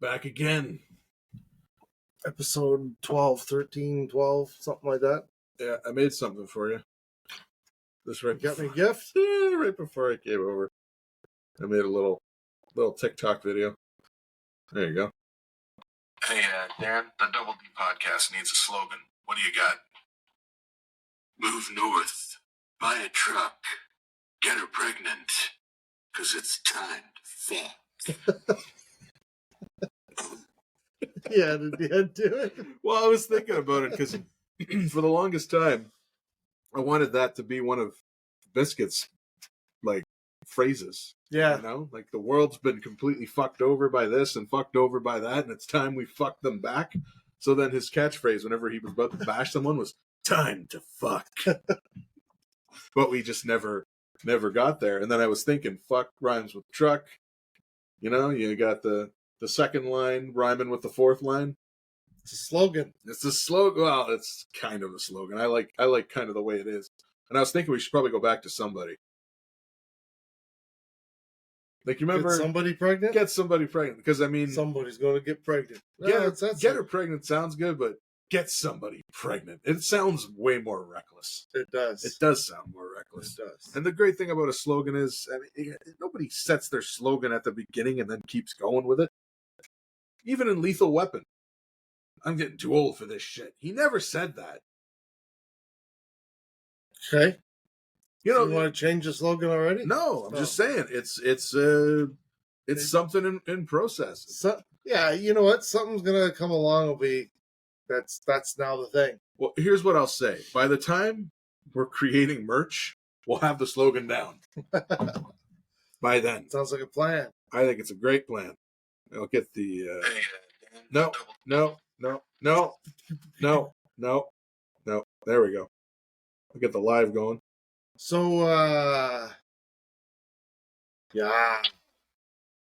back again. Episode 12, 13, 12, something like that. Yeah, I made something for you. This right. You got me a gift? Yeah, right before I came over. I made a little TikTok video. There you go. Hey, Dan, the Double D podcast needs a slogan. What do you got? Move north, buy a truck, get her pregnant, because it's time to fuck. Yeah, did you do it? Well, I was thinking about it because for the longest time, I wanted that to be one of Biscuit's, like, phrases. Yeah. You know? Like, the world's been completely fucked over by this and fucked over by that, and it's time we fuck them back. So then his catchphrase, whenever he was about to bash someone, was, time to fuck. But we just never got there. And then I was thinking, fuck rhymes with truck. You know, you got the second line rhyming with the fourth line. It's a slogan. It's a slogan. Well, it's kind of a slogan. I like kind of the way it is. And I was thinking we should probably go back to somebody. Like, you remember? Get somebody pregnant? Get somebody pregnant. Because, I mean... Somebody's going to get pregnant. Get her pregnant sounds good, but get somebody pregnant. It sounds way more reckless. It does. It does sound more reckless. It does. And the great thing about a slogan is, I mean, nobody sets their slogan at the beginning and then keeps going with it. Even in Lethal Weapon. I'm getting too old for this shit. He never said that. Okay. You know, you want to change the slogan already? No, I'm just saying it's something in process. So, yeah, you know what? Something's gonna come along. Will be that's now the thing. Well, here's what I'll say: by the time we're creating merch, we'll have the slogan down. By then, Sounds like a plan. I think it's a great plan. I'll get the no. There we go. I'll get the live going. So,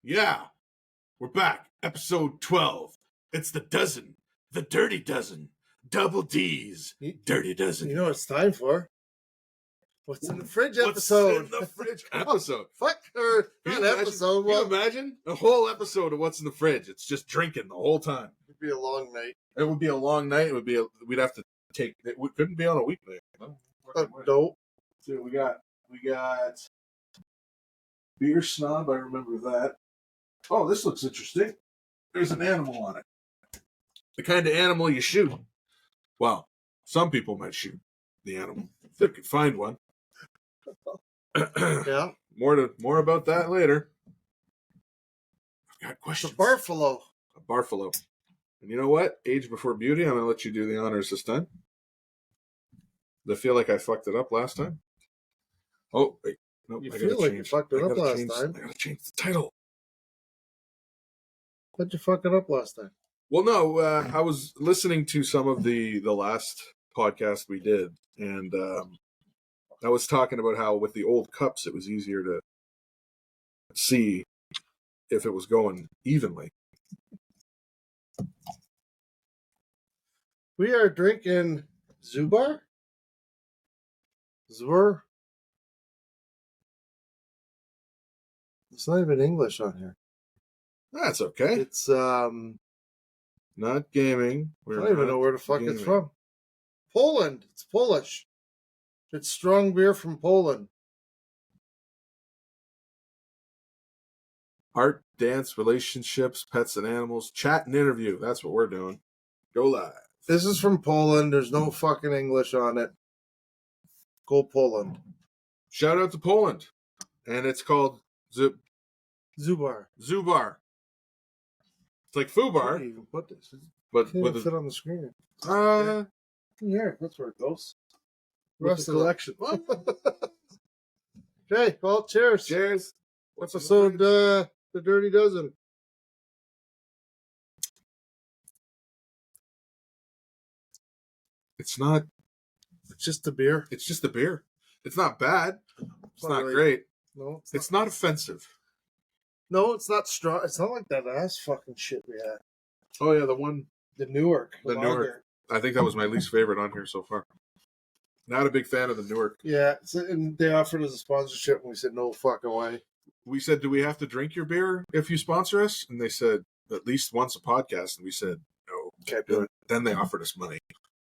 yeah, we're back. Episode 12. It's the Dirty Dozen, Double D's, Dirty Dozen. You know what it's time for? What's in the fridge episode? What's in the fridge episode? Fuck her. Not episode. Can you imagine a whole episode of what's in the fridge? It's just drinking the whole time. It'd be a long night. It would be a long night. We'd have to take. It couldn't be on a weekday. Nope. So we got Beer Snob. I remember that. Oh, this looks interesting. There's an animal on it. The kind of animal you shoot. Well, some people might shoot the animal if they could find one. Yeah. More about that later. I've got questions. It's a barfalo. A barfalo. And you know what? Age before beauty. I'm going to let you do the honors this time. I feel like I fucked it up last time. Oh, wait. Nope, you feel like you fucked it up last time. I gotta change the title. How'd you fuck it up last time? Well, no, I was listening to some of the last podcast we did, and I was talking about how with the old cups it was easier to see if it was going evenly. We are drinking Zubar? Zur? It's not even English on here. That's okay. It's not gaming. I don't even know where the fuck gaming. it's from. Poland. It's Polish. It's strong beer from Poland. Art, dance, relationships, pets and animals, chat and interview. That's what we're doing. Go live. This is from Poland. There's no fucking English on it. Go Poland. Shout out to Poland. And it's called Zubar. Zubar. It's like Fubar. I can't even put this. But Can't with even fit on the screen. here, That's where it goes. The with rest the of collection. Okay, well, cheers. Cheers. Episode The Dirty Dozen. It's not. It's just a beer. It's just a beer. It's not bad. It's not really- great. No, It's not offensive. No, it's not strong. It's not like that ass fucking shit we had. Oh yeah, the one. The Newark. The Newark. I think that was my least favorite on here so far. Not a big fan of the Newark. Yeah, and they offered us a sponsorship, and we said no fucking way. We said, "Do we have to drink your beer if you sponsor us?" And they said, at least once a podcast, and we said no. Can't do it. Then they offered us money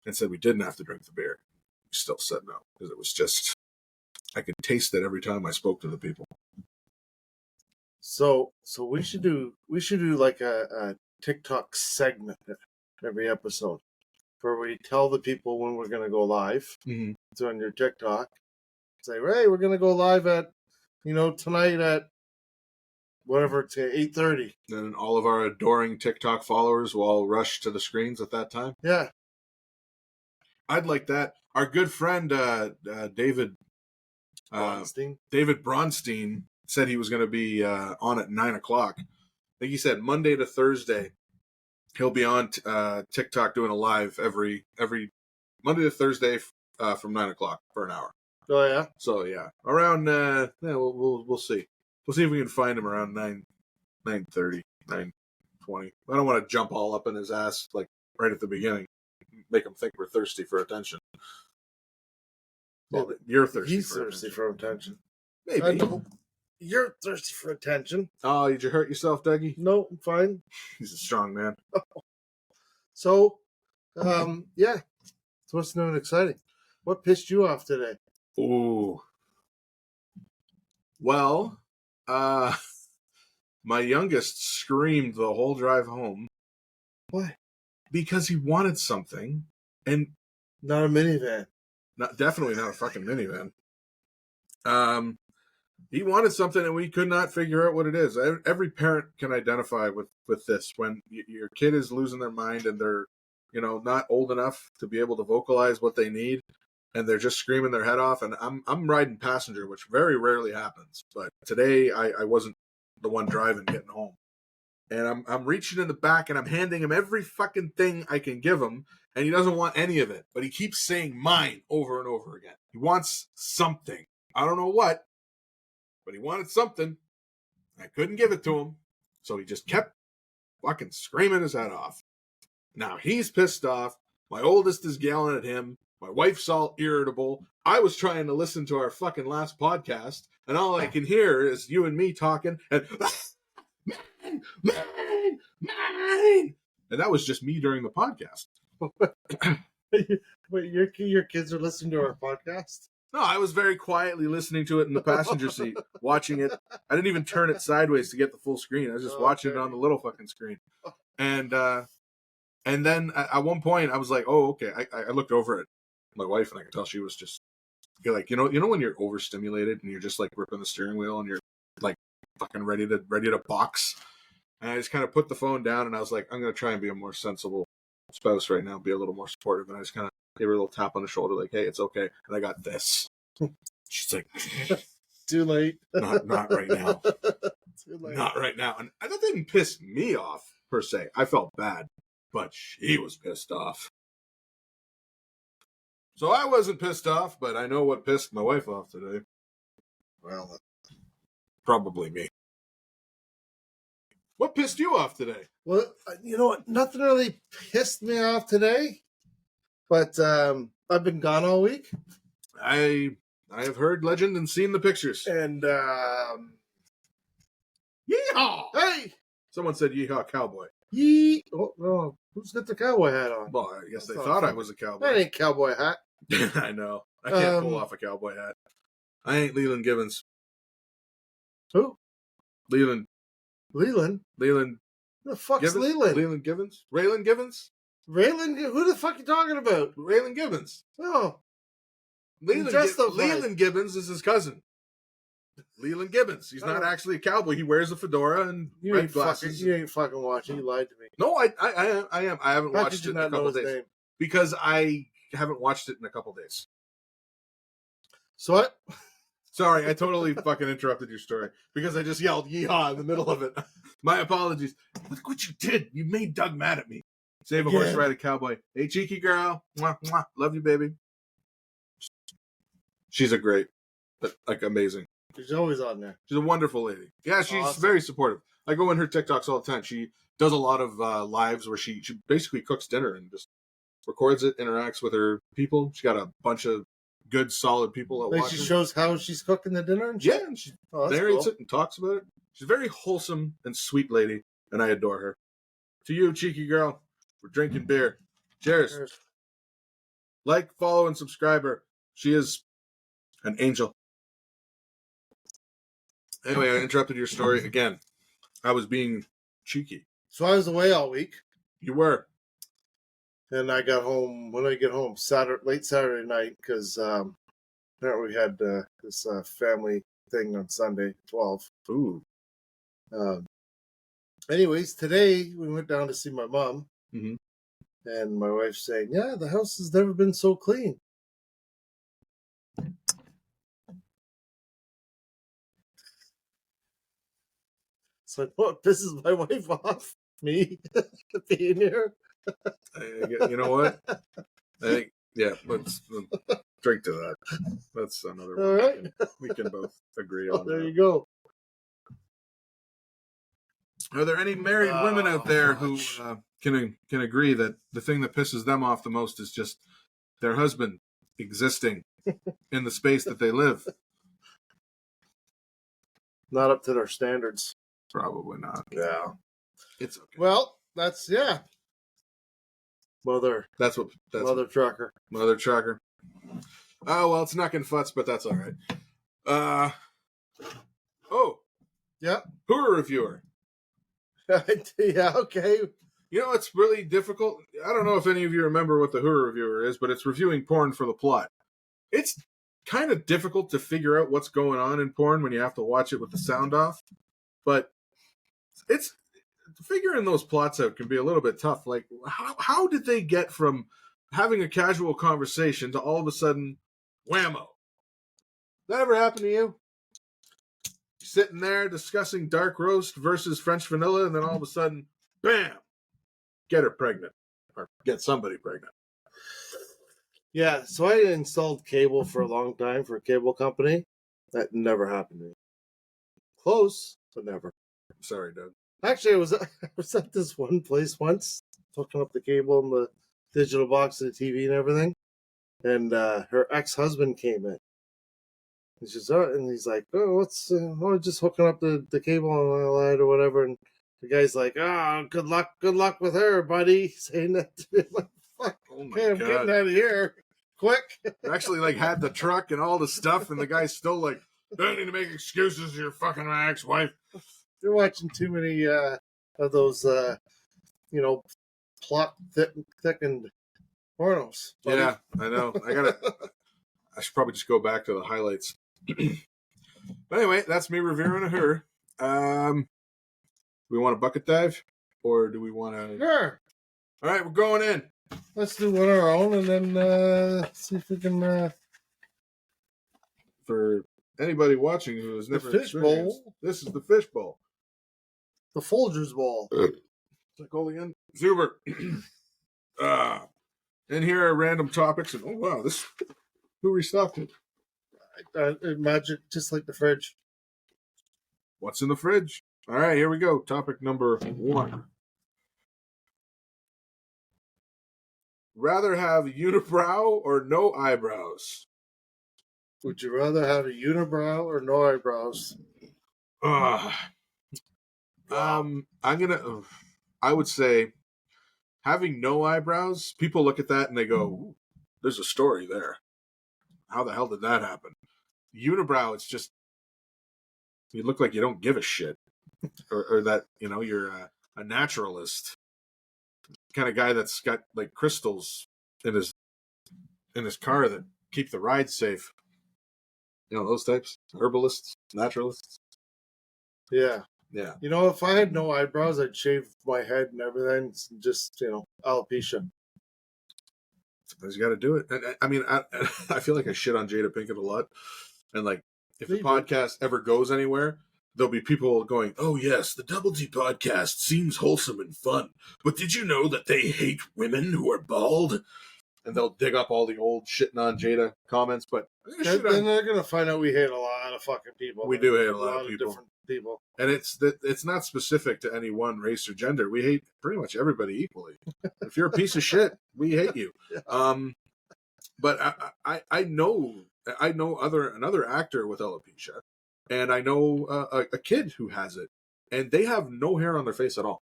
and said we didn't have to drink the beer. We still said no because it was just, I could taste it every time I spoke to the people. So we should do like a TikTok segment every episode where we tell the people when we're going to go live. Mm-hmm. It's on your TikTok. Say, hey, we're going to go live at, tonight at whatever, it's 8:30. And all of our adoring TikTok followers will all rush to the screens at that time. Yeah. I'd like that. Our good friend David Bronstein said he was going to be on at 9 o'clock. I think he said Monday to Thursday he'll be on TikTok doing a live every Monday to Thursday from 9 o'clock for an hour. Oh yeah. So yeah, around we'll see. We'll see if we can find him around 9:30, 9:20. I don't want to jump all up in his ass like right at the beginning, make him think we're thirsty for attention. Well, you're thirsty. He's thirsty for attention. Maybe. I know. You're thirsty for attention. Oh, did you hurt yourself, Dougie? No, I'm fine. He's a strong man. So, yeah. So what's new and exciting? What pissed you off today? Ooh. Well, my youngest screamed the whole drive home. Why? Because he wanted something, and Not a minivan. definitely not a fucking minivan. He wanted something, and we could not figure out what it is. Every parent can identify with this when your kid is losing their mind and they're, not old enough to be able to vocalize what they need, and they're just screaming their head off. And I'm riding passenger, which very rarely happens. But today I wasn't the one driving, getting home, and I'm reaching in the back and I'm handing him every fucking thing I can give him, and he doesn't want any of it. But he keeps saying mine over and over again. He wants something. I don't know what. But he wanted something. I couldn't give it to him. So he just kept fucking screaming his head off. Now he's pissed off. My oldest is yelling at him. My wife's all irritable. I was trying to listen to our fucking last podcast, and all I can hear is you and me talking, and mine. And that was just me during the podcast. Wait, your kids are listening to our podcast? No, I was very quietly listening to it in the passenger seat, watching it. I didn't even turn it sideways to get the full screen. I was just watching it on the little fucking screen. And then at one point I was like, oh, okay. I looked over at my wife and I could tell she was just, you're like, you know when you're overstimulated and you're just like gripping the steering wheel and you're like fucking ready to box. And I just kind of put the phone down and I was like, I'm going to try and be a more sensible spouse right now, be a little more supportive. And I just kind of gave her a little tap on the shoulder, like, hey, it's okay. And I got this. She's like, too late. Not right now. Too late. Not right now. And that didn't piss me off, per se. I felt bad, but she was pissed off. So I wasn't pissed off, but I know what pissed my wife off today. Well, Probably me. What pissed you off today? well, you know what? Nothing really pissed me off today, but I've been gone all week. I have heard legend and seen the pictures. And, Yeehaw! hey! Someone said yeehaw cowboy. Oh, no. Who's got the cowboy hat on? Well, I guess they That's thought not I was a That cowboy. ain't cowboy hat. I know. I can't pull off a cowboy hat. I ain't Leland Gibbons. Who? Leland. Leland? Leland Who the fuck's Gibbons? Leland? Leland Gibbons? Raylan Gibbons? Raylan? Who the fuck you talking about? Raylan Gibbons. Oh. Leland, Justified. Leland Gibbons is his cousin. Leland Gibbons. He's not actually a cowboy. He wears a fedora and red glasses. You ain't fucking watching. You lied to me. No, I am. I haven't How watched could you it in a not know couple his days. name? Because I haven't watched it in a couple days. So what? Sorry, I totally fucking interrupted your story because I just yelled yeehaw in the middle of it. My apologies. Look what you did. You made Doug mad at me. Save a horse, ride a cowboy. Hey, cheeky girl. Mwah, mwah. Love you, baby. She's a great, like, amazing. She's always on there. She's a wonderful lady. Yeah, she's Awesome. very supportive. I go in her TikToks all the time. She does a lot of lives where she basically cooks dinner and just records it, interacts with her people. She got a bunch of good, solid people that Like watch she her. shows how she's cooking the dinner and Yeah, shit? and she Oh, that's narrates cool. it and talks about it. She's a very wholesome and sweet lady, and I adore her. To you, cheeky girl. We're drinking beer. Cheers. Cheers. Like, follow, and subscribe her. She is an angel. Anyway, I interrupted your story again. I was being cheeky. So I was away all week, You were. and I got home. When did I get home? Late Saturday night, because apparently we had this family thing on Sunday, 12. Ooh. Anyways, today we went down to see my mom, Mm-hmm. and my wife's saying, "Yeah, the house has never been so clean." So what pisses my wife off? Me being here. You know what? I think, yeah, let's drink to that. That's another All one. right. We can both agree Oh, on there that. you go. Are there any married women out there who can agree that the thing that pisses them off the most is just their husband existing in the space that they live? Not up to their standards. Probably not. Yeah. It's okay. Well, that's Mother That's Mother Trucker. Mother Trucker. Oh well, it's knocking futz, but that's all right. Oh, Yeah. Hoorer reviewer. Yeah. Okay. You know, it's really difficult. I don't know if any of you remember what the Hoorer reviewer is, but it's reviewing porn for the plot. It's kind of difficult to figure out what's going on in porn when you have to watch it with the sound off. But it's figuring those plots out can be a little bit tough. Like, how did they get from having a casual conversation to all of a sudden, whammo? That ever happened to you? Sitting there discussing dark roast versus French vanilla, and then all of a sudden, bam, get her pregnant. Or get somebody pregnant. Yeah. So I installed cable for a long time for a cable company. That never happened to me. Close, but never. Sorry, Doug. Actually, I was at this one place once, hooking up the cable and the digital box of the TV and everything, and her ex-husband came in. And she's and he's like, "Oh, what's? Just hooking up the cable on my light or whatever." And the guy's like, "Oh, good luck with her, buddy," saying that to me. I'm like, "Fuck, Oh my okay, I'm God. getting out of here quick." Actually, like, had the truck and all the stuff, and the guy's still like, don't need to make excuses to your fucking ex-wife. You're watching too many of those, plot thickened pornos. Buddy. Yeah, I know. I should probably just go back to the highlights. But anyway, that's me reviewing her. Do we want a bucket dive? Or do we want to... Sure. All right, we're going in. Let's do one of our own and then see if we can... For anybody watching who has never Fishbowl. This is the Fishbowl. The Folgers Bowl. Is that called again? Zuber. And here are random topics. And oh, wow, this... Who restocked it? Imagine just like the fridge. What's in the fridge? All right, here we go. Topic number 1. Rather have unibrow or no eyebrows? Would you rather have a unibrow or no eyebrows? I would say having no eyebrows, people look at that and they go, ooh, there's a story there. How the hell did that happen? Unibrow, it's just, you look like you don't give a shit. or that, you're a naturalist. Kind of guy that's got like crystals in his car that keep the ride safe. Those types. Herbalists, naturalists. Yeah. Yeah. If I had no eyebrows, I'd shave my head and everything. Just, alopecia. Sometimes you got to do it. And I mean, I feel like I shit on Jada Pinkett a lot. And like, if the podcast ever goes anywhere, there'll be people going, oh yes, the Double D podcast seems wholesome and fun. But did you know that they hate women who are bald? And they'll dig up all the old shitting on Jada comments. But then they're going to find out we hate a lot of fucking people. We do hate a lot of people. Different people. And it's not specific to any one race or gender. We hate pretty much everybody equally. If you're a piece of shit, we hate you. But I know another actor with alopecia, and I know a kid who has it, and they have no hair on their face at all.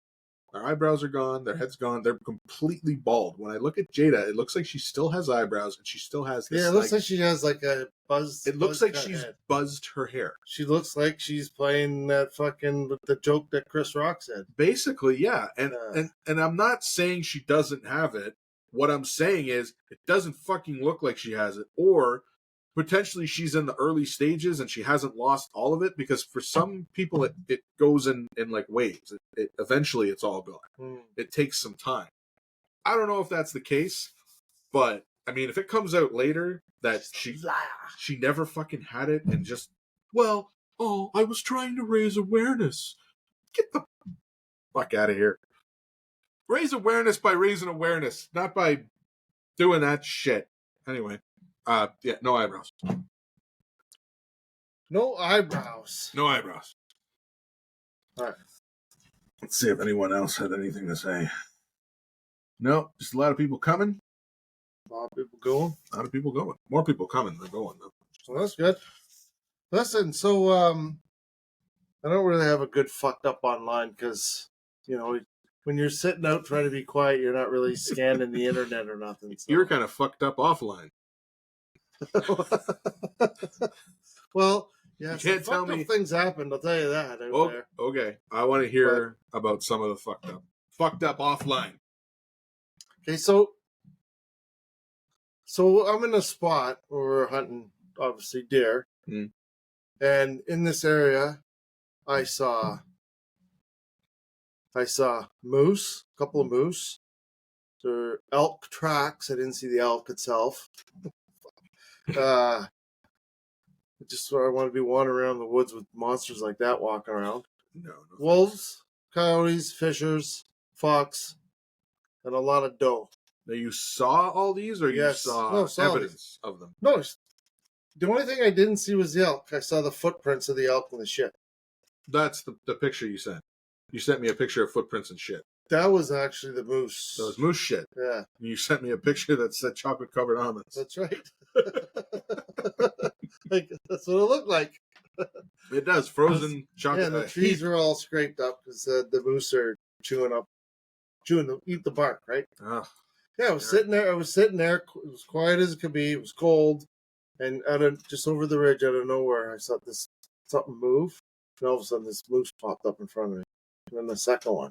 Their eyebrows are gone. Their head's gone. They're completely bald. When I look at Jada, it looks like she still has eyebrows and she still has this. Yeah, it looks like she has like a buzz. It looks like she's head. buzzed her hair. She looks like she's playing that fucking the joke that Chris Rock said. Basically, yeah. And I'm not saying she doesn't have it. What I'm saying is it doesn't fucking look like she has it. Or potentially she's in the early stages and she hasn't lost all of it, because for some people it goes in like waves. Eventually it's all gone. It takes some time. I don't know if that's the case, but I mean, if it comes out later that she never fucking had it and just, I was trying to raise awareness. Get the fuck out of here. Raise awareness by raising awareness, not by doing that shit. Anyway, no eyebrows. No eyebrows. No eyebrows. All right. Let's see if anyone else had anything to say. No, just a lot of people coming. A lot of people going. A lot of people going. More people coming than going, though. Well, that's good. Listen, so I don't really have a good fucked up online because, you know, when you're sitting out trying to be quiet, you're not really scanning the internet or nothing. So. You're kind of fucked up offline. Well, yeah, you can't tell me things happened. I'll tell you that. There. Okay. I want to hear about some of the fucked up offline. Okay, so I'm in a spot where we're hunting, obviously, deer, and in this area, I saw moose, a couple of moose. There are elk tracks. I didn't see the elk itself. Just where I want to be wandering around the woods with monsters like that walking around. No. Wolves, coyotes, fishers, fox, and a lot of doe. Now, you saw all these, or you saw evidence of them? No, the only thing I didn't see was the elk. I saw the footprints of the elk and the shit. That's the picture you sent. You sent me a picture of footprints and shit. That was actually the moose. That was moose shit. Yeah. You sent me a picture that said chocolate-covered almonds. That's right. That's what it looked like. It does. Frozen chocolate. Yeah, the trees were all scraped up because the moose are eat the bark, right? Oh. Yeah, I was sitting there. It was quiet as it could be. It was cold. And just over the ridge, out of nowhere, I saw something move. And all of a sudden, this moose popped up in front of me. And then the second one.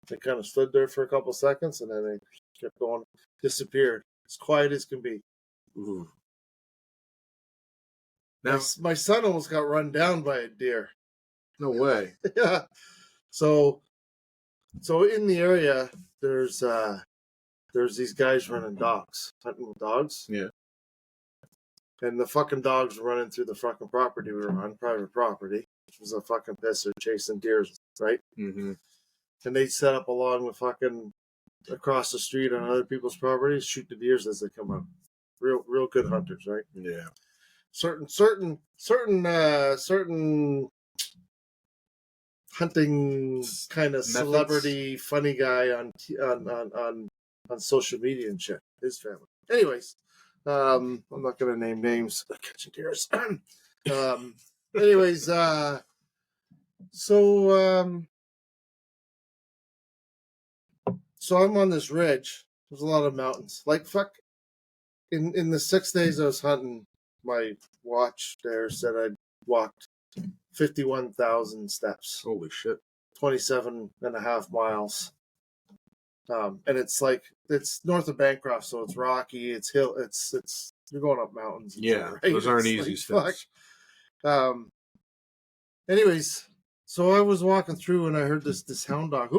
They kind of stood there for a couple seconds, and then they kept going, disappeared. As quiet as can be. Ooh. Now, my son almost got run down by a deer. No way. Yeah. So in the area, there's these guys running dogs, hunting with dogs. Yeah. And the fucking dogs were running through the fucking property we were on, private property, which was a fucking pisser chasing deer, right? Mm-hmm. And they set up along the fucking across the street on other people's properties, shoot the deers as they come up. Real good hunters, right? Yeah. Certain hunting kind of celebrity funny guy on social media and shit. His family. Anyways, I'm not gonna name names. Catching deers. Anyways, so I'm on this ridge. There's a lot of mountains. Like fuck. In the 6 days I was hunting, my watch there said I'd walked 51,000 steps. Holy shit. 27.5 miles. And it's north of Bancroft, so it's rocky, it's hill, it's you're going up mountains. Yeah, right? Those aren't easy steps. Anyways, so I was walking through and I heard this hound dog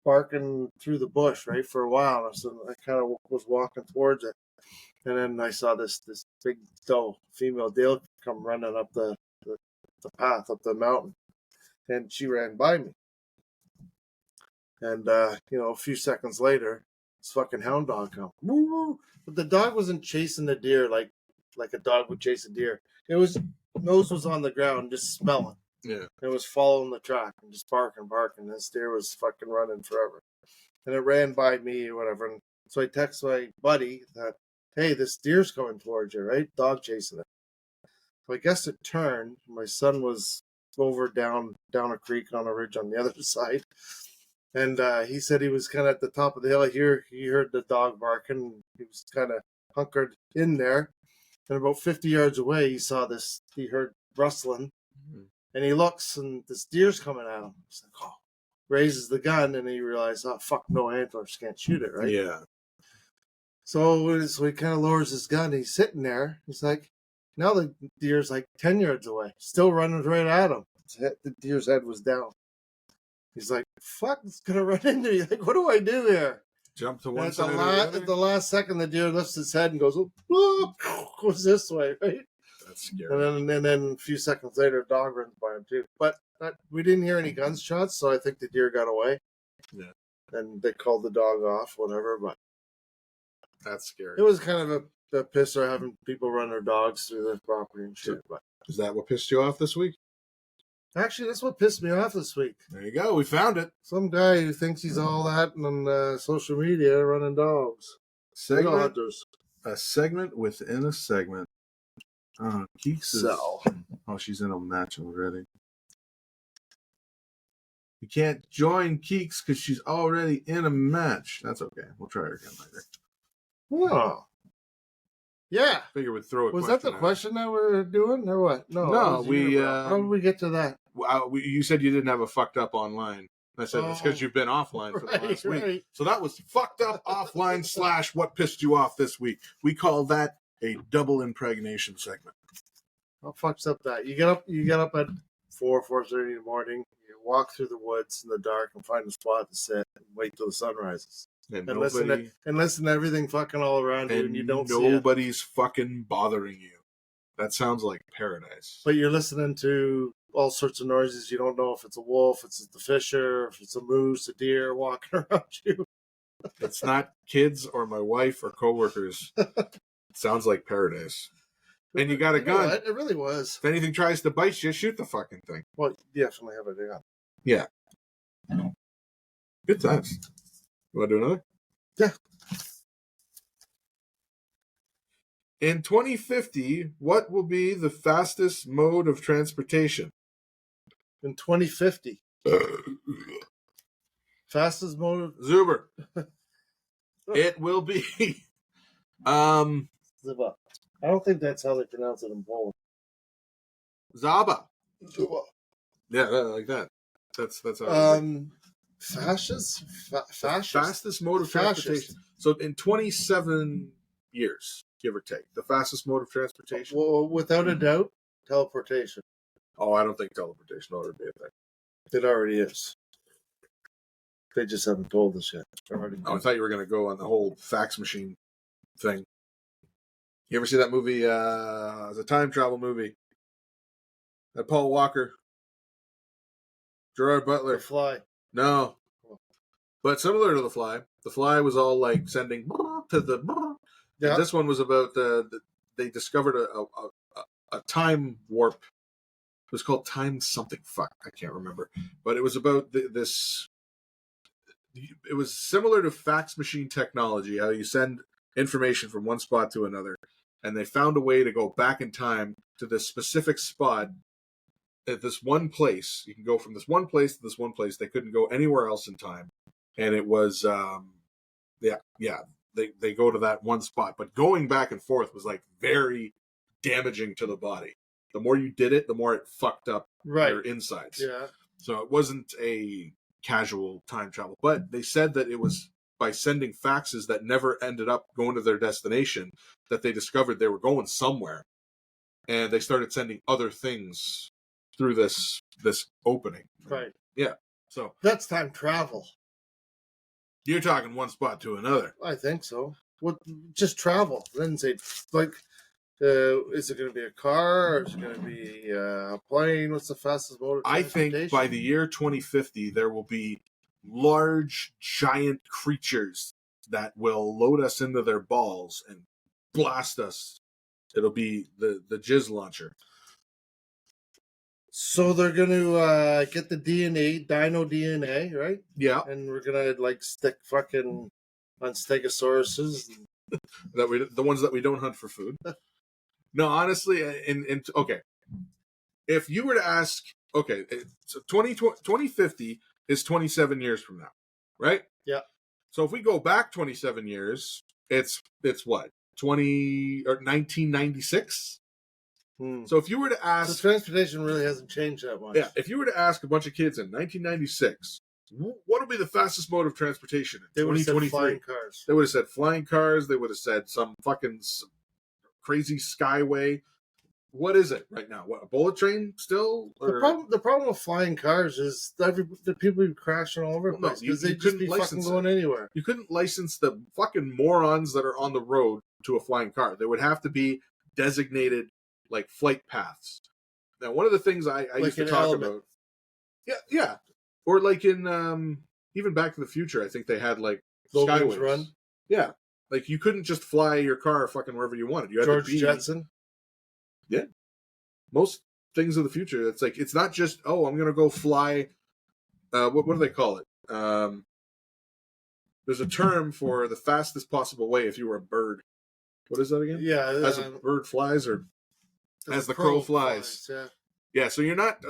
barking through the bush, right, for a while. So I kind of was walking towards it. And then I saw this big doe, female doe, come running up the path up the mountain, and she ran by me. And a few seconds later, this fucking hound dog come. Woo! But the dog wasn't chasing the deer like a dog would chase a deer. It was nose was on the ground, just smelling. Yeah. It was following the track and just barking. This deer was fucking running forever, and it ran by me or whatever. And so I text my buddy that, hey, this deer's coming towards you, right? Dog chasing it. So I guess it turned. My son was over down a creek on a ridge on the other side. And he said he was kind of at the top of the hill. He heard the dog barking. He was kind of hunkered in there. And about 50 yards away, he heard rustling. And he looks, and this deer's coming at him. He's like, oh. Raises the gun, and he realized, oh, fuck, no antlers, can't shoot it, right? Yeah. So he kind of lowers his gun. He's sitting there. He's like, now the deer's like 10 yards away, still running right at him. The deer's head was down. He's like, fuck, it's going to run into me. Like, what do I do here? Jump to And one at side or the at other? the last second, the deer lifts his head and goes, oh, goes this way, right? That's scary. And then a few seconds later, a dog runs by him too. But we didn't hear any gunshots, so I think the deer got away. Yeah. And they called the dog off, whatever. But That's scary. it was kind of a pisser having people run their dogs through their property and shit. But Is that what pissed you off this week? actually, that's what pissed me off this week. There you go. We found it. Some guy who thinks he's all that on social media running dogs. Dog Segment, hunters. a segment within a segment. Keeks is... So. Oh, she's in a match already. You can't join Keeks because she's already in a match. That's okay. We'll try her again later. Oh. Yeah. Figure we'd throw a Was question that the out. question that we're doing or what? No, No, that was we, you, bro. How did we get to that? You said you didn't have a fucked up online. I said it's because you've been offline for the last week. Right. So that was fucked up offline / what pissed you off this week. We call that a double impregnation segment. How fucks up that? You get up at 4:30 in the morning. You walk through the woods in the dark and find a spot to sit and wait till the sun rises. And Listen to everything fucking all around you, and you don't see it. nobody's fucking bothering you. That sounds like paradise. But you're listening to all sorts of noises. You don't know if it's a wolf, if it's the fisher, if it's a moose, a deer walking around you. It's not kids or my wife or coworkers. It sounds like paradise. And you got a gun. What? It really was. If anything tries to bite you, shoot the fucking thing. Well, you definitely have a gun. Yeah. Good times. You want to do another? Yeah. In 2050, what will be the fastest mode of transportation? In 2050, fastest mode. Zuber. It will be. Ziva. I don't think that's how they pronounce it in Poland. Zaba. Ziva. Yeah, like that. That's how. Fascist. Fascist. Fastest mode of Fascist. transportation. So in 27 years, give or take, the fastest mode of transportation. Well, without a doubt, teleportation. Oh, I don't think teleportation ought to be a thing. It already is. They just haven't told us yet. Oh, I thought you were going to go on the whole fax machine thing. You ever see that movie? It's a time travel movie. That Paul Walker, Gerard Butler. The Fly. No, but similar to The Fly. The Fly was all like sending to the. Yeah. This one was about they discovered a time warp. It was called Time something. Fuck, I can't remember. But it was about this. It was similar to fax machine technology, how you send information from one spot to another. And they found a way to go back in time to this specific spot at this one place. You can go from this one place to this one place. They couldn't go anywhere else in time. And it was, they go to that one spot. But going back and forth was like very damaging to the body. The more you did it, the more it fucked up your insides. Yeah. So it wasn't a casual time travel. But they said that it was by sending faxes that never ended up going to their destination that they discovered they were going somewhere. And they started sending other things through this opening. Right. Yeah. So that's time travel. You're talking one spot to another. I think so. What? Just travel. Then say like, is it going to be a car or is it going to be a plane? What's the fastest mode of transportation? I think by the year 2050 there will be large, giant creatures that will load us into their balls and blast us. It'll be the jizz launcher. So they're going to get the DNA, dino DNA, right? Yeah. And we're going to like stick fucking on stegosauruses. The ones that we don't hunt for food. No, honestly, okay. If you were to ask, okay, so 2050 is 27 years from now. right? Yeah. So if we go back 27 years, it's what? 1996? So if you were to ask... So transportation really hasn't changed that much. Yeah, if you were to ask a bunch of kids in 1996, what would be the fastest mode of transportation in They would have said 2023? flying cars. They would have said flying cars. They would have said some fucking crazy skyway. What is it right now? What, a bullet train still? Or... The problem with flying cars is the people be crashing all over the place because they just be fucking going anywhere. You couldn't license the fucking morons that are on the road to a flying car. There would have to be designated like flight paths. Now, one of the things I used to talk about, yeah, or like in even Back to the Future, I think they had like Logan's skyways. Run. Yeah, like you couldn't just fly your car fucking wherever you wanted. You had George to be, Jetson. Yeah, most things of the future. It's like it's not just I'm gonna go fly. What do they call it? There's a term for the fastest possible way if you were a bird. What is that again? Yeah, as a bird flies or as the crow flies. Yeah, so you're not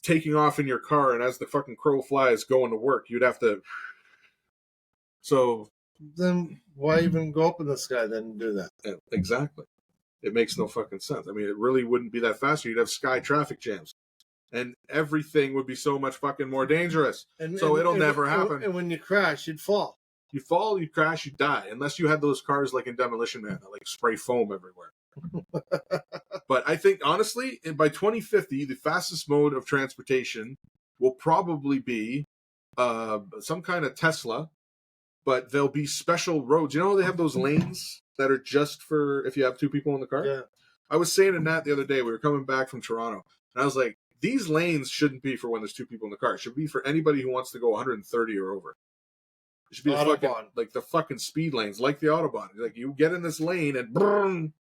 taking off in your car and as the fucking crow flies going to work. You'd have to... So... Then why even go up in the sky then and do that? Yeah, exactly. It makes no fucking sense. I mean, it really wouldn't be that fast. You'd have sky traffic jams. And everything would be so much fucking more dangerous. It'll never happen. And when you crash, you'd fall. You fall, you crash, you die. Unless you had those cars like in Demolition Man that like spray foam everywhere. But I think, honestly, by 2050, the fastest mode of transportation will probably be some kind of Tesla, but there'll be special roads. You know, they have those lanes that are just for if you have two people in the car? Yeah. I was saying to Nat the other day, we were coming back from Toronto, and I was like, these lanes shouldn't be for when there's two people in the car. It should be for anybody who wants to go 130 or over. It should be the fucking speed lanes, like the Autobahn. Like, you get in this lane and boom,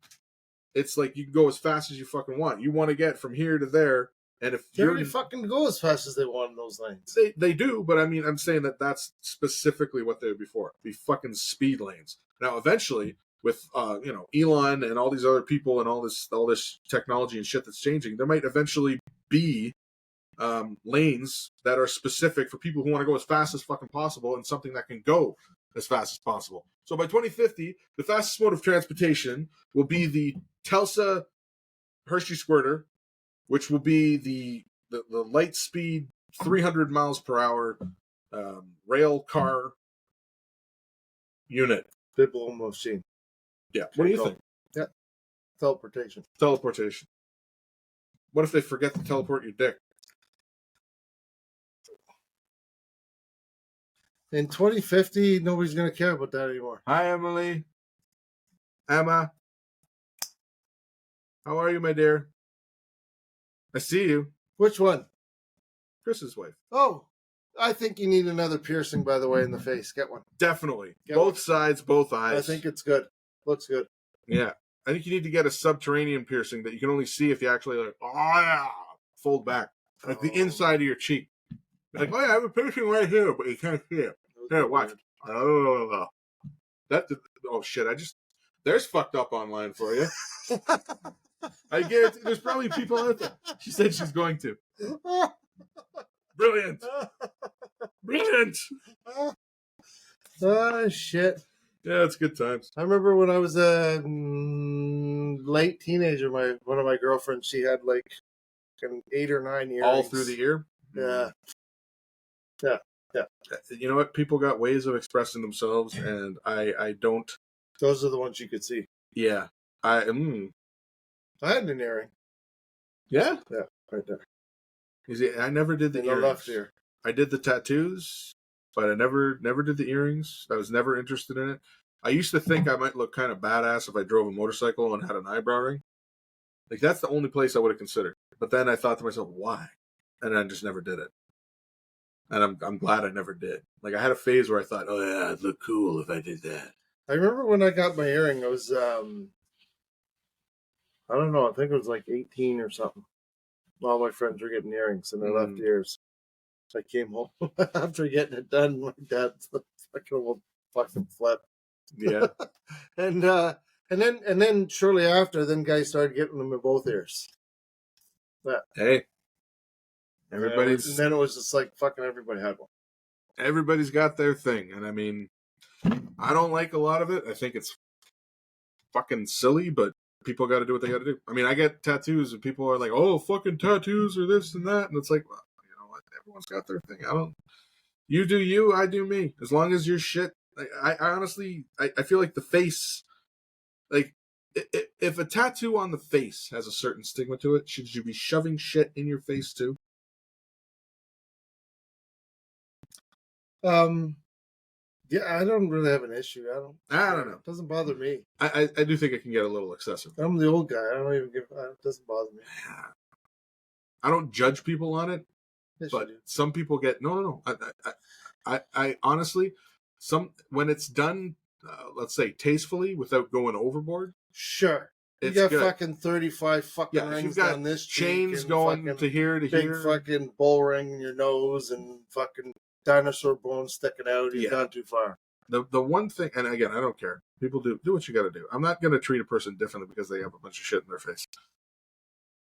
it's like you can go as fast as you fucking want. You want to get from here to there, and if they already fucking go as fast as they want in those lanes. They do, but I mean, I'm saying that's specifically what they would be for. Be fucking speed lanes. Now, eventually, with Elon and all these other people and all this technology and shit that's changing, there might eventually be lanes that are specific for people who want to go as fast as fucking possible and something that can go as fast as possible. So by 2050, the fastest mode of transportation will be the Telsa Hershey Squirter, which will be the light speed 300 miles per hour rail car unit. Fishbowl machine. Yeah. What do you think? Yeah. Teleportation. What if they forget to teleport your dick? In 2050, nobody's going to care about that anymore. Hi, Emily. Emma. How are you, my dear? I see you. Which one? Chris's wife. Oh, I think you need another piercing, by the way, in the face. Get one. Definitely. Both sides, both eyes. I think it's good. Looks good. Yeah. I think you need to get a subterranean piercing that you can only see if you actually fold back. Like the inside of your cheek. Like, I have a piercing right here, but you can't see it. Here, watch. Oh, shit. There's fucked up online for you. I guarantee there's probably people out there. She said she's going to. Brilliant. Oh, shit. Yeah, it's good times. I remember when I was a late teenager, one of my girlfriends, she had like 8 or 9 earrings. All through the ear? Yeah. You know what? People got ways of expressing themselves, and I don't. Those are the ones you could see. Yeah. I had an earring. Yeah? Yeah, right there. You see, I never did the earrings. Left ear. I did the tattoos, but I never did the earrings. I was never interested in it. I used to think I might look kind of badass if I drove a motorcycle and had an eyebrow ring. Like, that's the only place I would have considered. But then I thought to myself, why? And I just never did it. And I'm glad I never did. Like, I had a phase where I thought, oh yeah, I'd look cool if I did that. I remember when I got my earring, I was, I don't know, I think it was like 18 or something. All my friends were getting earrings in their left ears. So I came home after getting it done. My dad's fucking flip. Yeah. and then shortly after, guys started getting them in both ears. Hey. And then it was just like fucking everybody had one. Everybody's got their thing. And I mean, I don't like a lot of it. I think it's fucking silly, but people got to do what they got to do. I mean, I get tattoos and people are like, oh, fucking tattoos or this and that. And it's like, well, you know what? Everyone's got their thing. You do you, I do me. As long as your shit, I honestly, I feel like the face, like, if a tattoo on the face has a certain stigma to it, should you be shoving shit in your face too? Yeah, I don't really have an issue. I don't know. It doesn't bother me. I do think it can get a little excessive. I'm the old guy. I don't even give. It doesn't bother me. I don't judge people on it, Yes, but some people get no. I honestly, when it's done, let's say tastefully without going overboard. Sure. You got fucking 35 fucking rings you've got down this chains going to here to big here. Big fucking bull ring in your nose and fucking dinosaur bones sticking out. You've gone too far. The one thing, and again, I don't care. People do what you got to do. I'm not going to treat a person differently because they have a bunch of shit in their face.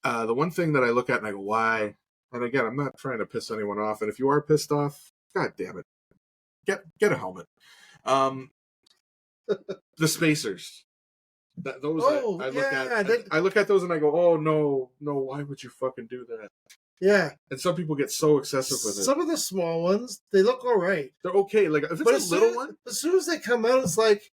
The one thing that I look at and I go, why? And again, I'm not trying to piss anyone off. And if you are pissed off, god damn it, get a helmet. The spacers. I look at those and I go, oh no, why would you fucking do that? Yeah. And some people get so excessive with it. Some of the small ones, they look all right. They're okay. Like if it's a little one, as soon as they come out, it's like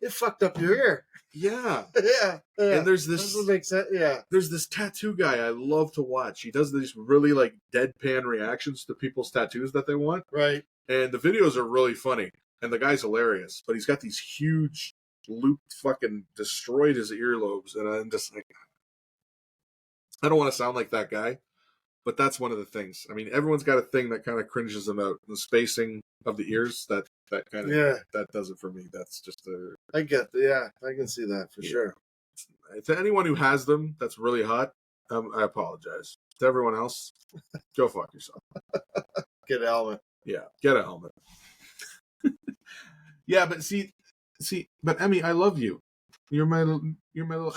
it fucked up your ear. Yeah. Yeah. And there's this. That makes sense. Yeah. There's this tattoo guy I love to watch. He does these really like deadpan reactions to people's tattoos that they want. Right. And the videos are really funny. And the guy's hilarious. But he's got these huge looped fucking destroyed his earlobes. And I'm just like, I don't want to sound like that guy. But that's one of the things. I mean, everyone's got a thing that kind of cringes them out. The spacing of the ears, that kind of that does it for me. That's just I get I can see that for sure. To anyone who has them, that's really hot. I apologize. To everyone else, go fuck yourself. Get a helmet. Yeah, get a helmet. Yeah, but see, but Emmy, I love you. You're my little.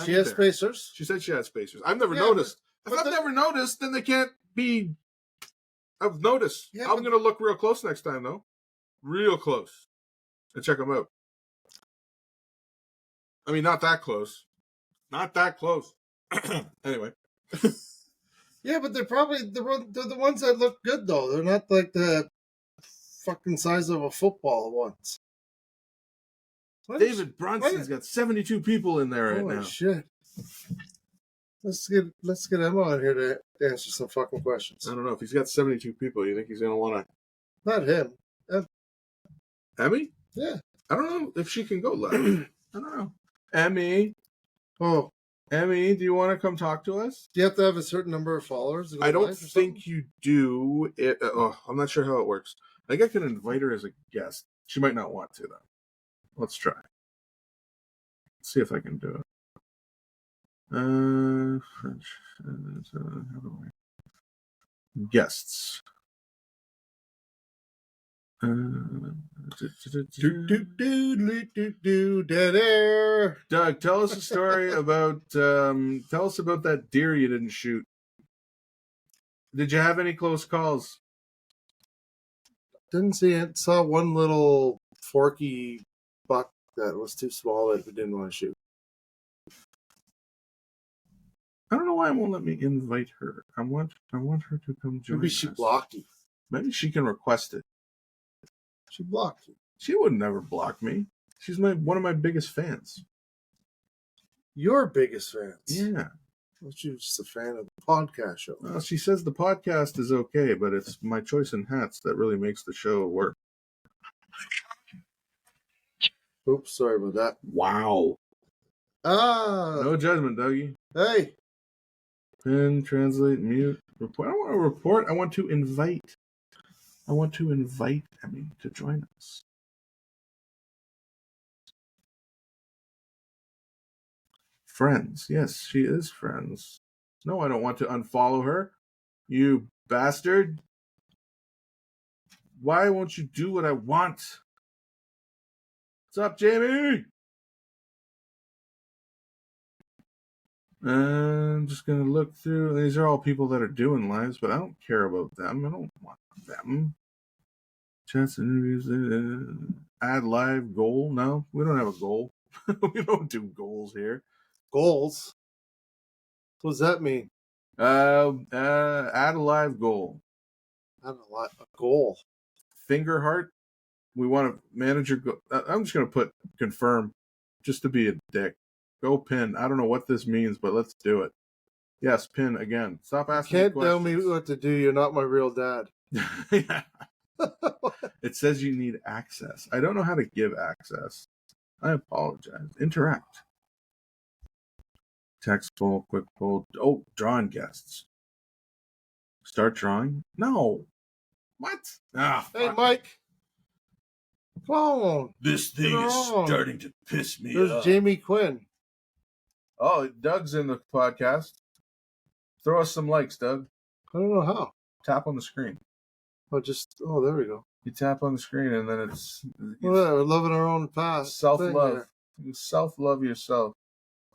She has spacers. She said she has spacers. I've never noticed. If I've never noticed, then they can't be. I've noticed. Yeah, I'm going to look real close next time, though. Real close. And check them out. I mean, not that close. Not that close. Anyway. Yeah, but they're probably the ones that look good, though. They're not like the fucking size of a football ones. David Bronstein's got 72 people in there right now. Oh, shit. Let's get Emma on here to answer some fucking questions. I don't know. If he's got 72 people, you think he's going to want to... Not him. Emmy? Yeah. I don't know if she can go live. I don't know. Emmy? Oh. Emmy, do you want to come talk to us? Do you have to have a certain number of followers? I don't think you do. I'm not sure how it works. I think I can invite her as a guest. She might not want to, though. Let's try. Let's see if I can do it. French. How do I? Guests. Dead air. Doug, tell us a story about. Tell us about that deer you didn't shoot. Did you have any close calls? Didn't see it. Saw one little forky buck that was too small that we didn't want to shoot. I don't know why it won't let me invite her. I want her to come join us. Maybe she blocked you. Maybe she can request it. She blocked you. She would never block me. She's one of my biggest fans. Your biggest fans? Yeah. Well, she was just a fan of the podcast show. Well, she says the podcast is okay, but it's my choice in hats that really makes the show work. Oops, sorry about that. Wow. No judgment, Dougie. Hey. Pin, translate, mute, report. I don't want to report. I want to invite. Emmy to join us. Friends. Yes, she is friends. No, I don't want to unfollow her. You bastard. Why won't you do what I want? What's up, Jamie? I'm just going to look through. These are all people that are doing lives, but I don't care about them. I don't want them. Chats and interviews. Add live goal. No, we don't have a goal. We don't do goals here. Goals? What does that mean? Add a live goal. Not a lot. A goal. Finger heart. We want to manage your. I'm just gonna put confirm, just to be a dick. Go pin. I don't know what this means, but let's do it. Yes, pin again. Stop asking. Can't tell me what to do. You're not my real dad. Yeah. It says you need access. I don't know how to give access. I apologize. Interact. Text poll, quick poll. Oh, drawing guests. Start drawing? No. What? Ah, Hey, fuck. Mike. Come on. This thing is starting to piss me There's off. Jamie Quinn. Oh, Doug's in the podcast. Throw us some likes, Doug. I don't know how. Tap on the screen. Oh, there we go. You tap on the screen, and then it's Well, we're loving our own path. self-love. You self-love yourself.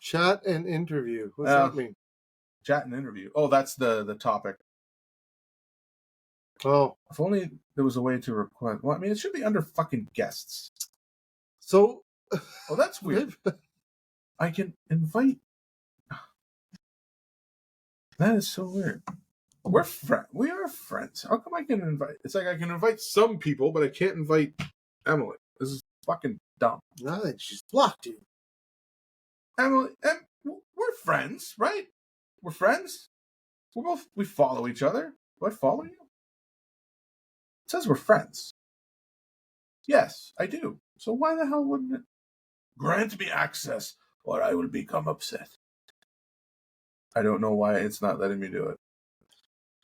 Chat and interview. What's that mean? Chat and interview. Oh, that's the topic. Oh, If only there was a way to request. Well, I mean, it should be under fucking guests. so Oh, that's weird. I can invite. That is so weird. We're friends. We are friends. How come I can invite? It's like I can invite some people, but I can't invite Emily. This is fucking dumb. now that she's blocked you. Emily, we're friends, right? We're friends. We follow each other. Do I follow you? It says we're friends. Yes, I do. So why the hell wouldn't it? Grant me access, or I will become upset. I don't know why it's not letting me do it.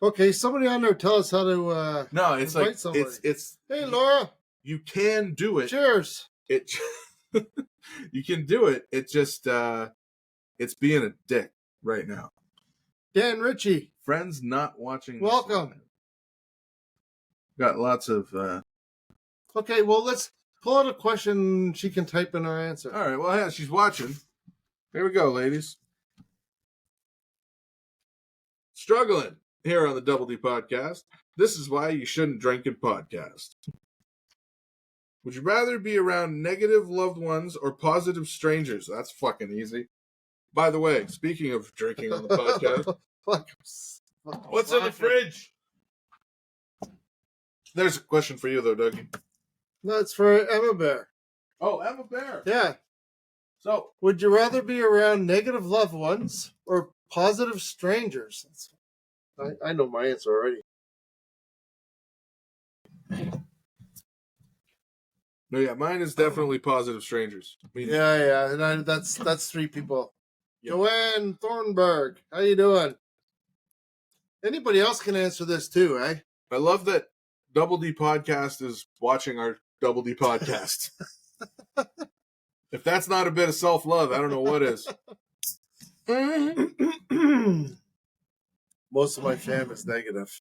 Okay, somebody on there tell us how to No, it's invite like somebody. it's. Hey, Laura. You can do it. Cheers. It. You can do it. It just it's being a dick right now. Dan Ritchie. Friends not watching. Welcome. Got lots of. Okay, well, let's pull out a question she can type in our answer. All right. Well, yeah, she's watching. Here we go, ladies. Struggling here on the Double D podcast. This is why you shouldn't drink and podcast. Would you rather be around negative loved ones or positive strangers? That's fucking easy. By the way, speaking of drinking on the podcast, what's in the fridge? There's a question for you, though, Dougie. No, it's for Emma Bear. Oh, Emma Bear. Yeah. So, Would you rather be around negative loved ones or positive strangers? I know my answer already. no, yeah, mine is definitely positive strangers. I mean, Yeah, and that's three people. Yep. Joanne Thornburg, how you doing? Anybody else can answer this too, eh? I love that Double D podcast is watching our Double D podcast. If that's not a bit of self-love, I don't know what is. Most of my family's negative.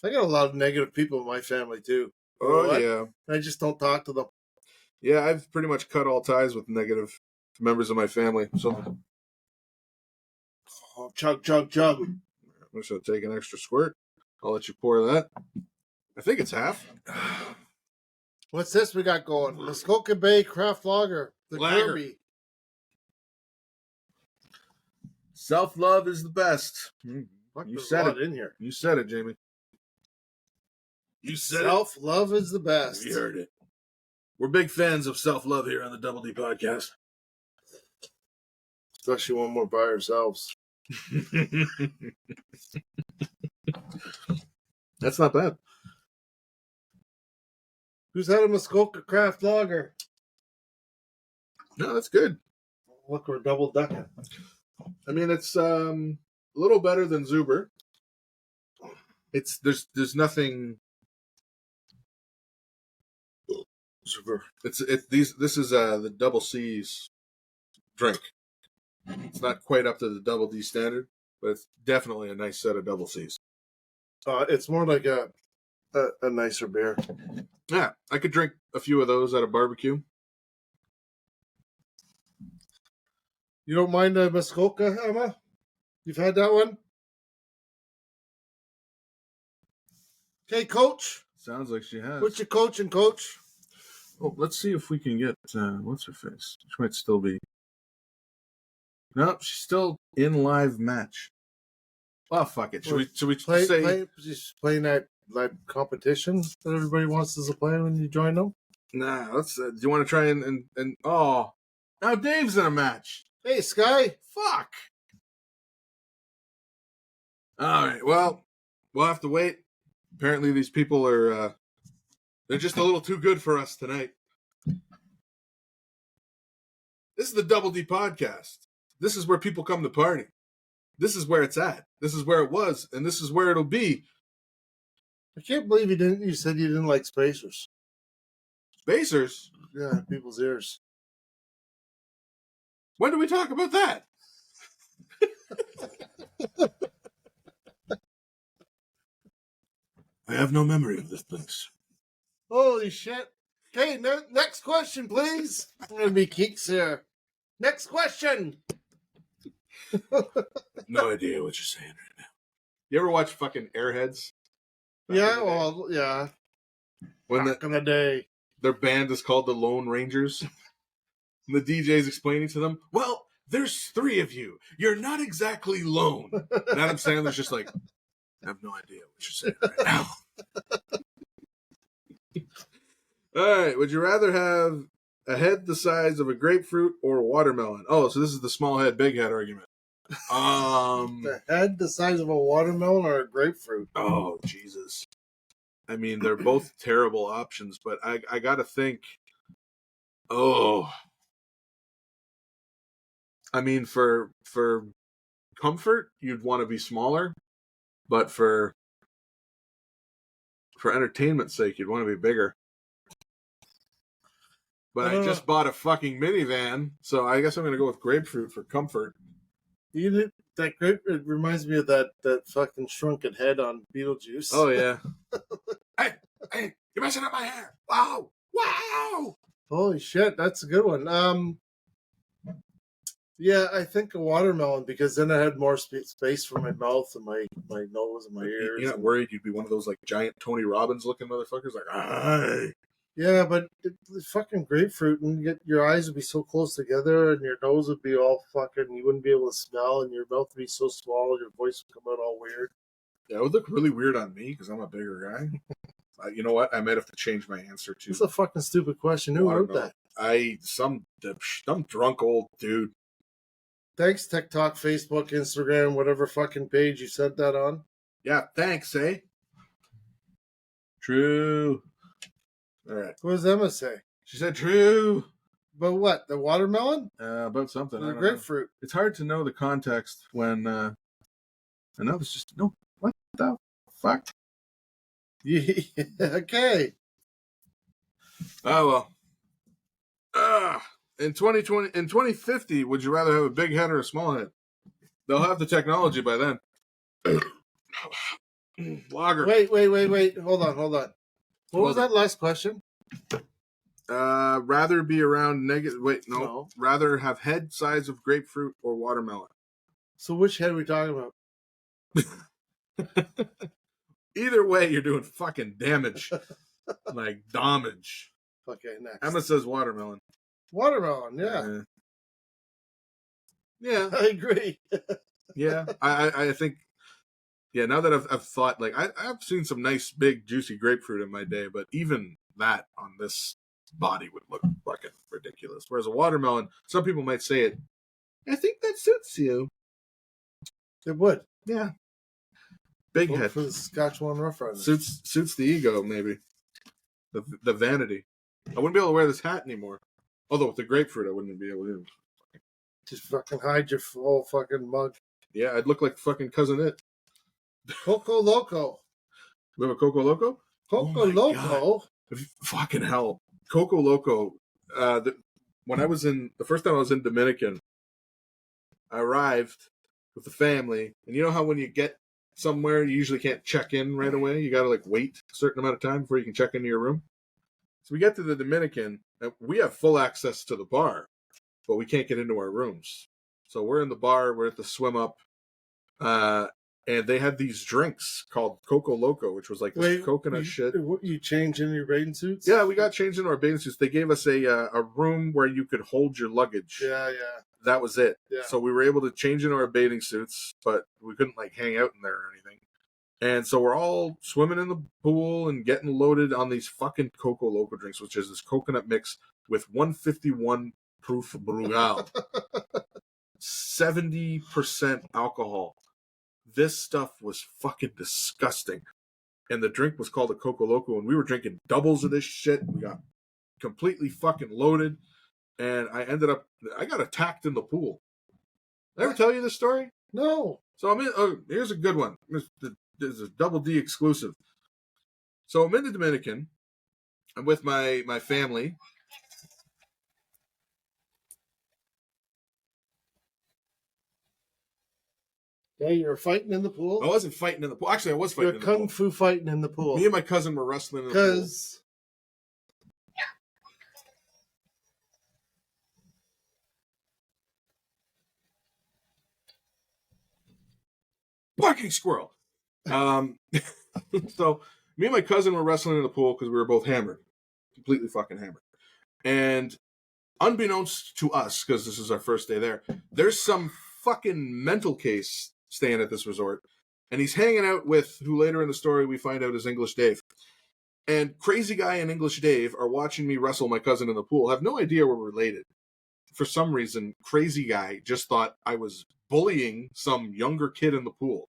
I got a lot of negative people in my family too. Oh, What? yeah. I just don't talk to them. Yeah, I've pretty much cut all ties with negative members of my family. So Oh, chug, chug, chug. I'm just going to take an extra squirt. I'll let you pour that. I think it's half. What's this we got going? Muskoka Bay Craft Lager. The Lager. Kirby. Self-love is the best. Fuck, You there's said a lot it. in here. You said it, Jamie. You said Self-love is the it. best. We heard it. We're big fans of self-love here on the Double D podcast. Especially when we're by ourselves. That's not bad. Who's had a Muskoka Craft Lager? No, that's good. Look, we're double decking. I mean, it's a little better than Zuber. It's there's nothing. Zuber. This is the double C's drink. It's not quite up to the double D standard, but it's definitely a nice set of double C's. It's more like a nicer beer. Yeah, I could drink a few of those at a barbecue. You don't mind a Muskoka, Emma? You've had that one? Okay, Coach. Sounds like she has. What's your coaching, coach? Oh, let's see if we can get what's her face. She might still be. No, she's still in live match. Oh, fuck it. Should we say Just playing that competition that everybody wants us to play when you join them? Nah, let's do you want to try and oh, now Dave's in a match. Hey, Sky. Fuck. All right. Well, we'll have to wait. Apparently these people are they're just a little too good for us tonight. This is the Double D podcast. This is where people come to party. This is where it's at. This is where it was, and this is where it'll be. I can't believe you said you didn't like spacers. Spacers? Yeah, people's ears. When do we talk about that? I have no memory of this place. Holy shit. Okay, next question, please. I'm going to be Keeks here. Next question. No idea what you're saying right now. You ever watch fucking Airheads? Yeah, well, yeah. When back in the day. Their band is called the Lone Rangers. And the DJ's explaining to them, well, there's 3 of you. You're not exactly lone. And Adam Sandler's just like, I have no idea what you're saying right now. All right. Would you rather have a head the size of a grapefruit or a watermelon? Oh, so this is the small head, big head argument. The head the size of a watermelon or a grapefruit? Oh, Jesus. I mean, they're both terrible options, but I got to think. Oh. I mean, for comfort, you'd want to be smaller, but for entertainment's sake, you'd want to be bigger. But I just bought a fucking minivan, so I guess I'm going to go with grapefruit for comfort. That grape, it reminds me of that fucking shrunken head on Beetlejuice. Oh, yeah. Hey, you're messing up my hair. Wow. Holy shit, that's a good one. Yeah, I think a watermelon, because then I had more space for my mouth and my nose and my ears. You're not worried you'd be one of those like giant Tony Robbins looking motherfuckers? Like, aye. Yeah, but the fucking grapefruit, and your eyes would be so close together, and your nose would be all fucking, you wouldn't be able to smell, and your mouth would be so small, and your voice would come out all weird. Yeah, it would look really weird on me because I'm a bigger guy. You know what? I might have to change my answer to. It's a fucking stupid question. Who wrote that? Some drunk old dude. Thanks, TikTok, Facebook, Instagram, whatever fucking page you said that on. Yeah, thanks, eh? True. All right. What does Emma say? She said true. But what? The watermelon? About something. The grapefruit. Know. It's hard to know the context when I know it's just no. What the fuck? Yeah, okay. Oh well. In 2050, would you rather have a big head or a small head? They'll have the technology by then. Lager. Wait. Hold on. What was that last question? Rather be around negative. Wait, no. Rather have head size of grapefruit or watermelon. So which head are we talking about? Either way, you're doing fucking damage. Like damage. Okay, next. Emma says watermelon. Watermelon, yeah. Yeah. I agree. Yeah, I think. Yeah, now that I've thought, like, I've seen some nice, big, juicy grapefruit in my day, but even that on this body would look fucking ridiculous. Whereas a watermelon, some people might say it, I think that suits you. It would. Yeah. Big head. For the Saskatchewan Rough Riders. Suits the ego, maybe. The vanity. I wouldn't be able to wear this hat anymore. Although with the grapefruit, I wouldn't be able to. Just fucking hide your whole fucking mug. Yeah, I'd look like fucking Cousin It. Coco Loco. We have a Coco Loco? Coco Loco? God. Fucking hell. Coco Loco. When I was the first time I was in Dominican, I arrived with the family. And you know how when you get somewhere, you usually can't check in right away? You got to like wait a certain amount of time before you can check into your room. So we get to the Dominican, and we have full access to the bar, but we can't get into our rooms. So we're in the bar, we're at the swim up, and they had these drinks called Coco Loco, which was like this coconut shit. You change in your bathing suits? Yeah, we got changed into our bathing suits. They gave us a room where you could hold your luggage. Yeah. That was it. Yeah. So we were able to change into our bathing suits, but we couldn't like hang out in there or anything. And so we're all swimming in the pool and getting loaded on these fucking Coco Loco drinks, which is this coconut mix with 151 proof Brugal. 70% alcohol. This stuff was fucking disgusting. And the drink was called a Coco Loco, and we were drinking doubles of this shit. We got completely fucking loaded. And I got attacked in the pool. Did I ever tell you this story? No. So here's a good one. There's a Double D exclusive. So I'm in the Dominican. I'm with my family. Yeah, you were fighting in the pool? I wasn't fighting in the pool. Actually, I was fighting in the pool. You're kung fu fighting in the pool. Me and my cousin were wrestling in the pool. Because... Fucking squirrel. So me and my cousin were wrestling in the pool because we were both hammered. Completely fucking hammered. And unbeknownst to us, because this is our first day there, there's some fucking mental case staying at this resort. And he's hanging out with who later in the story we find out is English Dave. And Crazy Guy and English Dave are watching me wrestle my cousin in the pool. Have no idea we're related. For some reason, Crazy Guy just thought I was bullying some younger kid in the pool.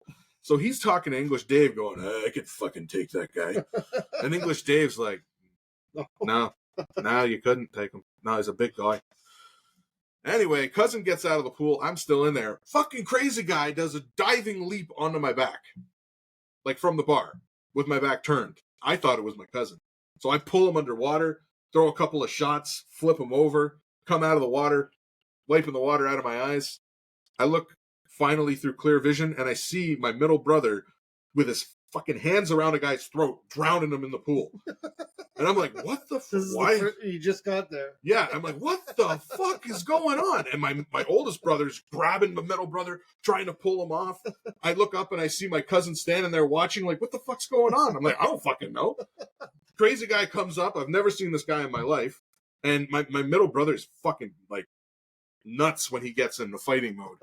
So he's talking to English Dave going, I could fucking take that guy. And English Dave's like, no, you couldn't take him. No, he's a big guy. Anyway, cousin gets out of the pool. I'm still in there. Fucking Crazy Guy does a diving leap onto my back. Like from the bar with my back turned. I thought it was my cousin. So I pull him underwater, throw a couple of shots, flip him over, come out of the water, wiping the water out of my eyes. I look finally through clear vision, and I see my middle brother with his fucking hands around a guy's throat, drowning him in the pool. And I'm like, what the fuck? Why? You just got there. Yeah, I'm like, what the fuck is going on? And my oldest brother's grabbing my middle brother, trying to pull him off. I look up, and I see my cousin standing there watching, like, what the fuck's going on? I'm like, I don't fucking know. Crazy Guy comes up. I've never seen this guy in my life. And my middle brother's fucking, like, nuts when he gets in the fighting mode.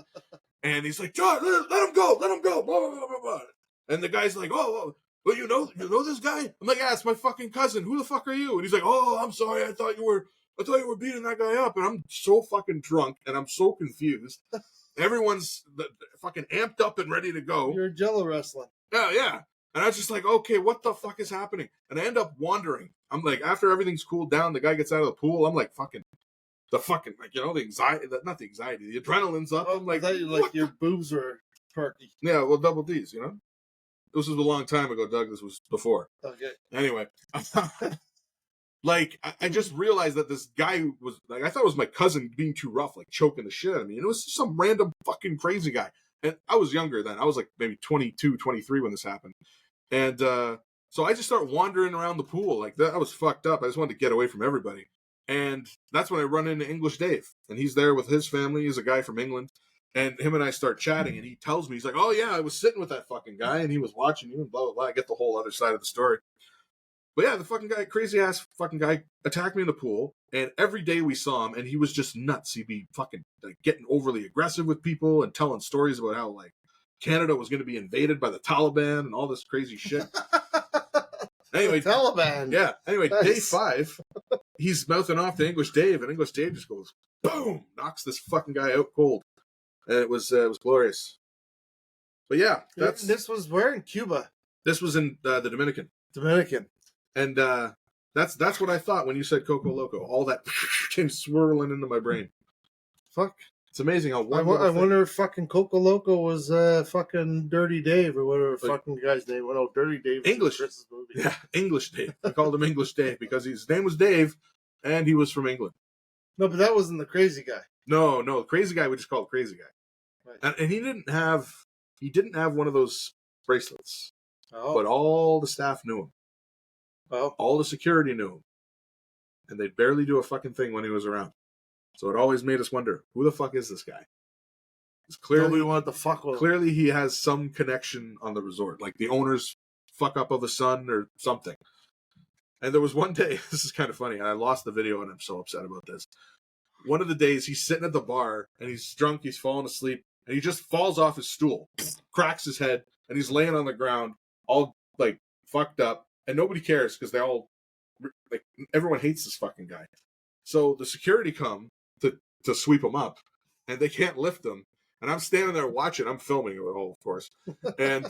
And he's like, John, let him go, blah, blah, blah, blah, blah. And the guy's like, well, you know this guy? I'm like, yeah, it's my fucking cousin. Who the fuck are you? And he's like, oh, I'm sorry, I thought you were beating that guy up. And I'm so fucking drunk, and I'm so confused. Everyone's fucking amped up and ready to go. You're Jello wrestling. Yeah. And I was just like, okay, what the fuck is happening? And I end up wandering. I'm like, after everything's cooled down, the guy gets out of the pool. I'm like, like, you know, the anxiety, not the anxiety, the adrenaline's up. I'm like, your boobs were perky. Yeah, well, double D's, you know? This was a long time ago, Doug. This was before. Okay. Anyway, like, I just realized that this guy was, like, I thought it was my cousin being too rough, like, choking the shit out of me. And it was just some random fucking crazy guy. And I was younger then. I was, like, maybe 22, 23 when this happened. And so I just start wandering around the pool. Like, that, I was fucked up. I just wanted to get away from everybody. And that's when I run into English Dave. And he's there with his family. He's a guy from England. And him and I start chatting, and he tells me, he's like, oh, yeah, I was sitting with that fucking guy, and he was watching you, and blah, blah, blah. I get the whole other side of the story. But yeah, the fucking guy, crazy-ass fucking guy, attacked me in the pool, and every day we saw him, and he was just nuts. He'd be fucking like, getting overly aggressive with people and telling stories about how, like, Canada was going to be invaded by the Taliban and all this crazy shit. Anyway, Taliban. Yeah. Anyway, nice. Day 5, he's mouthing off to English Dave, and English Dave just goes, boom, knocks this fucking guy out cold. And it was glorious. But yeah, this was where in Cuba? This was in the Dominican. And that's what I thought when you said Coco Loco. All that came swirling into my brain. Fuck. It's amazing how I wonder if fucking Coco Loco was fucking Dirty Dave or whatever fucking guy's name. Well, no, Dirty Dave. English. Chris's movie. Yeah, English Dave. I called him English Dave because his name was Dave, and he was from England. No, but that wasn't the crazy guy. No, the crazy guy we just called Crazy Guy. Right. And he didn't have one of those bracelets. Oh. But all the staff knew him. Oh. All the security knew him. And they'd barely do a fucking thing when he was around. So it always made us wonder, who the fuck is this guy? Nobody wanted to fuck with him. Clearly, he has some connection on the resort, like the owner's fuck up of a son or something. And there was one day, this is kind of funny, and I lost the video, and I'm so upset about this. One of the days, he's sitting at the bar, and he's drunk, he's falling asleep, and he just falls off his stool, cracks his head, and he's laying on the ground, all, like, fucked up, and nobody cares, because everyone hates this fucking guy. So the security come to sweep him up, and they can't lift him. And I'm standing there watching. I'm filming it all, of course. And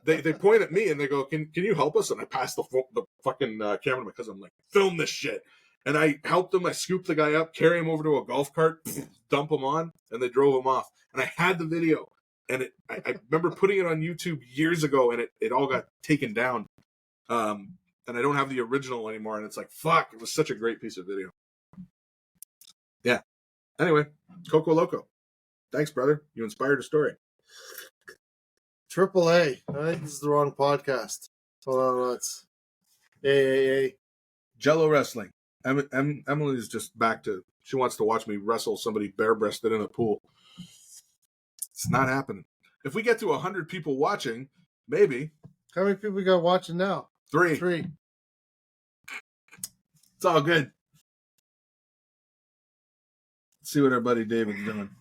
they point at me and they go, "Can you help us?" And I pass the fucking camera to my cousin. I'm like, "Film this shit." And I helped him. I scooped the guy up, carry him over to a golf cart, dump him on, and they drove him off. And I had the video. And I remember putting it on YouTube years ago, and it all got taken down. And I don't have the original anymore. And it's like, fuck, it was such a great piece of video. Yeah. Anyway, Coco Loco. Thanks, brother. You inspired a story. Triple A. I think this is the wrong podcast. Hold on, let's. AAA. Jello wrestling. Emily's just back to. She wants to watch me wrestle somebody bare-breasted in a pool. It's not happening. If we get to 100 people watching, maybe. How many people we got watching now? 3. 3. It's all good. Let's see what our buddy David's doing.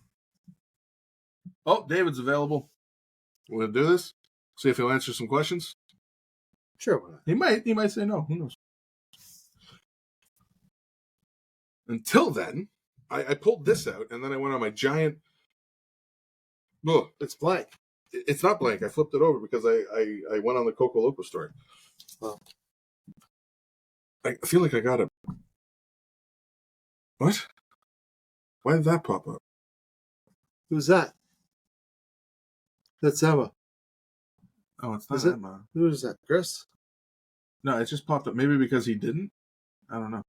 Oh, David's available. We're gonna do this. See if he'll answer some questions. Sure. He might say no. Who knows? Until then, I pulled this out and then I went on my giant. Look, it's blank. It's not blank. I flipped it over because I went on the Coco Loco story. Oh. I feel like I got it. What? Why did that pop up? Who's that? That's Emma. Oh, it's not Emma. Who is that? Chris? No, it just popped up. Maybe because he didn't? I don't know.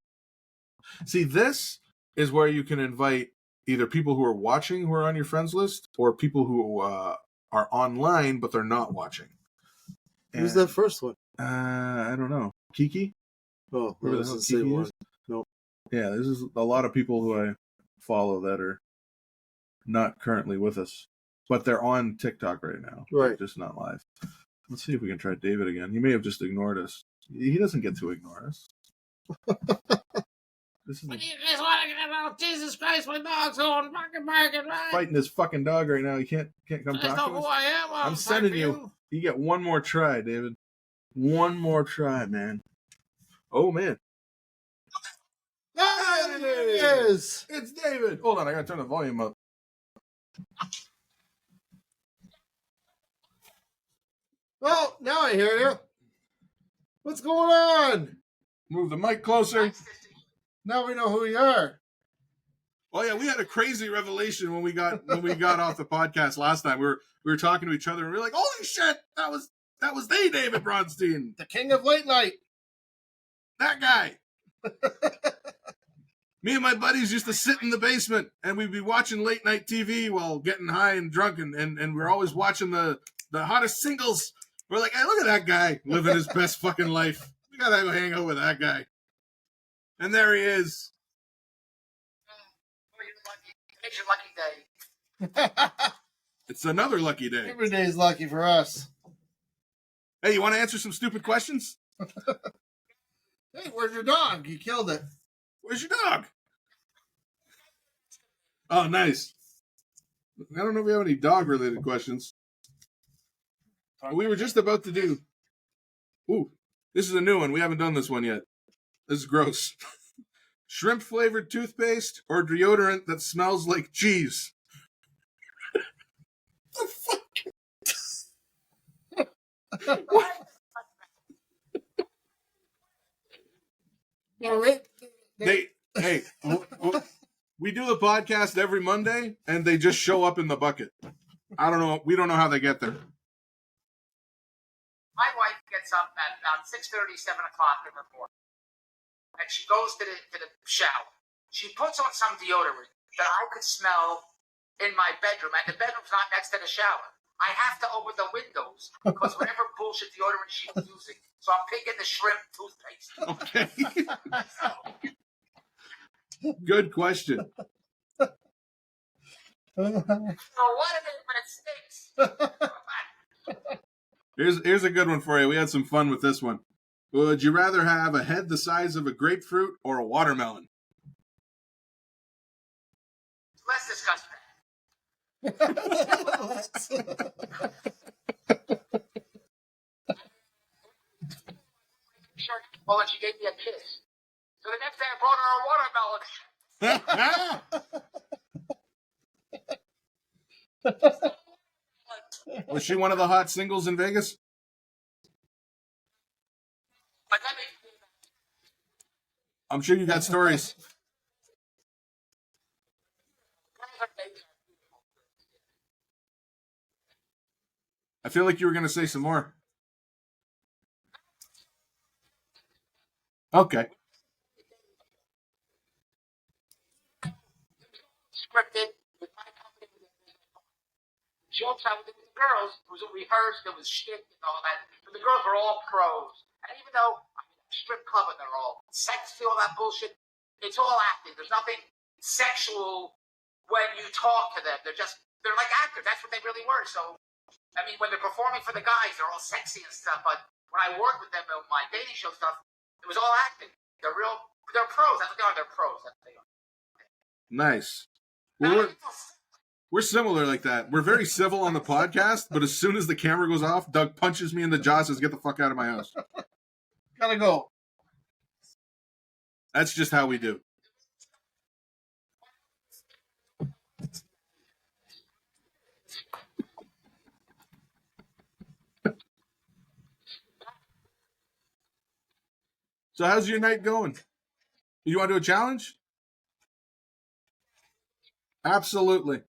See, this is where you can invite either people who are watching who are on your friends list or people who are online but they're not watching. Who's that first one? I don't know. Kiki? Oh, whoever the hell Kiki is? Nope. Yeah, this is a lot of people who I follow that are not currently with us. But they're on TikTok right now. Right. They're just not live. Let's see if we can try David again. He may have just ignored us. He doesn't get to ignore us. This is what do you guys want to get about? Jesus Christ, my dog's going fucking barking, right? Fighting his fucking dog right now. He can't come talk to us. I know who I am. I'm sending you. You get one more try, David. One more try, man. Oh, man. There it is. It's David. Hold on, I gotta turn the volume up. Oh, now I hear you. What's going on? Move the mic closer. Now we know who you are. Oh yeah, we had a crazy revelation when we got off the podcast last time. We were talking to each other and we were like, "Holy shit, that was the David Bronstein, the king of late night." That guy. Me and my buddies used to sit in the basement and we'd be watching late night TV while getting high and drunk, and we're always watching the hottest singles. We're like, "Hey, look at that guy living his best fucking life. We gotta go hang out with that guy." And there he is. It's your lucky day. It's another lucky day. Every day is lucky for us. Hey, you want to answer some stupid questions? Hey, where's your dog? You killed it. Where's your dog? Oh, nice. I don't know if we have any dog-related questions. We were just about to do... Ooh, this is a new one. We haven't done this one yet. This is gross. Shrimp-flavored toothpaste or deodorant that smells like cheese? The fuck? What? We do the podcast every Monday, and they just show up in the bucket. I don't know. We don't know how they get there. My wife gets up at about 6:30, 7 o'clock in the morning, and she goes to the shower. She puts on some deodorant that I could smell in my bedroom, and the bedroom's not next to the shower. I have to open the windows because whatever bullshit deodorant she's using, so I'm picking the shrimp toothpaste. Okay. Good question. what it is, but it stinks. Here's a good one for you. We had some fun with this one. Would you rather have a head the size of a grapefruit or a watermelon? Let's discuss that. Well, and she gave me a kiss. So the next day I brought her a watermelon. Was she one of the hot singles in Vegas? But that made me I'm sure you got stories. I feel like you were going to say some more. Okay. scripted with my company. She also had with the girls. It was a rehearsed. It was shit and all that. But the girls were all pros. And even though strip club and they're all sexy, all that bullshit, it's all acting. There's nothing sexual when you talk to them. They're like actors. That's what they really were. So, I mean, when they're performing for the guys, they're all sexy and stuff. But when I worked with them on my dating show stuff, it was all acting. They're pros. That's what they are. They're pros. That's what they are. Nice. Well, we're similar like that. We're very civil on the podcast, but as soon as the camera goes off, Doug punches me in the jaw and says, "Get the fuck out of my house." Gotta go. That's just how we do. So how's your night going? You want to do a challenge? Absolutely.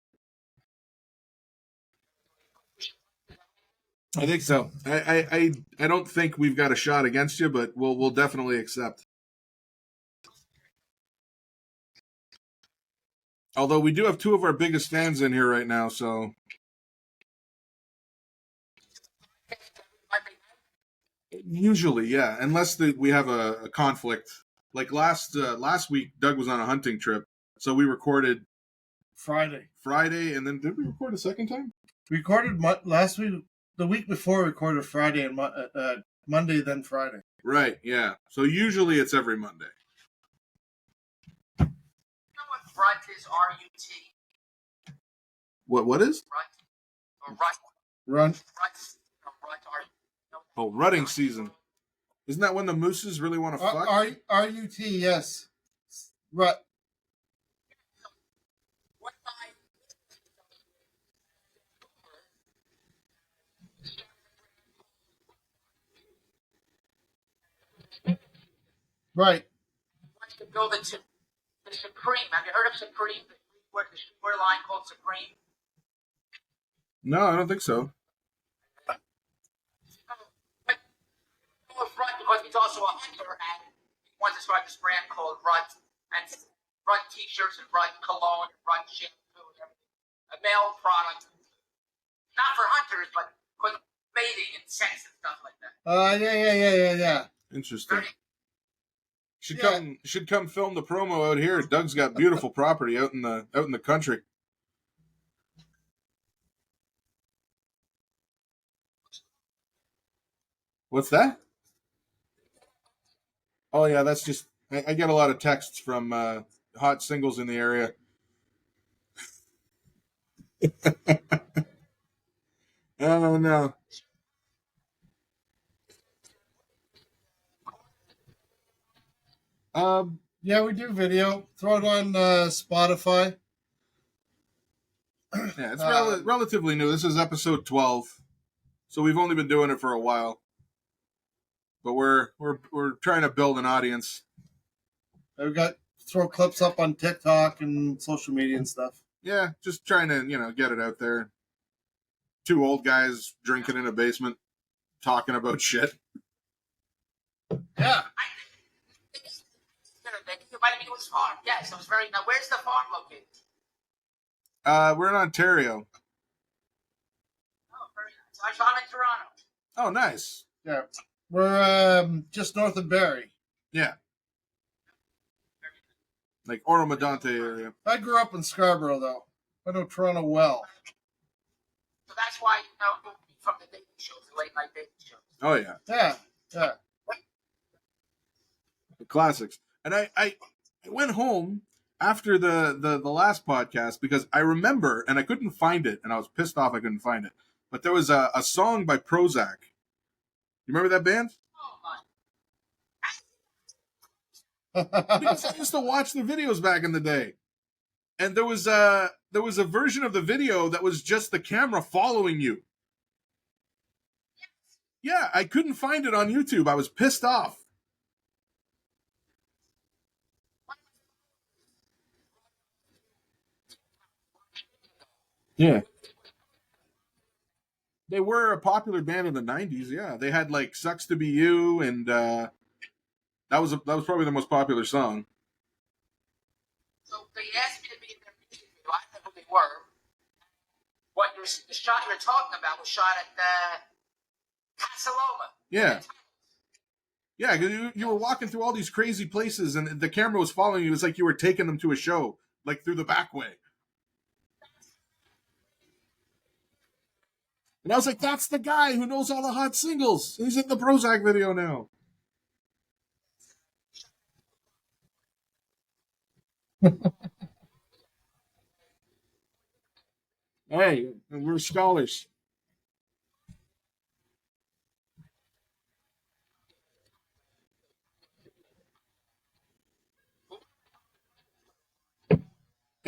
I think so. I don't think we've got a shot against you, but we'll definitely accept. Although we do have two of our biggest fans in here right now, so usually, yeah, unless we have a conflict. Like last week, Doug was on a hunting trip, so we recorded Friday, and then did we record a second time? We recorded last week. The week before, we recorded Friday and Monday, then Friday. Right, yeah. So usually it's every Monday. You know what rut is? R-U-T. What is? Rut. Or rut. Run. Rut. Oh, rutting season. Isn't that when the mooses really want to fuck? R-U-T, yes. Rut. Right. Wants to build it to the Supreme. Have you heard of Supreme? The streetwear line called Supreme? No, I don't think so. But Rut because he's also a hunter and he wants to start this brand called Rut and Rut t-shirts and Rut cologne and Rut shampoo and everything. A male product. Not for hunters, but for mating and sex and stuff like that. Yeah. Interesting. Should come film the promo out here. Doug's got beautiful property out in the country. What's that? Oh yeah, that's just I get a lot of texts from hot singles in the area. Oh no. Yeah, we do video. Throw it on Spotify. Yeah, it's relatively new. This is episode 12, so we've only been doing it for a while, but we're trying to build an audience. We got throw clips up on TikTok and social media and stuff. Yeah, just trying to get it out there. Two old guys drinking in a basement, talking about shit. Yeah. You might have been his farm. Yes, it was very. Now, where's the farm located? We're in Ontario. Oh, very nice. I'm in Toronto. Oh, nice. Yeah. We're just north of Barrie. Yeah. Like Oro-Medonte area. I grew up in Scarborough, though. I know Toronto well. So that's why you know me from the dating shows, the late night dating shows. Oh yeah, Yeah. the classics. And I went home after the last podcast because I remember, and I couldn't find it, and I was pissed off I couldn't find it. But there was a song by Prozac. You remember that band? Oh my! Because I used to watch the videos back in the day, and there was a version of the video that was just the camera following you. Yeah, I couldn't find it on YouTube. I was pissed off. Yeah. They were a popular band in the 90s, yeah. They had like Sucks to Be You, and that was probably the most popular song. So they asked me to be in their music video. I didn't know who they were. The shot you're talking about was shot at Casaloma. Yeah. Yeah, because you were walking through all these crazy places, and the camera was following you. It was like you were taking them to a show, like through the back way. And I was like, that's the guy who knows all the hot singles. He's in the Prozac video now. Hey, we're scholars.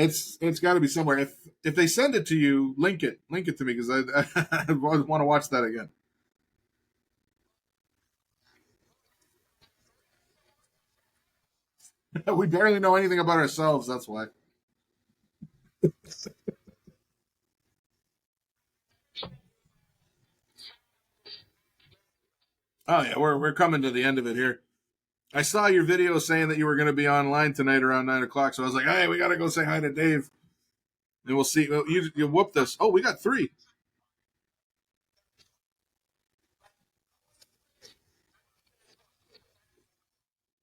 It's got to be somewhere. If they send it to you, link it to me because I want to watch that again. We barely know anything about ourselves. That's why. Oh yeah, we're coming to the end of it here. I saw your video saying that you were going to be online tonight around 9:00, so I was like, hey, we got to go say hi to Dave, and we'll see. You whoop this. Oh, we got 3.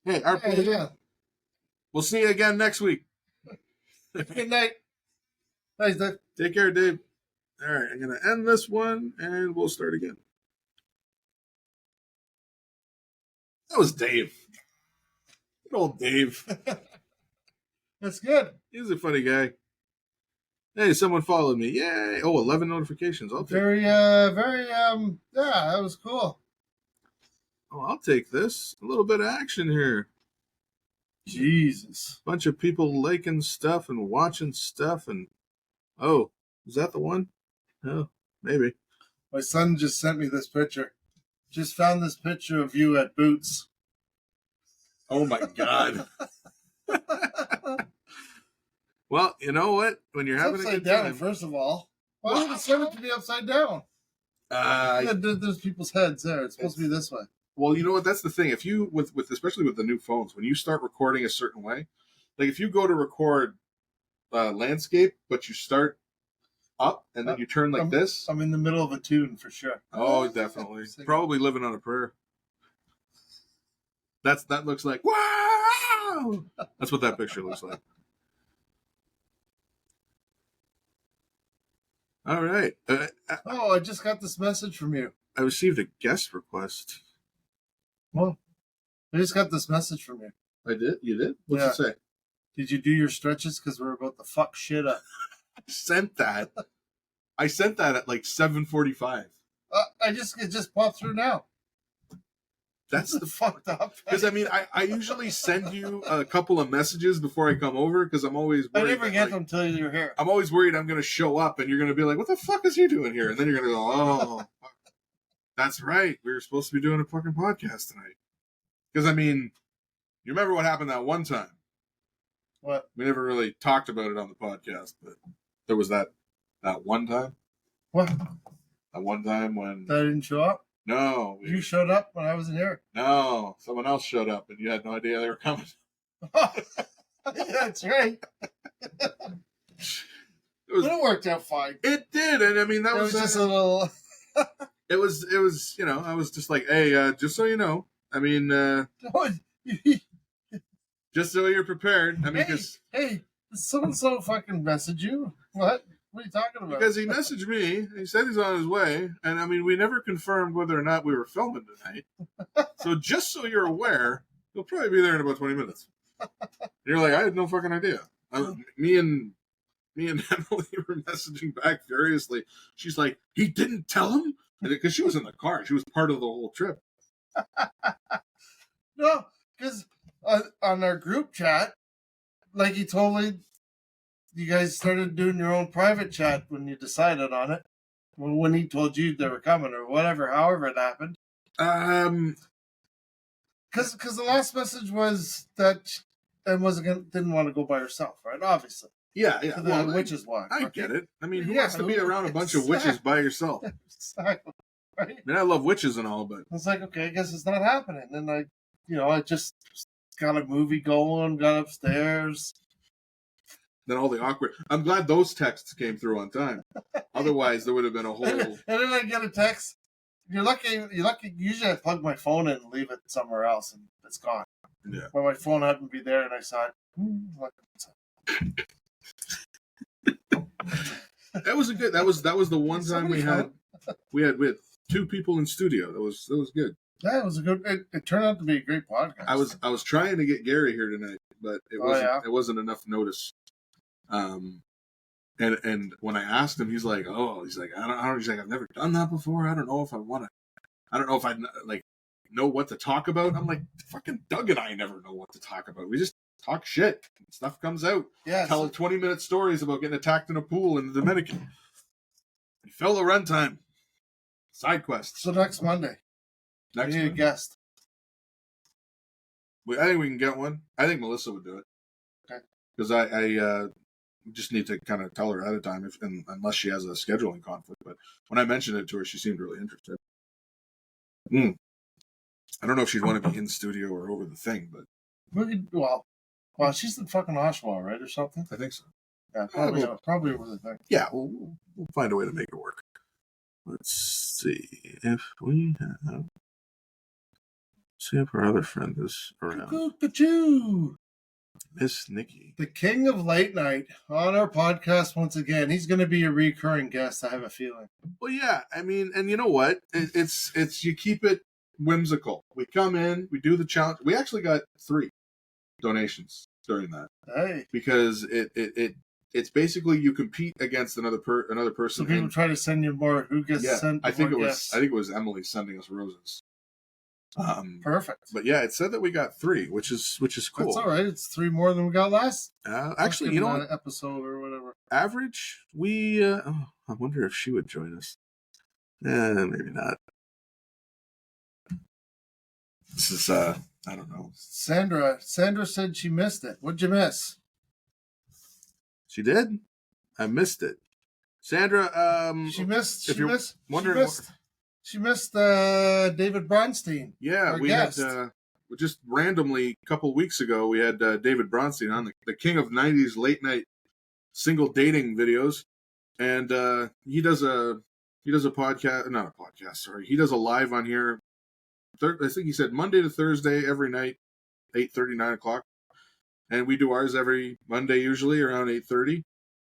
Hey, Yeah. We'll see you again next week. Good night. Thanks, Dave. Take care, Dave. All right, I'm going to end this one, and we'll start again. That was Dave. Good old Dave. That's good. He's a funny guy. Hey, someone followed me. Yay. Oh, 11 notifications. I'll take Yeah, that was cool. Oh, I'll take this. A little bit of action here. Jesus. Bunch of people liking stuff and watching stuff. And oh, is that the one? Oh, maybe. My son just sent me this picture. Just found this picture of you at Boots. Oh, my God. Well, you know what? When you're having a upside good down, time. first of all. Why would you send it to me upside down? There's people's heads there. It's supposed to be this way. Well, you know what? That's the thing. If you, with especially with the new phones, when you start recording a certain way, like if you go to record landscape, but you start up and then you turn like this. I'm in the middle of a tune for sure. Oh, definitely. Probably living on a prayer. That looks like, wow! That's what that picture looks like. All right. I just got this message from you. I received a guest request. Well, I just got this message from you. I did? You did? What's it say? Did you do your stretches? Because we're about to fuck shit up. I sent that at like 7:45. It just popped through now. That's the fucked up. Because I mean, I usually send you a couple of messages before I come over because I'm always worried. I never get them until you're here. I'm always worried I'm going to show up and you're going to be like, what the fuck is he doing here? And then you're going to go, oh, fuck. That's right. We were supposed to be doing a fucking podcast tonight. Because I mean, you remember what happened that one time? What? We never really talked about it on the podcast, but there was that one time. What? That one time when I didn't show up? No. You showed up when I wasn't here. No. Someone else showed up and you had no idea they were coming. That's right. It worked out fine. It did. And I mean, that was just a little... It was, you know, I was just like, hey, just so you know, I mean, just so you're prepared. I mean, because hey, So fucking message you. What? What are you talking about? Because he messaged me. He said he's on his way, and I mean, we never confirmed whether or not we were filming tonight. So just so you're aware, he'll probably be there in about 20 minutes. And you're like, I had no fucking idea. Me and Emily were messaging back furiously. She's like, he didn't tell him? Because she was in the car. She was part of the whole trip. No, because on our group chat, like he totally, you guys started doing your own private chat when you decided on it. When he told you they were coming or whatever, however it happened. Because the last message was that didn't want to go by herself, right? Obviously. Yeah. So the witches walk. I right? get it. I mean, who wants to be around a bunch of witches by yourself? Exactly. Right? I mean, I love witches and all, but I was like, okay, I guess it's not happening. And I just got a movie going, got upstairs. then all the awkward. I'm glad those texts came through on time. Otherwise, there would have been a whole. And then I get a text. You're lucky. Usually, I plug my phone in and leave it somewhere else, and it's gone. Yeah. But my phone happened to be there, and I saw it. That was a good. That was the one time we had 2 people in studio. That was good. Yeah, it was a good. It turned out to be a great podcast. I was trying to get Gary here tonight, but it wasn't enough notice. And when I asked him, he's like, I don't. He's like, I've never done that before. I don't know if I want to. I don't know if I like know what to talk about. I'm like, fucking Doug and I never know what to talk about. We just talk shit. Stuff comes out. Yeah. Tell 20-minute stories about getting attacked in a pool in the Dominican. We fill the runtime. Side quests. So next Monday. Next we need a guest. I think we can get one. I think Melissa would do it. Okay. Because I just need to kind of tell her ahead of time, unless she has a scheduling conflict. But when I mentioned it to her, she seemed really interested. I don't know if she'd want to be in studio or over the thing, but well, she's in fucking Oshawa, right, or something? I think so. Yeah, probably over the thing. Yeah, we'll find a way to make it work. Let's see if we have. See if our other friend is around. Cuckoo-ca-choo! Miss Nikki. The king of late night on our podcast once again. He's going to be a recurring guest, I have a feeling. Well, yeah. I mean, and you know what? It's you keep it whimsical. We come in, we do the challenge. We actually got 3 donations during that. Hey. Because it's basically you compete against another person. So people try to send you more. Who gets sent? I think it was Emily sending us roses. Perfect. But yeah, it said that we got 3, which is cool. That's all right. It's 3 more than we got last. Actually, you know what? Episode or whatever. Average, we. I wonder if she would join us. Maybe not. This is I don't know. Sandra said she missed it. What'd you miss? She did. I missed it. Sandra. She missed. She missed David Bronstein. Yeah, we had just randomly a couple weeks ago. We had David Bronstein on, the king of '90s late night single dating videos, and he does a podcast, not a podcast. Sorry, he does a live on here. I think he said Monday to Thursday every night, 8:30, 9 o'clock, and we do ours every Monday usually around 8:30,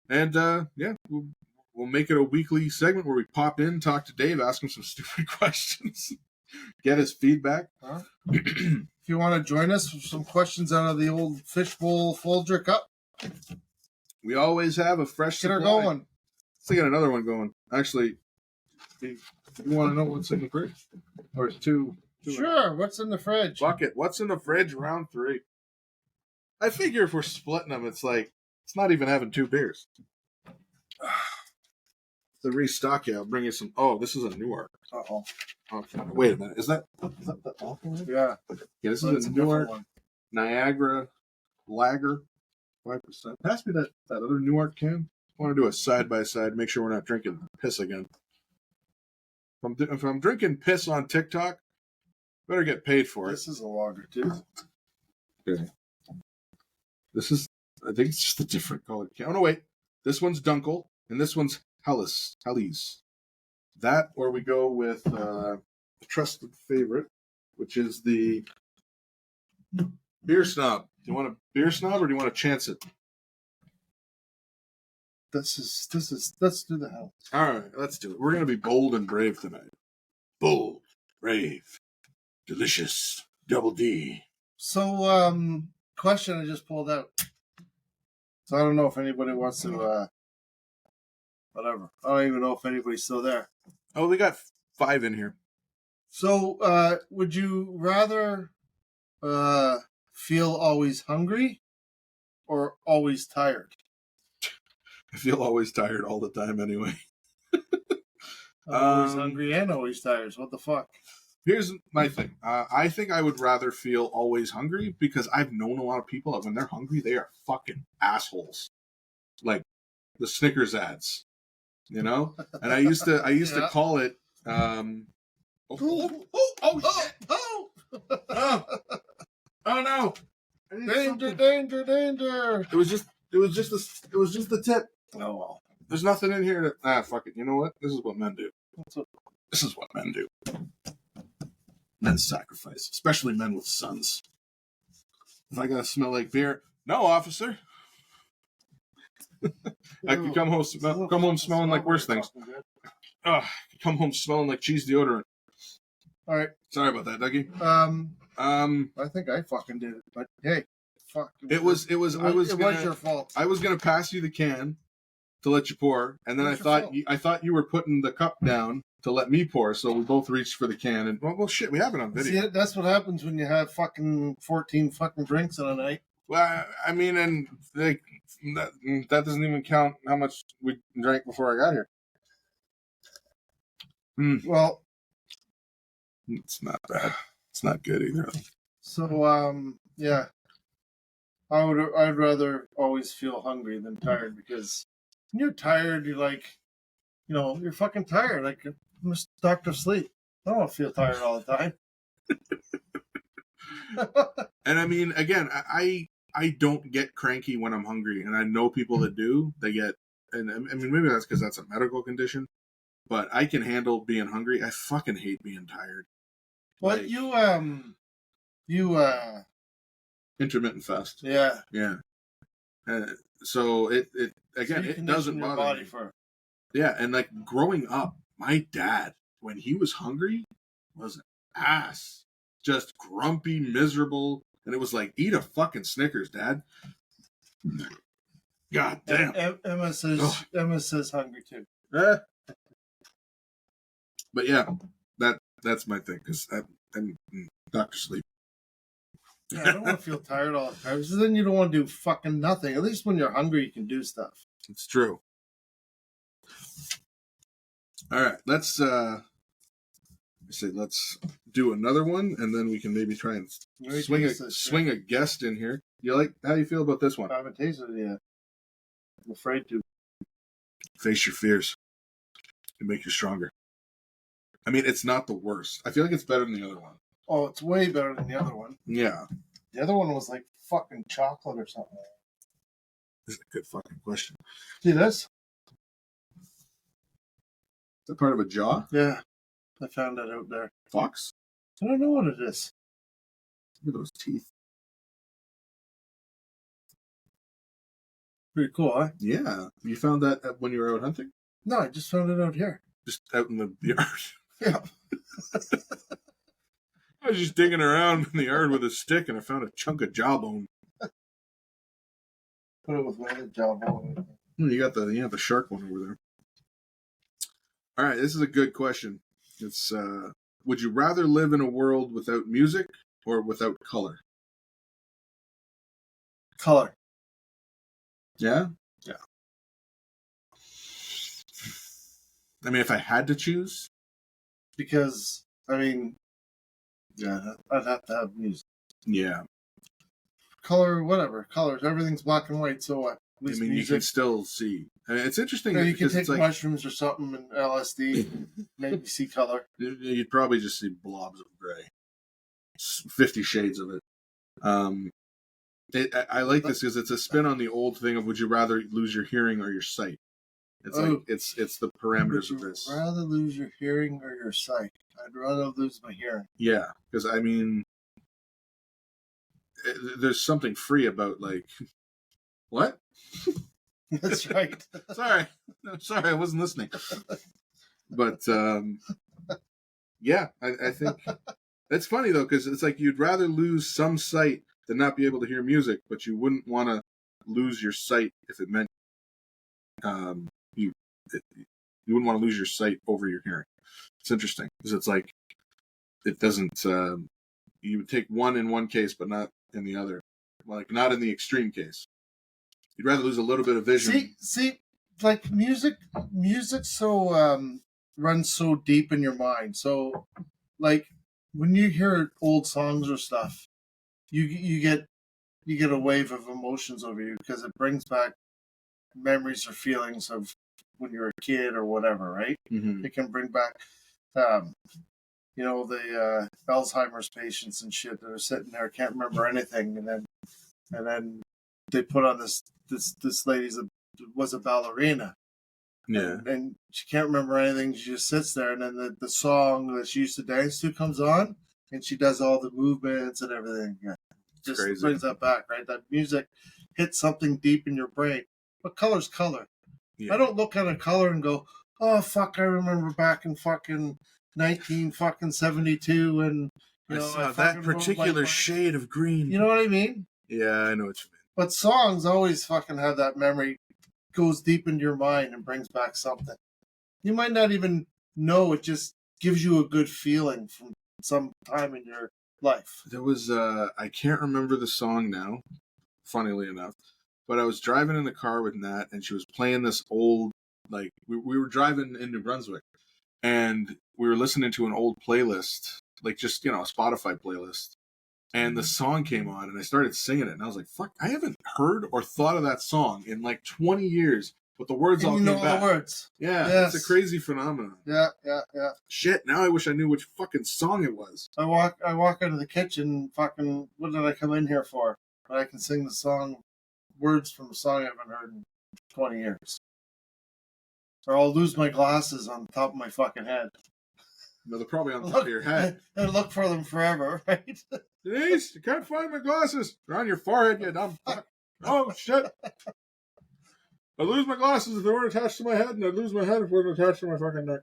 and We'll make it a weekly segment where we pop in, talk to Dave, ask him some stupid questions, get his feedback. If you want to join us with some questions out of the old Fishbowl Folger Cup, we always have a fresh get supply. her going. Let's get another one going. Actually, you want to know what's in the fridge? Or it's two? Sure. What's in the fridge? Bucket. What's in the fridge? Round 3. I figure if we're splitting them, it's not even having 2 beers. To restock you, I'll bring you some. Oh, this is a Newark. Uh-oh. Okay. Wait a minute. Is that the alcohol? Yeah. Yeah, this is a Newark Niagara Lager, 5%. Pass me that other Newark can. I want to do a side-by-side, make sure we're not drinking piss again. If I'm drinking piss on TikTok, better get paid for it. This is a lager, too. Okay. This is, I think it's just a different color can. Oh, no, wait. This one's Dunkel, and this one's Helles. That, or we go with a trusted favorite, which is the Beer Snob. Do you want a Beer Snob or do you want to chance it? Let's do the house. All right, let's do it. We're gonna be bold and brave tonight. Bold, brave, delicious, double D. So, question I just pulled out. So I don't know if anybody wants to, whatever. I don't even know if anybody's still there. Oh, we got 5 in here. So, would you rather feel always hungry or always tired? I feel always tired all the time anyway. Always hungry and always tired. So what the fuck? Here's my thing. I think I would rather feel always hungry because I've known a lot of people that when they're hungry, they are fucking assholes. Like the Snickers ads, you know? And I used to call it, shit. Oh no. Danger. It was just the tip. Oh well. There's nothing in here fuck it. You know what? This is what men do. This is what men do. Men sacrifice, especially men with sons. If I gotta smell like beer, no, officer. I could come home smelling like worse things. Come home smelling like cheese deodorant. All right. Sorry about that, Dougie. I think I fucking did it, but hey, fuck. It was your fault. I was gonna pass you the can to let you pour, and then I thought you were putting the cup down to let me pour, so we both reached for the can, and well shit, we have it on video. See, that's what happens when you have fucking 14 fucking drinks in a night. Well, I mean, and like that doesn't even count how much we drank before I got here. Well, it's not bad. It's not good either. So, yeah, I'd rather always feel hungry than tired, because when you're tired, you're like, you're fucking tired. Like, I'm just Dr. Sleep. I don't want to feel tired all the time. And I mean, again, I don't get cranky when I'm hungry, and I know people that do. They get, and I mean, maybe that's because that's a medical condition, but I can handle being hungry. I fucking hate being tired. Well, like, you intermittent fast. Yeah. So it doesn't bother me. Yeah, and like growing up, my dad, when he was hungry, was an ass. Just grumpy, miserable, and it was like, eat a fucking Snickers, Dad. God damn. Emma says hungry too. But yeah, that's my thing, because I'm Dr. Sleep. Yeah, I don't want to feel tired all the time, because then you don't want to do fucking nothing. At least when you're hungry, you can do stuff. It's true. All right, let's do another one, and then we can maybe try and swing a guest in here. How do you feel about this one? I haven't tasted it yet. I'm afraid to. Face your fears. It make you stronger. I mean, it's not the worst. I feel like it's better than the other one. Oh, it's way better than the other one. Yeah. The other one was like fucking chocolate or something. This is a good fucking question. See this? Is that part of a jaw? Yeah. I found that out there. Fox? I don't know what it is. Look at those teeth. Pretty cool, huh? Yeah. You found that when you were out hunting? No, I just found it out here. Just out in the yard? Yeah. I was just digging around in the yard with a stick, and I found a chunk of jawbone. Put it with my other jawbone. You have the shark one over there. All right, this is a good question. It's would you rather live in a world without music or without color? Color. Yeah? Yeah. I mean, if I had to choose? Because, I mean, yeah, I'd have to have music. Yeah. Color, whatever. Colors. Everything's black and white, so what? At least music. You can still see. I mean, it's interesting. Yeah, you can take mushrooms or something and LSD, maybe see color. You'd probably just see blobs of gray. 50 shades of it. I like this because it's a spin on the old thing of would you rather lose your hearing or your sight? It's it's the parameters of this. Would you rather lose your hearing or your sight? I'd rather lose my hearing. Yeah, because I mean, there's something free about like, what? That's right. Sorry, I wasn't listening. But yeah, I think it's funny though, because it's like you'd rather lose some sight than not be able to hear music, but you wouldn't want to lose your sight if it meant you wouldn't want to lose your sight over your hearing. It's interesting because it's like it doesn't. You would take one in one case, but not in the other. Like not in the extreme case. You'd rather lose a little bit of vision. See, like music so runs so deep in your mind. So, like when you hear old songs or stuff, you get a wave of emotions over you because it brings back memories or feelings of when you're a kid or whatever, right? Mm-hmm. It can bring back, the Alzheimer's patients and shit that are sitting there can't remember anything, and then they put on this lady that was a ballerina. Yeah. And she can't remember anything. She just sits there, and then the song that she used to dance to comes on, and she does all the movements and everything. Yeah. Just Crazy. brings that back, right? That music hits something deep in your brain. But color's color. Yeah. I don't look at a color and go, "Oh fuck, I remember back in fucking 1972 and I saw that particular shade of green." You know what I mean? Yeah, I know what you mean. But songs always fucking have that memory, goes deep into your mind and brings back something. You might not even know, it just gives you a good feeling from some time in your life. There was, I can't remember the song now, funnily enough, but I was driving in the car with Nat and she was playing this old, like, we were driving in New Brunswick and we were listening to an old playlist, like just, a Spotify playlist. And the song came on, and I started singing it, and I was like, "Fuck! I haven't heard or thought of that song in like 20 years." But the words all came back. All the words. Yeah, yes. It's a crazy phenomenon. Yeah. Shit! Now I wish I knew which fucking song it was. I walk out of the kitchen. Fucking, what did I come in here for? But I can sing the song, words from a song I haven't heard in 20 years. Or I'll lose my glasses on top of my fucking head. No, they're probably on top of your head. I look for them forever, right? Denise, you can't find my glasses. They're on your forehead, you dumb fuck. Oh, shit. I lose my glasses if they weren't attached to my head, and I'd lose my head if they weren't attached to my fucking neck.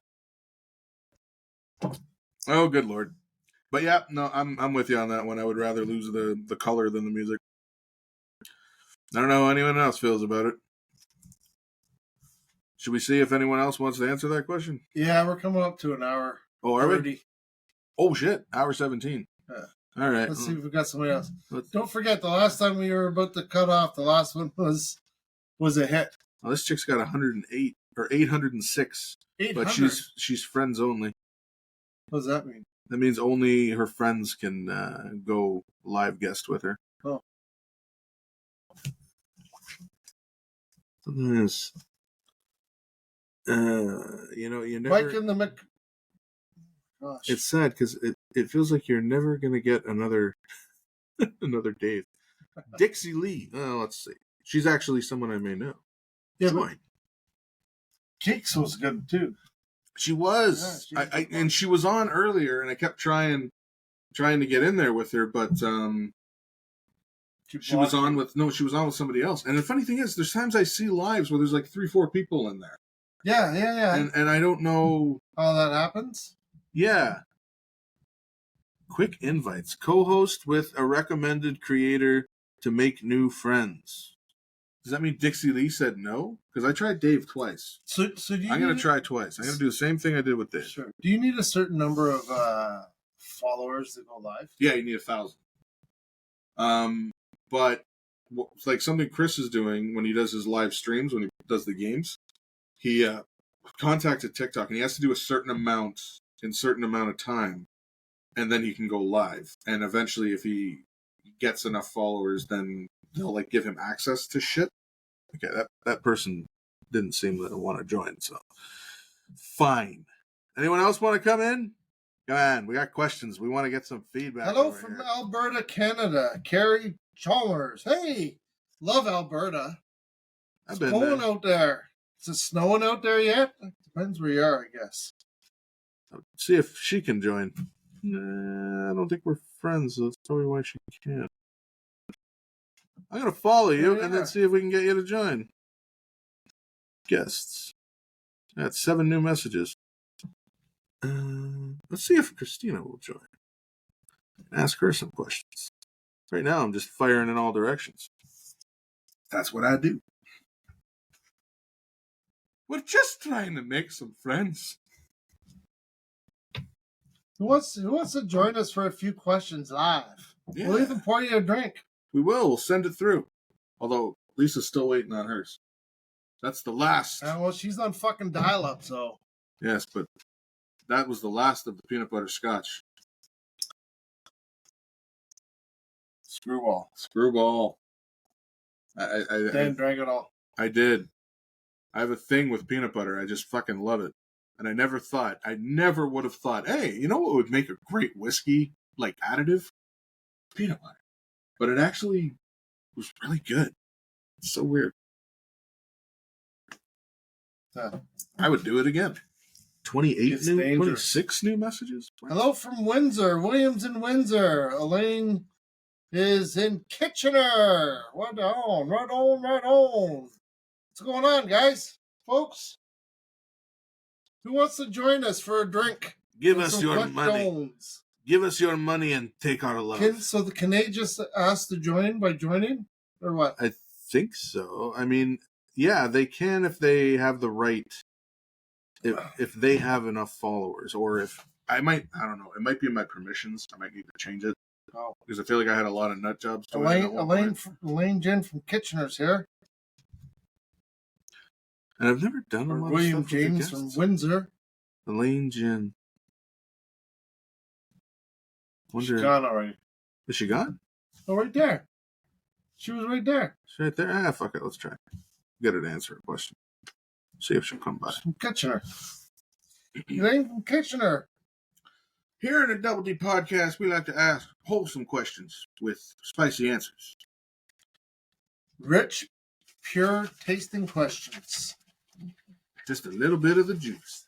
Oh, good Lord. But yeah, no, I'm with you on that one. I would rather lose the color than the music. I don't know how anyone else feels about it. Should we see if anyone else wants to answer that question? Yeah, we're coming up to an hour. Oh, are we? Oh, shit. Hour 17. Yeah. All right. Let's see if we got somebody else. Don't forget, the last time we were about to cut off, the last one was a hit. Well, this chick's got 108 or 806. 800. But she's friends only. What does that mean? That means only her friends can go live guest with her. Oh. This. You never. Mike in the Gosh. It's sad because it feels like you're never gonna get another Dave. Dixie Lee. Let's see. She's actually someone I may know. Yeah, but Keeks was good too. She was. Yeah, and she was on earlier, and I kept trying to get in there with her, but she was on with somebody else. And the funny thing is, there's times I see lives where there's like 3-4 people in there. Yeah. And I don't know how that happens. Yeah. Quick invites. Co-host with a recommended creator to make new friends. Does that mean Dixie Lee said no? Because I tried Dave twice. So do you? I'm going to try twice. I'm going to do the same thing I did with Dave. Sure. Do you need a certain number of followers to go live? Yeah, you need 1,000. But like something Chris is doing when he does his live streams, when he does the games, he contacted TikTok, and he has to do a certain amount in a certain amount of time, and then he can go live. And eventually, if he gets enough followers, then they'll like give him access to shit. Okay, that person didn't seem to want to join, so fine. Anyone else want to come in? Come on, we got questions. We want to get some feedback. Hello from Alberta, Canada. Carrie Chalmers. Hey, love Alberta. It's snowing out there. Is it snowing out there yet? Depends where you are, I guess. See if she can join. I don't think we're friends, so that's probably why she can't. I'm going to follow you and then see if we can get you to join. guests. That's 7 new messages. Let's see if Christina will join. Ask her some questions. Right now, I'm just firing in all directions. That's what I do. We're just trying to make some friends. Who wants to join us for a few questions live? Yeah. We'll even pour you a drink. We will. We'll send it through. Although Lisa's still waiting on hers. That's the last. Well, she's on fucking dial-up, so. Yes, but that was the last of the peanut butter scotch. Screwball. I Didn't drink it all. I did. I have a thing with peanut butter. I just fucking love it. And I never would have thought, hey, you know what would make a great whiskey, like, additive? Peanut butter. But it actually was really good. It's so weird. I would do it again. 26 new messages? Hello from Windsor. Williams in Windsor. Elaine is in Kitchener. Right on. What's going on, guys? Folks? Who wants to join us for a drink? Give us your money. Give us your money and take our love. Can they just ask to join by joining? Or what? I think so. I mean, yeah, they can if they have the right, if they have enough followers, or if, I don't know, it might be in my permissions. I might need to change it. Oh. Because I feel like I had a lot of nut jobs. Elaine Jen from Kitchener's here. And I've never done a lot William of stuff James from Windsor. Elaine Jen. She's gone already. Is she gone? Oh, right there. She was right there. She's right there? Ah, fuck it. Let's try. Get her to answer a question. See if she'll come by. From Kitchener. Elaine from Kitchener. Here in the Double D podcast, we like to ask wholesome questions with spicy answers. Rich, pure tasting questions. Just a little bit of the juice.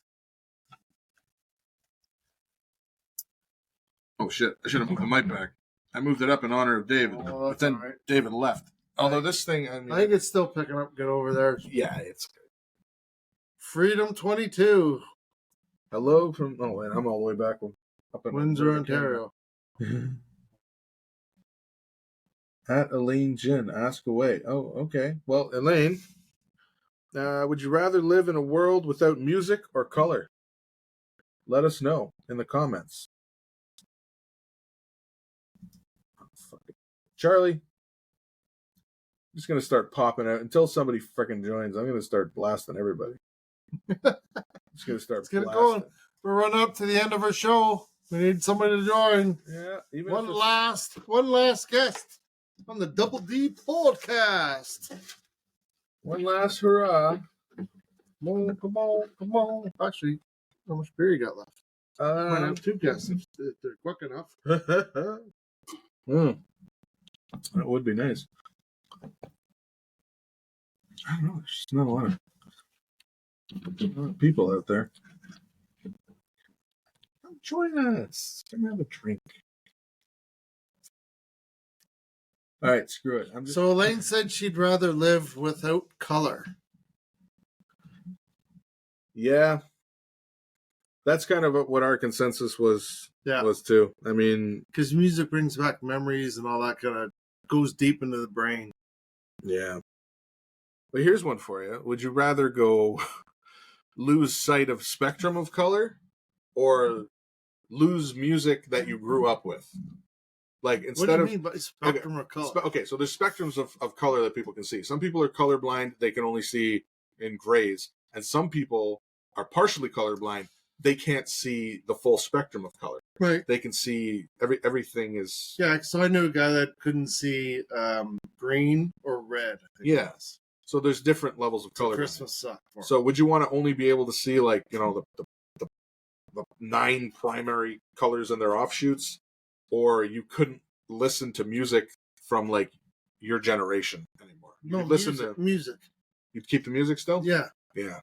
Oh, shit. I should have moved the mic back. I moved it up in honor of David. Oh, but then right. David left. Although this thing, I think it's still picking up good over there. Yeah, it's good. Freedom 22. Hello from, oh, and I'm all the way back up in Windsor, Ontario. At Elaine Jin, ask away. Oh, okay. Well, Elaine, would you rather live in a world without music or color? Let us know in the comments. Oh, fuck it. Charlie, I'm just going to start popping out. Until somebody freaking joins, I'm going to start blasting everybody. Just going to start blasting. Going. We're running up to the end of our show. We need somebody to join. Yeah. One last guest on the Double D podcast. One last hurrah. Come on. Actually, how much beer you got left? Might have 2 guests if they're quick enough. That would be nice. I don't know. There's just not a lot of people out there. Come join us. Come have a drink. All right, screw it. So Elaine said she'd rather live without color. Yeah. That's kind of what our consensus was too. I mean, because music brings back memories and all that kind of goes deep into the brain. Yeah. But here's one for you. Would you rather go lose sight of spectrum of color or lose music that you grew up with? Like, instead what do you mean by spectrum of color? Okay, so there's spectrums of color that people can see. Some people are colorblind. They can only see in grays. And some people are partially colorblind. They can't see the full spectrum of color. Right. They can see everything is... Yeah, so I knew a guy that couldn't see green or red. Yeah. So there's different levels of color. Christmas sucked. So would you want to only be able to see, like, you know, the 9 primary colors and their offshoots? Or you couldn't listen to music from, like, your generation anymore? You could listen to music. You'd keep the music still? Yeah. Yeah.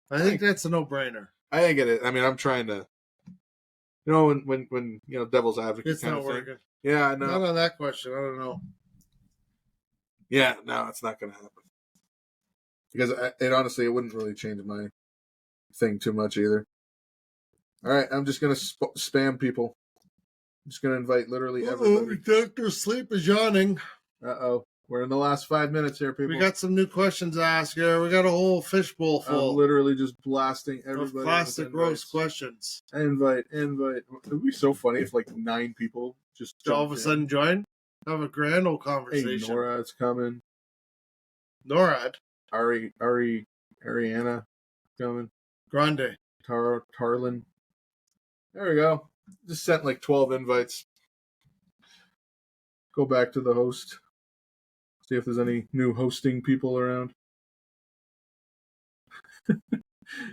I think that's a no-brainer. I get it. I mean, I'm trying to, you know, when you know, devil's advocate it's kind not of thing. working. Yeah, no. Not on that question. I don't know. Yeah, no, it's not going to happen. Because it honestly, it wouldn't really change my thing too much either. All right, I'm just going to spam people. I'm just going to invite literally everybody. Dr. Sleep is yawning. Uh-oh. We're in the last 5 minutes here, people. We got some new questions to ask here. We got a whole fishbowl full. I'm literally just blasting everybody. Of classic roast questions. Invite. It would be so funny if like 9 people just all of a sudden join. Have a grand old Hey, conversation. Nora's coming. NORAD. Ariana coming. Grande. Tarlin. There we go. Just sent like 12 invites. Go back to the host. See if there's any new hosting people around. This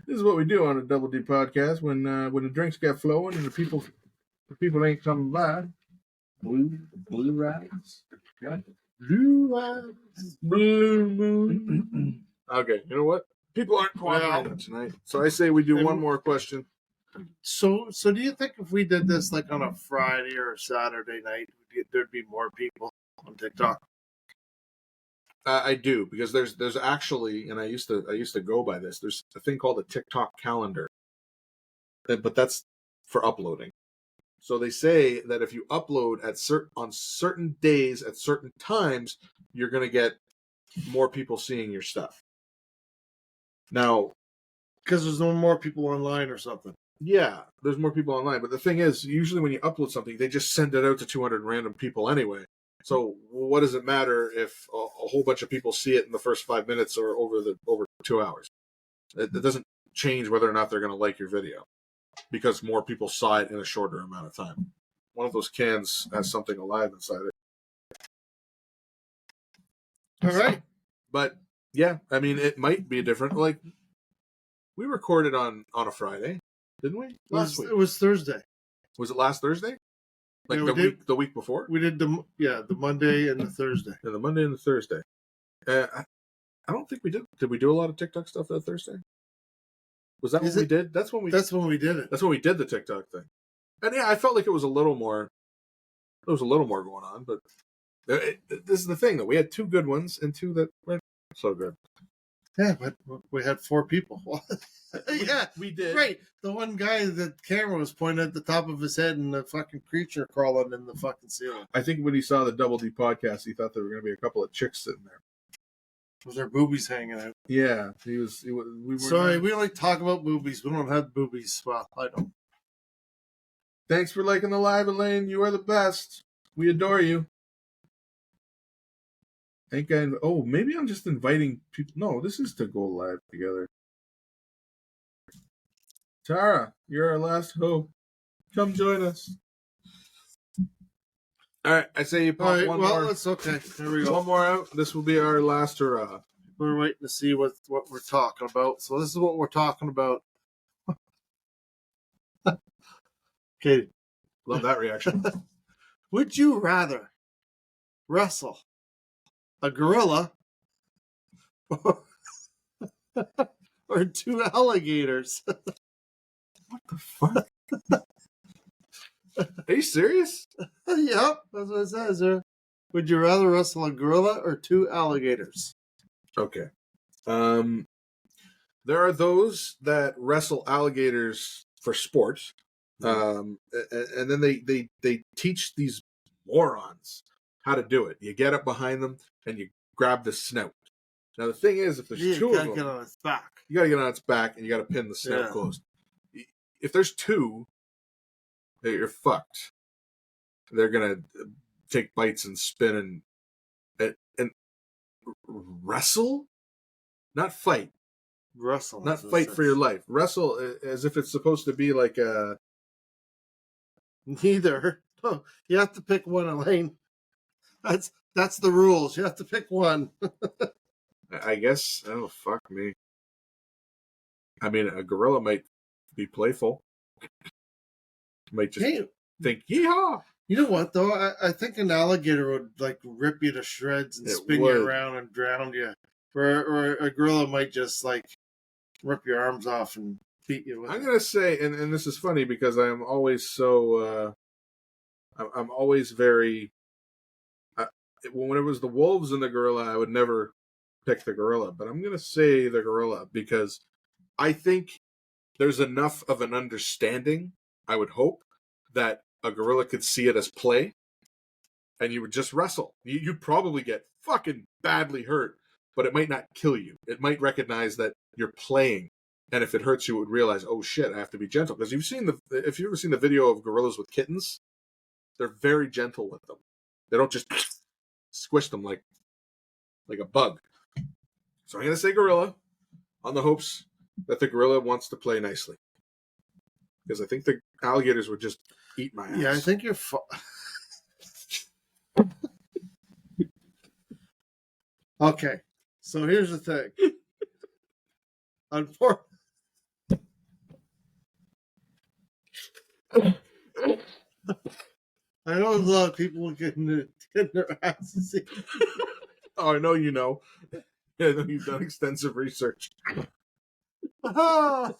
is what we do on a Double D podcast when the drinks get flowing and the people ain't coming by. Blue rides. Got blue rides. Blue moon. Okay, you know what? People aren't cooperating tonight, so I say we do one more question. So do you think if we did this like on a Friday or a Saturday night, there'd be more people on TikTok? I do, because there's actually, and I used to go by this. There's a thing called a TikTok calendar, but that's for uploading. So they say that if you upload on certain days at certain times, you're going to get more people seeing your stuff. Now, because there's no more people online or something. Yeah, there's more people online, but the thing is, usually when you upload something, they just send it out to 200 random people anyway. So what does it matter if a whole bunch of people see it in the first 5 minutes or over 2 hours? It doesn't change whether or not they're going to like your video, because more people saw it in a shorter amount of time. One of those cans has something alive inside it. All right. But yeah, I mean, it might be different. Like, we recorded on a Friday, didn't we? Last week. It was Thursday. Was it last Thursday? Like yeah, the week before? We did the Monday and the Thursday. Yeah, the Monday and the Thursday. I don't think we did. Did we do a lot of TikTok stuff that Thursday? Was that what we did? That's when we did it. That's when we did the TikTok thing. And yeah, I felt like it was a little more. There was a little more going on, but this is the thing, though. We had 2 good ones and 2 that weren't so good. Yeah, but we had 4 people. Yeah, we did. Right. The one guy, the camera was pointing at the top of his head and the fucking creature crawling in the fucking ceiling. I think when he saw the Double D podcast, he thought there were going to be a couple of chicks sitting there. Was their boobies hanging out? Yeah, we were. Sorry, we only talk about boobies. We don't have boobies. Well, I don't. Thanks for liking the live, Elaine. You are the best. We adore you. Maybe I'm just inviting people. No, this is to go live together. Tara, you're our last hope. Come join us. All right, I say you pop one more. Well, it's okay. There we go. One more out. This will be our last hurrah. We're waiting to see what we're talking about. So this is what we're talking about. Okay. Love that reaction. Would you rather wrestle a gorilla or 2 alligators? What the fuck? Are you serious? Yep, that's what it says there. Would you rather wrestle a gorilla or 2 alligators? Okay. There are those that wrestle alligators for sport. And then they teach these morons how to do it. You get up behind them and you grab the snout. Now the thing is, if there's 2 of them, you gotta get on its back. You gotta get on its back and you gotta pin the snout closed. If there's 2, you're fucked. They're gonna take bites and spin and wrestle, not fight. Wrestle, not fight for your life. Wrestle as if it's supposed to be like a. Neither. Oh, you have to pick one, Elaine. That's the rules. You have to pick one. I guess. Oh, fuck me. I mean, a gorilla might be playful. Might just think, yeehaw! You know what, though? I think an alligator would, like, rip you to shreds and spin you around and drown you. Or a gorilla might just, like, rip your arms off and beat you with I'm going to say, and this is funny because I'm always so... I'm always very... when it was the wolves and the gorilla, I would never pick the gorilla, but I'm going to say the gorilla because I think there's enough of an understanding, I would hope, that a gorilla could see it as play, and you would just wrestle. You'd probably get fucking badly hurt, but it might not kill you. It might recognize that you're playing, and if it hurts you, it would realize, oh shit, I have to be gentle. Because if you've ever seen the video of gorillas with kittens, they're very gentle with them. They don't just squish them like a bug. So I'm going to say gorilla on the hopes that the gorilla wants to play nicely. Because I think the alligators would just eat my ass. Yeah, I think you're... Okay, so here's the thing. Unfortunately... I know a lot of people getting their asses eaten. Oh, I know you know. Yeah, I know you've done extensive research. Oh,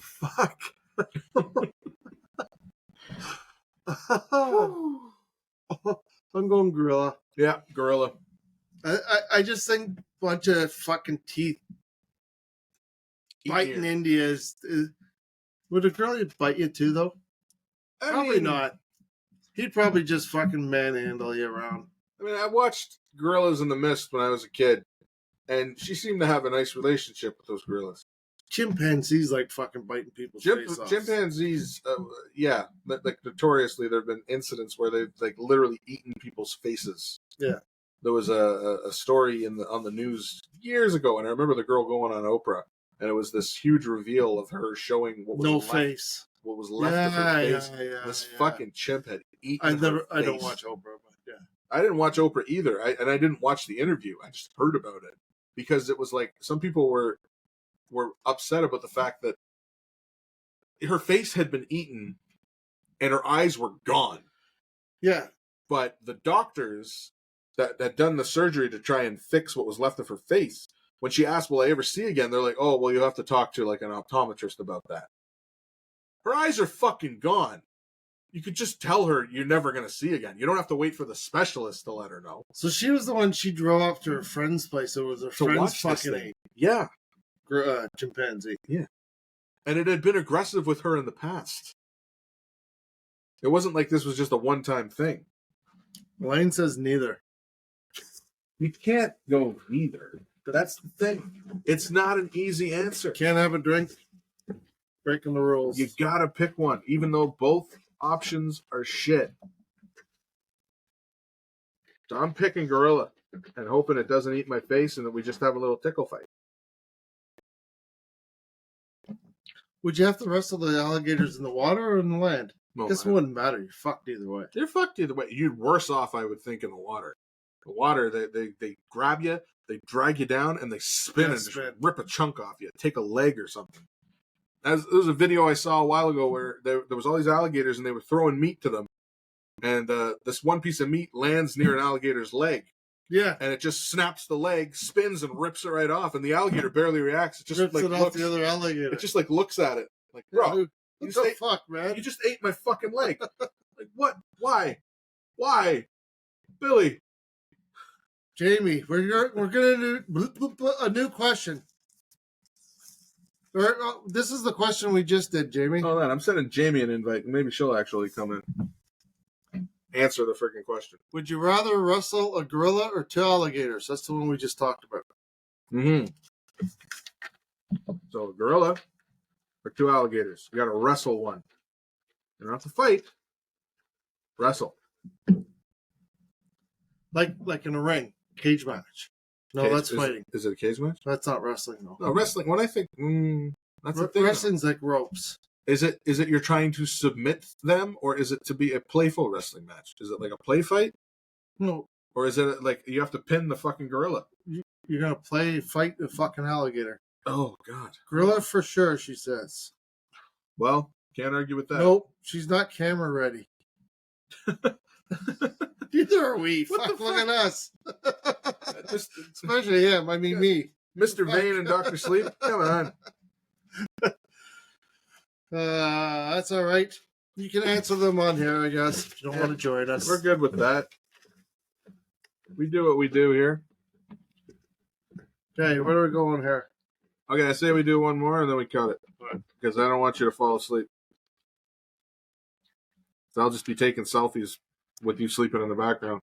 fuck. I'm going gorilla. Yeah, gorilla. I just think a bunch of fucking teeth biting India is... Would a gorilla bite you too, though? Probably not. He'd probably just fucking manhandle you around. I mean, I watched Gorillas in the Mist when I was a kid, and she seemed to have a nice relationship with those gorillas. Chimpanzees like fucking biting people's face off. Chimpanzees, yeah, like notoriously, there have been incidents where they've like literally eaten people's faces. Yeah, there was a story on the news years ago, and I remember the girl going on Oprah, and it was this huge reveal of her showing what was face. What was left of her face. This fucking chimp had eaten her face. I don't watch Oprah, but yeah. I didn't watch Oprah either, and I didn't watch the interview. I just heard about it because it was like some people were upset about the fact that her face had been eaten and her eyes were gone. Yeah. But the doctors that had done the surgery to try and fix what was left of her face, when she asked, will I ever see again? They're like, oh, well, you have to talk to like an optometrist about that. Her eyes are fucking gone. You could just tell her you're never going to see again. You don't have to wait for the specialist to let her know. So she was the one she drove up to her friend's place. It was her friend's fucking ate. Yeah. Chimpanzee. Yeah. And it had been aggressive with her in the past. It wasn't like this was just a one-time thing. Lane says neither. You can't go neither. That's the thing. It's not an easy answer. Can't have a drink. Breaking the rules. You gotta pick one, even though both options are shit. So I'm picking gorilla and hoping it doesn't eat my face and that we just have a little tickle fight. Would you have to wrestle the alligators in the water or in the land? No, This wouldn't matter. You're fucked either way. You're fucked either way. You're worse off, I would think, in the water. The water, they grab you, they drag you down, and they spin and just rip a chunk off you. Take a leg or something. There was a video I saw a while ago where there was all these alligators and they were throwing meat to them. And this one piece of meat lands near an alligator's leg. Yeah. And it just snaps the leg, spins, and rips it right off. And the alligator barely reacts. It just rips like it off the other alligator. It just like looks at it. Like, bro, what the fuck, man? You just ate my fucking leg. Like, what? Why? Why? Billy. Jamie, we're gonna do a new question. This is the question we just did, Jamie. Hold on, I'm sending Jamie an invite. Maybe she'll actually come in. Answer the freaking question. Would you rather wrestle a gorilla or two alligators? That's the one we just talked about. Mm-hmm. So, a gorilla or two alligators. You got to wrestle one. You don't have to fight. Wrestle. Like in a ring. Cage match. No, that's fighting. Is it a cage match? That's not wrestling, though. No, wrestling. When I think, that's the thing. Wrestling's like ropes. Is it you're trying to submit them, or is it to be a playful wrestling match? Is it like a play fight? No. Or is it like you have to pin the fucking gorilla? You're going to fight the fucking alligator. Oh, God. Gorilla for sure, she says. Well, can't argue with that. Nope, she's not camera ready. Neither are we. Fuck, look at us. Especially him. I mean, me. Mr. Vane and Dr. Sleep. Come on. That's all right. You can answer them on here, I guess, if you don't want to join us. We're good with that. We do what we do here. Okay, where are we going here? Okay, I say we do one more and then we cut it. Right. Because I don't want you to fall asleep. So I'll just be taking selfies with you sleeping in the background.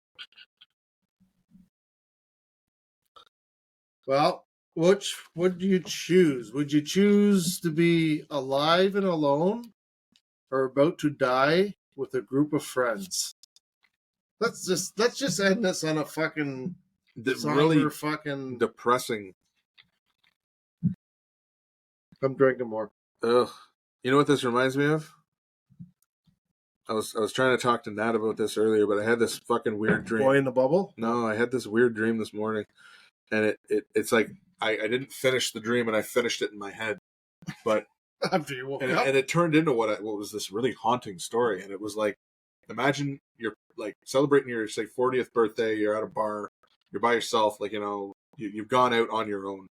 Well, which would you choose? Would you choose to be alive and alone or about to die with a group of friends? Let's just end this on a fucking Really fucking depressing. I'm drinking more. Ugh. You know what this reminds me of? I was trying to talk to Nat about this earlier, but I had this fucking weird dream. Boy in the bubble? No, I had this weird dream this morning, and it's like I didn't finish the dream, and I finished it in my head, but After you woke and up. it turned into what was this really haunting story, and it was like, imagine you're like celebrating your say 40th birthday, you're at a bar, you're by yourself, like you've gone out on your own,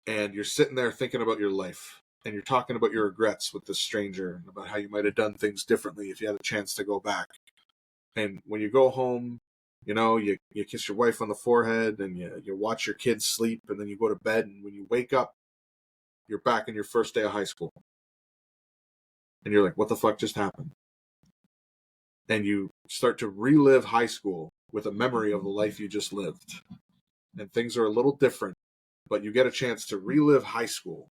and you're sitting there thinking about your life. And you're talking about your regrets with this stranger and about how you might have done things differently if you had a chance to go back. And when you go home, you kiss your wife on the forehead and you watch your kids sleep and then you go to bed. And when you wake up, you're back in your first day of high school. And you're like, what the fuck just happened? And you start to relive high school with a memory of the life you just lived. And things are a little different, but you get a chance to relive high school.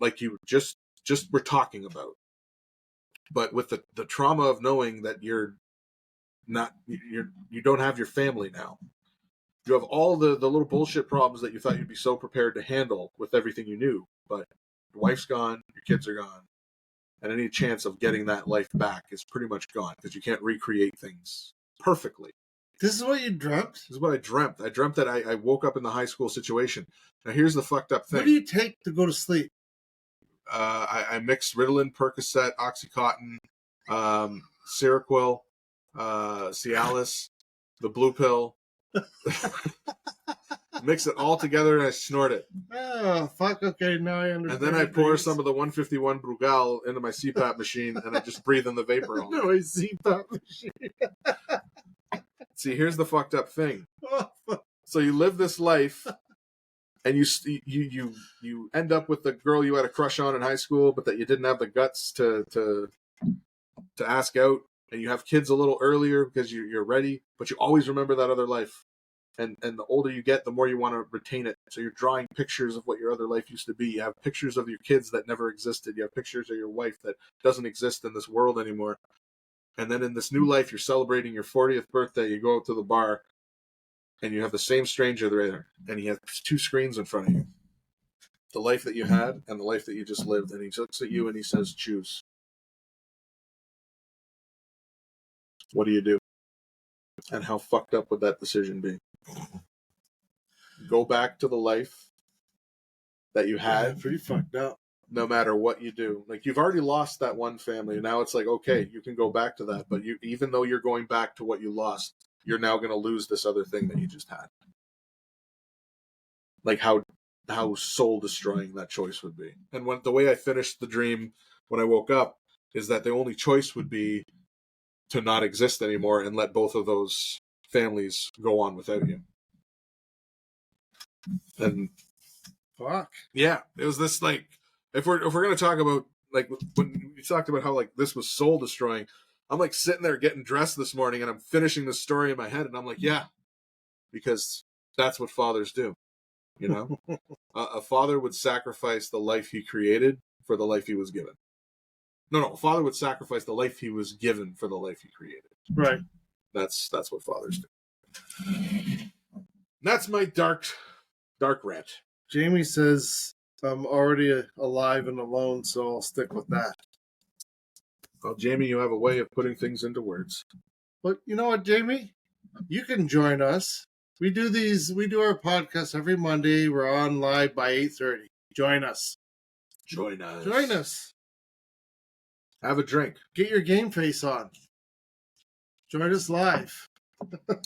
Like you just were talking about, but with the trauma of knowing that you don't have your family now. You have all the little bullshit problems that you thought you'd be so prepared to handle with everything you knew, but your wife's gone, your kids are gone, and any chance of getting that life back is pretty much gone because you can't recreate things perfectly. This is what you dreamt? This is what I dreamt. I dreamt that I woke up in the high school situation. Now here's the fucked up thing. What do you take to go to sleep? I mixed Ritalin, Percocet, Oxycontin, Seroquel, Cialis, the blue pill. Mix it all together and I snort it. Oh, fuck, okay, now I understand. And then I pour some of the 151 Brugal into my CPAP machine and I just breathe in the vapor. No, I see that machine. See, here's the fucked up thing. Oh, fuck. So you live this life and you end up with the girl you had a crush on in high school, but that you didn't have the guts to ask out, and you have kids a little earlier because you're ready, but you always remember that other life. And the older you get, the more you want to retain it. So you're drawing pictures of what your other life used to be. You have pictures of your kids that never existed. You have pictures of your wife that doesn't exist in this world anymore. And then in this new life, you're celebrating your 40th birthday. You go out to the bar, and you have the same stranger there, and he has two screens in front of you. The life that you had and the life that you just lived. And he looks at you and he says, choose. What do you do? And how fucked up would that decision be? Go back to the life that you had. Yeah, pretty fucked up. No matter what you do. Like, you've already lost that one family. Now it's like, okay, you can go back to that. But even though you're going back to what you lost, you're now going to lose this other thing that you just had. Like how soul destroying that choice would be. And the way I finished the dream when I woke up is that the only choice would be to not exist anymore and let both of those families go on without you. And fuck. Yeah, it was this, like, if we're going to talk about, like, when you talked about how, like, this was soul destroying, I'm like sitting there getting dressed this morning and I'm finishing the story in my head and I'm like, yeah, because that's what fathers do. You know, a father would sacrifice the life he created for the life he was given. No, a father would sacrifice the life he was given for the life he created. Right. That's what fathers do. That's my dark rant. Jamie says I'm already alive and alone, so I'll stick with that. Well, Jamie, you have a way of putting things into words. But you know what, Jamie? You can join us. We do our podcast every Monday. We're on live by 8:30. Join us. Join us. Join us. Have a drink. Get your game face on. Join us live.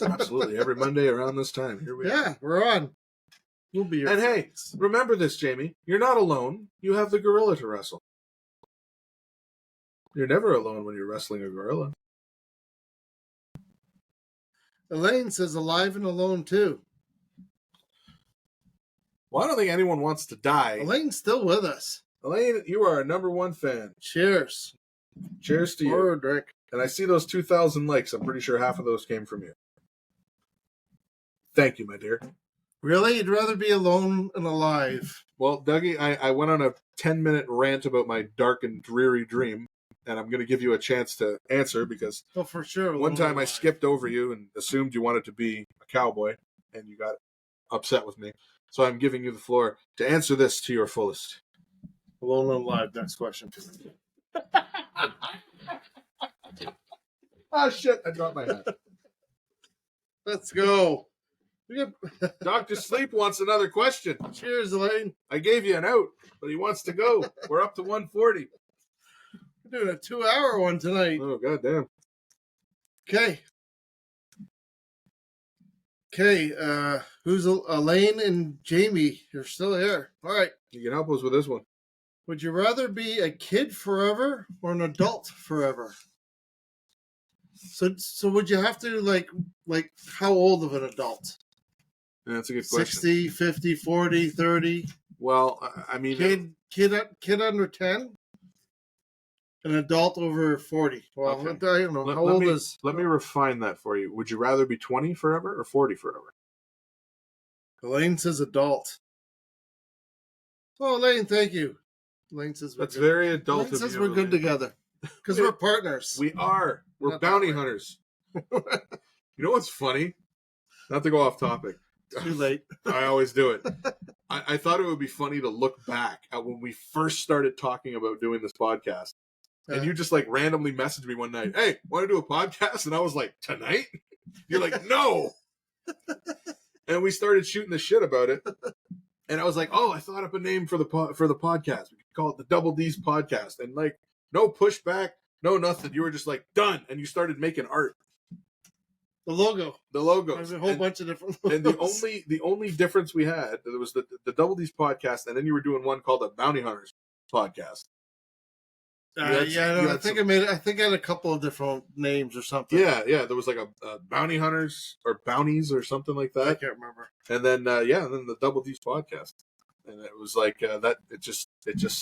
Absolutely. Every Monday around this time. Here we are. Yeah, we're on. We'll be your And friends. hey, remember this, Jamie. You're not alone. You have the gorilla to wrestle. You're never alone when you're wrestling a gorilla. Elaine says alive and alone too. Well, I don't think anyone wants to die. Elaine's still with us. Elaine, you are our number one fan. Cheers. Cheers to you. Or a drink. And I see those 2,000 likes. I'm pretty sure half of those came from you. Thank you, my dear. Really? You'd rather be alone and alive? Well, Dougie, I went on a 10-minute rant about my dark and dreary dream, and I'm going to give you a chance to answer because Oh, for sure. one time I alive. skipped over you and assumed you wanted to be a cowboy, and you got upset with me. So I'm giving you the floor to answer this to your fullest. Alone and alive. Next question. Ah, shit, I dropped my hat. Let's go. Dr. Sleep wants another question. Cheers, Elaine. I gave you an out, but he wants to go. We're up to 140. We're doing a 2-hour one tonight. Oh, goddamn. Okay. Okay, who's Elaine and Jamie? You're still here. All right. You can help us with this one. Would you rather be a kid forever or an adult forever? So would you have to like how old of an adult? Yeah, that's a good question. 60, 50, 40, 30? Well, I mean... Kid under 10? An adult over 40. Well, Okay. I don't know. How old is... Let me refine that for you. Would you rather be 20 forever or 40 forever? Elaine says adult. Oh, Elaine, thank you. Elaine says we're That's good. very adult Elaine of says you, we're good Elaine. together. Because we're partners. We are. We're Not bounty that way. hunters. You know what's funny? Not to go off topic. Too late. I always do it. I thought it would be funny to look back at when we first started talking about doing this podcast. And you just like randomly messaged me one night, hey, want to do a podcast? And I was like, tonight? You're like, no. And we started shooting the shit about it. And I was like, oh, I thought up a name for the podcast. We could call it the Double D's Podcast. And like, no pushback, no nothing. You were just like, done. And you started making art. The logo. The logos. There's a whole bunch of different logos. And the only difference we had, there was the Double D's Podcast, and then you were doing one called the Bounty Hunters Podcast. I think I had a couple of different names or something. Yeah. There was like a Bounty Hunters or Bounties or something like I that. can't remember. And then and then the Double D's Podcast, and it was like that. It just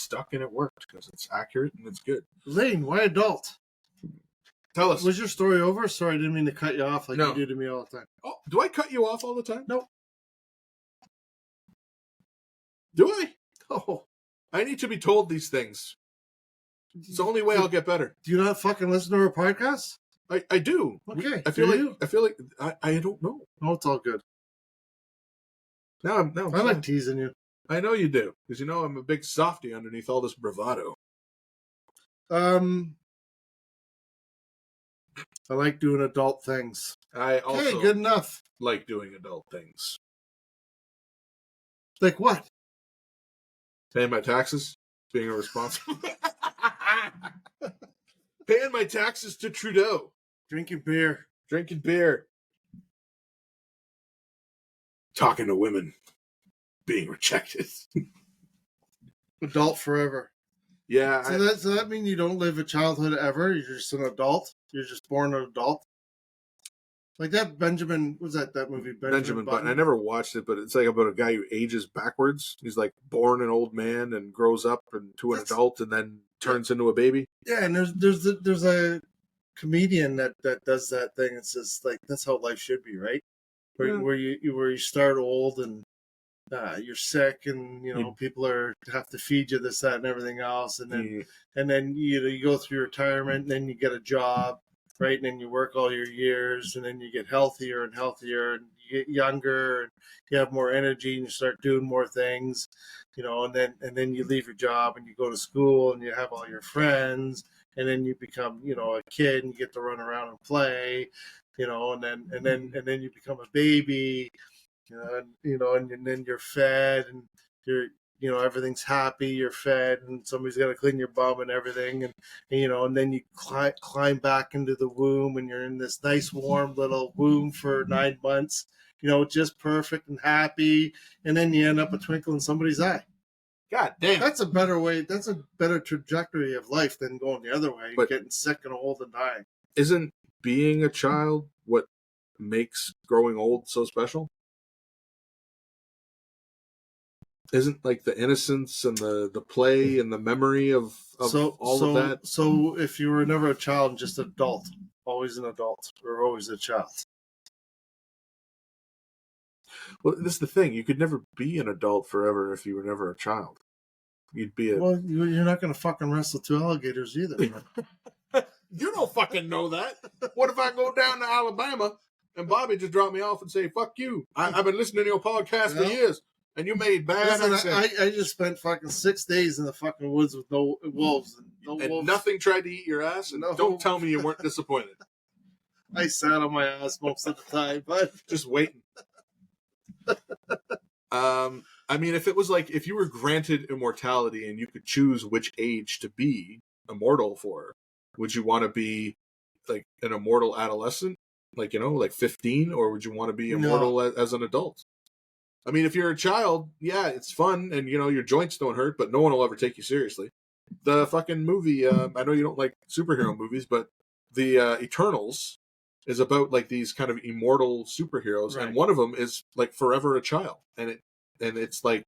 stuck and it worked because it's accurate and it's good. Elaine, why adult? Tell us. Was your story over? Sorry, I didn't mean to cut you off like No. you do to me all the time. Oh, do I cut you off all the time? No. Do I? Oh, I need to be told these things. It's the only way I'll get better. do you not fucking listen to our podcast? I do. Okay, I feel do like you? I don't know. No, it's all good. Now I'm I like teasing you. I know you do because you know I'm a big softy underneath all this bravado. I like doing adult things. I also Okay, good enough. like doing adult things. Like what? Paying my taxes, being irresponsible. Paying my taxes to Trudeau. Drinking beer. Drinking beer. Talking to women. Being rejected. Adult forever. Yeah. So that mean you don't live a childhood ever? You're just an adult? You're just born an adult? Like that Benjamin, was that movie? Benjamin Button. I never watched it, but it's like about a guy who ages backwards. He's like born an old man and grows up into an adult and then turns into a baby. Yeah, and there's a comedian that does that thing. It's just like that's how life should be, right? Where you start old and you're sick and people have to feed you this, that, and everything else, and then you go through retirement and then you get a job, right? And then you work all your years and then you get healthier and healthier and you get younger and you have more energy and you start doing more things, and then you leave your job and you go to school and you have all your friends and then you become a kid and you get to run around and play, and then you become a baby. And then you're fed and you're everything's happy, you're fed and somebody's got to clean your bum and everything. And then you climb back into the womb and you're in this nice warm little womb for 9 months, just perfect and happy. And then you end up a twinkle in somebody's eye. God damn. That's a better way. That's a better trajectory of life than going the other way, But getting sick and old and dying. Isn't being a child what makes growing old so special? Isn't like the innocence and the play and the memory of of that? So if you were never a child and just adult, always an adult or always a child. Well, this is the thing. You could never be an adult forever if you were never a child. You'd be a... Well, you're not going to fucking wrestle two alligators either. You don't fucking know that. What if I go down to Alabama and Bobby just dropped me off and say, fuck you. I've been listening to your podcast for years, and you made bad accents. I just spent fucking 6 days in the fucking woods with no wolves. And nothing tried to eat your ass, and don't tell me you weren't disappointed. I sat on my ass most of the time, but... Just waiting. I mean, if it was like, if you were granted immortality and you could choose which age to be immortal for, would you want to be like an immortal adolescent, like, you know, like 15, or would you want to be immortal as an adult? I mean, if you're a child, yeah, it's fun, and, you know, your joints don't hurt, but no one will ever take you seriously. The fucking movie, I know you don't like superhero movies, but the Eternals is about like these kind of immortal superheroes, and one of them is like forever a child, and it's like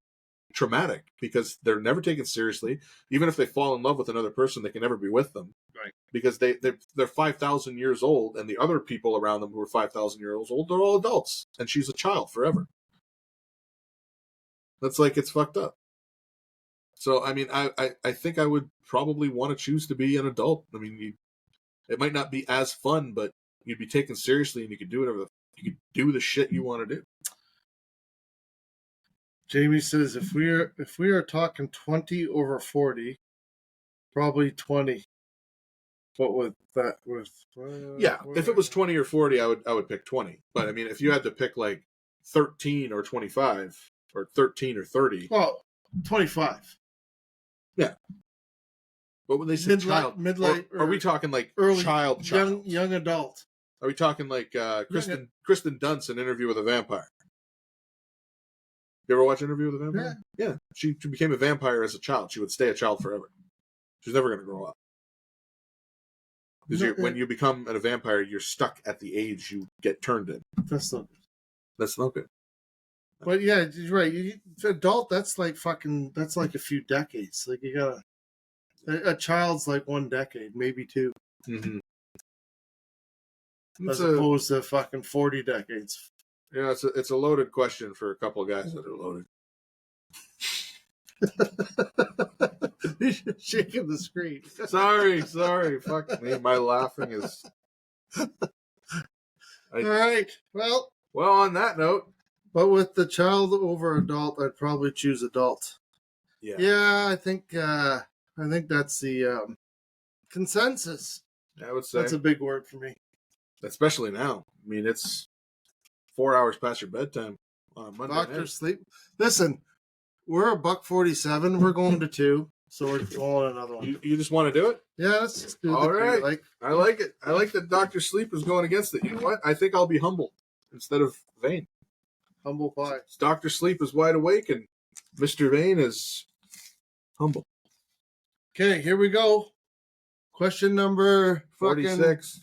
traumatic because they're never taken seriously. Even if they fall in love with another person, they can never be with them, right? Because they're 5,000 years old, and the other people around them who are 5,000 years old, they're all adults, and she's a child forever. That's like, it's fucked up. So I mean, I think I would probably want to choose to be an adult. I mean, it might not be as fun, but you'd be taken seriously, and you could do whatever you could do the shit you want to do. Jamie says if we are talking 20 over 40, probably 20. But with that, if it was 20 or 40, I would pick 20. But I mean, if you had to pick like 13 or 25 or 13 or 30, well, 25. Yeah. But when they say child, midlife, are we talking like early child, young adult? Are we talking like Kristen Dunst in Interview with a Vampire? You ever watch Interview with a Vampire? Yeah. She became a vampire as a child. She would stay a child forever. She's never going to grow up. Because when you become a vampire, you're stuck at the age you get turned in. That's not good. That's not good. But yeah, you're right. Adult, that's like a few decades. Like you gotta... A child's like 1 decade, maybe 2. Mm-hmm. As opposed to fucking 40 decades. Yeah, it's a loaded question for a couple of guys that are loaded. You're shaking the screen. Sorry. Fuck me. My laughing is... All right. Well, on that note. But with the child over adult, I'd probably choose adult. Yeah. Yeah, I think that's the consensus. I would say. That's a big word for me. Especially now. I mean, it's 4 hours past your bedtime on Monday. Doctor sleep. Listen, we're $1.47. We're going to 2, so we're going another one. You just want to do it? Yeah, let's just do it. All right. I like it. I like that Dr. Sleep is going against it. You know what? I think I'll be humble instead of vain. Humble pie. Dr. Sleep is wide awake, and Mr. Vain is humble. Okay, here we go. Question number 46.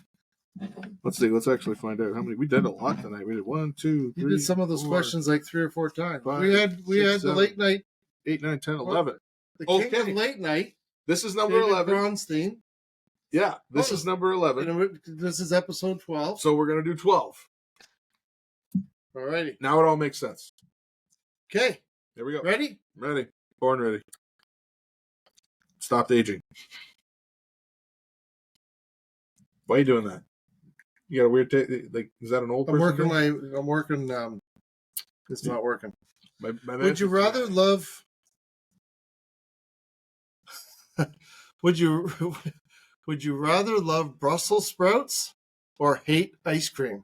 Let's see. Let's actually find out how many. We did a lot tonight. We did 1, 2, 3. You did some of those questions like 3 or 4 times. 5, we had 6, the 7, late night. 8, 9, 10, 11. The king of late night. This is number David 11. Bronstein. Yeah, this is number 11. And this is episode 12. So we're going to do 12. Alrighty. Now it all makes sense. Okay. Here we go. Ready? Ready. Born ready. Stopped aging. Why are you doing that? You got a weird like, is that an old person? I'm working. It's not working. My would you rather love? Would you rather love Brussels sprouts or hate ice cream?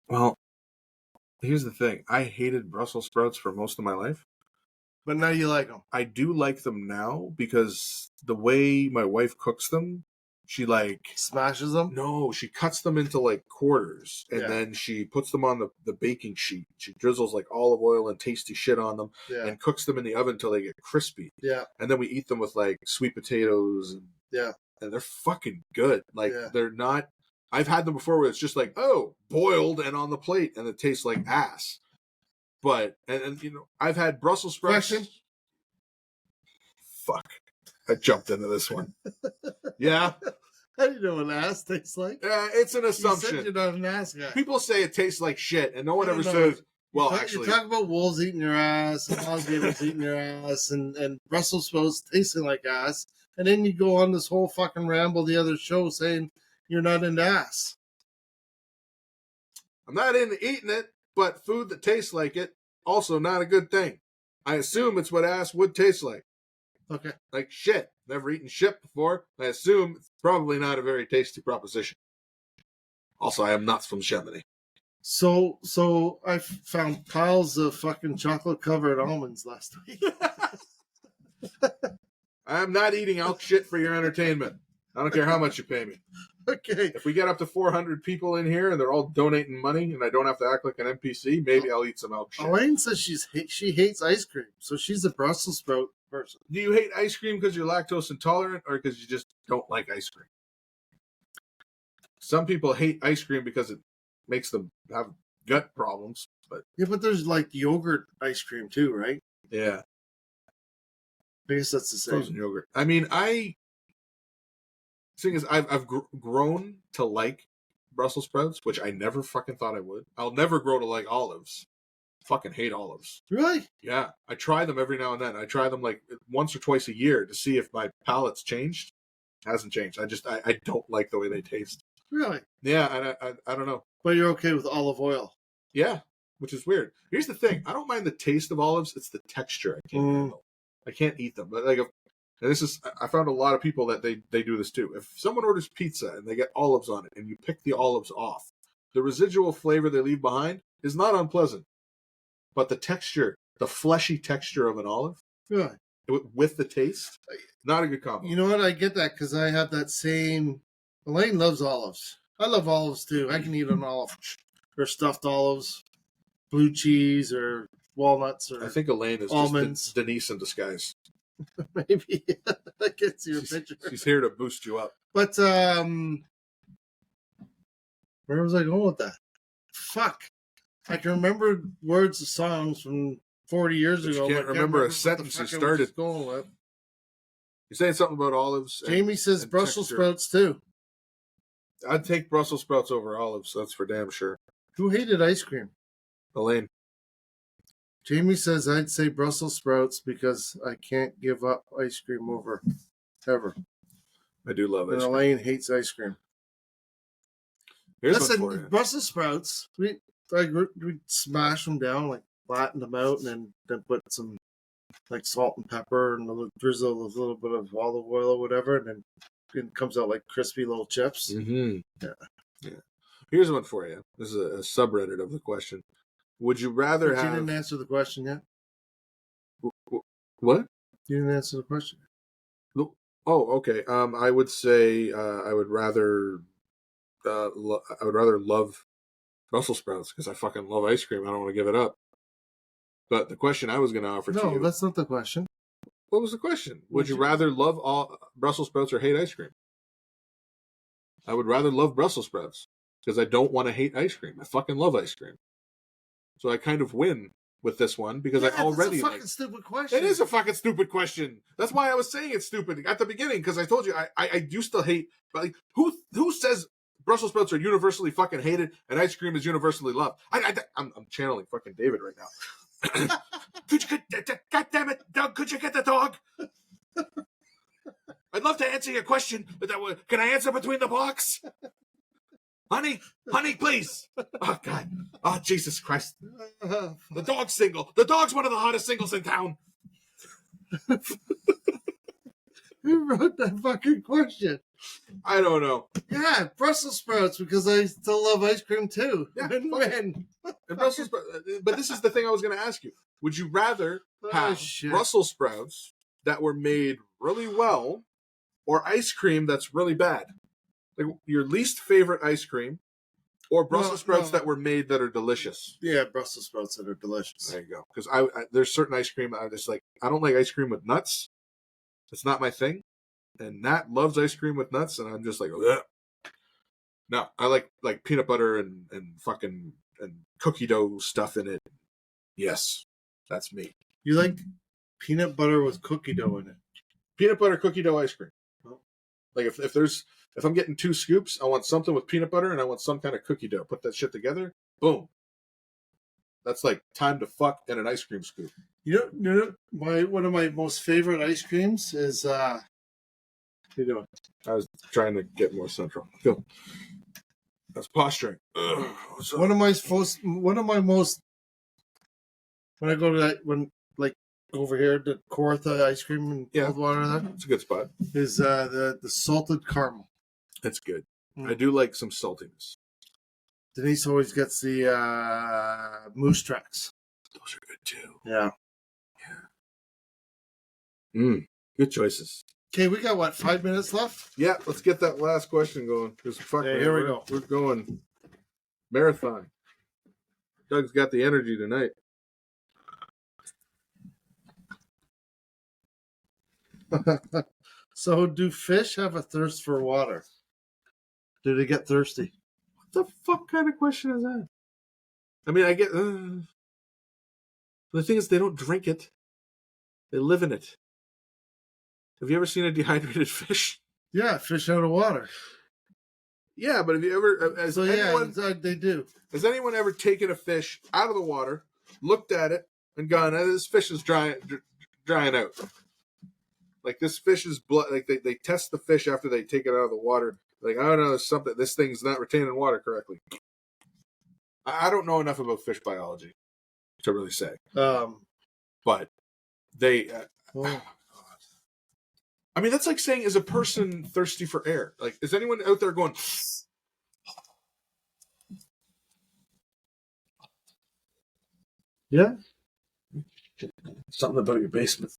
Well, here's the thing. I hated Brussels sprouts for most of my life. But now you like them. I do like them now because the way my wife cooks them, she like... Smashes them? No, she cuts them into like quarters and then she puts them on the baking sheet. She drizzles like olive oil and tasty shit on them and cooks them in the oven until they get crispy. Yeah. And then we eat them with like sweet potatoes and they're fucking good. Like they're not... I've had them before where it's just like, oh, boiled and on the plate, and it tastes like ass. But and I've had Brussels sprouts. Question? Fuck, I jumped into this one. Yeah. I didn't know what ass tastes like. Yeah, it's an assumption. You said you're not an ass guy. People say it tastes like shit, and no one I ever don't know. says, well, actually. You talk about wolves eating your ass, and alligators eating your ass, and Brussels sprouts tasting like ass, and then you go on this whole fucking ramble the other show saying you're not into ass. I'm not into eating it, but food that tastes like it, also not a good thing. I assume it's what ass would taste like. Okay. Like shit. Never eaten shit before. I assume it's probably not a very tasty proposition. Also, I am not from Chamonix. So I found piles of fucking chocolate-covered almonds last week. I'm not eating elk shit for your entertainment. I don't care how much you pay me. Okay. If we get up to 400 people in here and they're all donating money and I don't have to act like an NPC, maybe I'll eat some elk shit. Elaine says she hates ice cream, so she's a Brussels sprout person. Do you hate ice cream because you're lactose intolerant or because you just don't like ice cream? Some people hate ice cream because it makes them have gut problems. But Yeah, but there's like yogurt ice cream too, right? yeah, I guess that's the same. frozen yogurt. I mean, thing is, I've grown to like Brussels sprouts, which I never fucking thought I would. I'll never grow to like olives. Fucking hate olives. Really? Yeah, I try them every now and then. I try them like once or twice a year to see if my palate's changed. Hasn't changed. I don't like the way they taste. Really? Yeah, I don't know. But you're okay with olive oil? Yeah, which is weird. Here's the thing: I don't mind the taste of olives. It's the texture I can't handle. I can't eat them. But and this is, I found a lot of people that they do this too. If someone orders pizza and they get olives on it, and you pick the olives off, the residual flavor they leave behind is not unpleasant. But the texture, the fleshy texture of an olive, Really? with the taste, not a good combo. You know what? I get that because I have that same. Elaine loves olives. I love olives too. I can eat an olive or stuffed olives, blue cheese or walnuts or I think Elaine is almonds. just Denise in disguise. Maybe I can see your picture. She's here to boost you up. But where was I going with that? Fuck. I can remember words of songs from 40 years But you ago. can't but I remember a what the sentence you fuck I was started. going with. You're saying something about olives. Jamie says and Brussels texture. sprouts too. I'd take Brussels sprouts over olives. That's for damn sure. Who hated ice cream? Elaine. Jamie says I'd say Brussels sprouts because I can't give up ice cream over ever. I do love And ice cream. Elaine hates ice cream. Here's Listen, one for you. Brussels sprouts, we smash them down, like flatten them out, and then put some like salt and pepper and a little drizzle, a little bit of olive oil or whatever, and then it comes out like crispy little chips. Mm-hmm. Yeah. Here's one for you. This is a subreddit of the question. Would you rather But you have... didn't answer the question yet. What? You didn't answer the question. Oh, okay. I would say I would rather love Brussels sprouts because I fucking love ice cream. I don't want to give it up. But the question I was going to offer to No, you... that's not the question. What was the question? Would you rather love all Brussels sprouts or hate ice cream? I would rather love Brussels sprouts because I don't want to hate ice cream. I fucking love ice cream. So I kind of win with this one because I already That's a fucking stupid question. It is a fucking stupid question. That's why I was saying it's stupid at the beginning because I told you I used to hate. But like, who says Brussels sprouts are universally fucking hated and ice cream is universally loved? I'm channeling fucking David right now. God damn it, Doug! Could you get the dog? I'd love to answer your question, but can I answer between the blocks? Honey, please. Oh, God. Oh, Jesus Christ. The dog's single. The dog's one of the hottest singles in town. Who wrote that fucking question? I don't know. Yeah, Brussels sprouts because I still love ice cream too. Yeah, Win-win. But this is the thing I was going to ask you. Would you rather have Brussels sprouts that were made really well or ice cream that's really bad? Like your least favorite ice cream or Brussels sprouts that were made that are delicious? Yeah, Brussels sprouts that are delicious. There you go. Because there's certain ice cream I just like. I don't like ice cream with nuts. It's not my thing. And Nat loves ice cream with nuts, and I'm just like, ugh. No, I like peanut butter and fucking and cookie dough stuff in it. Yes, that's me. You like peanut butter with cookie dough in it? Peanut butter cookie dough ice cream. Oh. Like if I'm getting 2 scoops, I want something with peanut butter and I want some kind of cookie dough. Put that shit together. Boom. That's like time to fuck and an ice cream scoop. You know, one of my most favorite ice creams is what are you doing? I was trying to get more central. Go. That's posturing. One of my most when I go to like over here the Kawartha ice cream and cold water there. It's a good spot. Is the salted caramel. It's good. Mm. I do like some saltiness. Denise always gets the moose tracks. Those are good too. Yeah. Good choices. Okay, we got what, 5 minutes left? Yeah, let's get that last question going. Here we go. We're going marathon. Doug's got the energy tonight. So, do fish have a thirst for water? Do they get thirsty? What the fuck kind of question is that? I mean, I get. The thing is, they don't drink it; they live in it. Have you ever seen a dehydrated fish? Yeah, fish out of water. Yeah, but have you ever? They do. Has anyone ever taken a fish out of the water, looked at it, and gone, "This fish is drying out"? Like this fish is blood. Like they test the fish after they take it out of the water. Like, I don't know, there's something. This thing's not retaining water correctly. I don't know enough about fish biology to really say. But they. I mean, that's like saying, is a person thirsty for air? Like, is anyone out there going? Yeah. Something about your basement.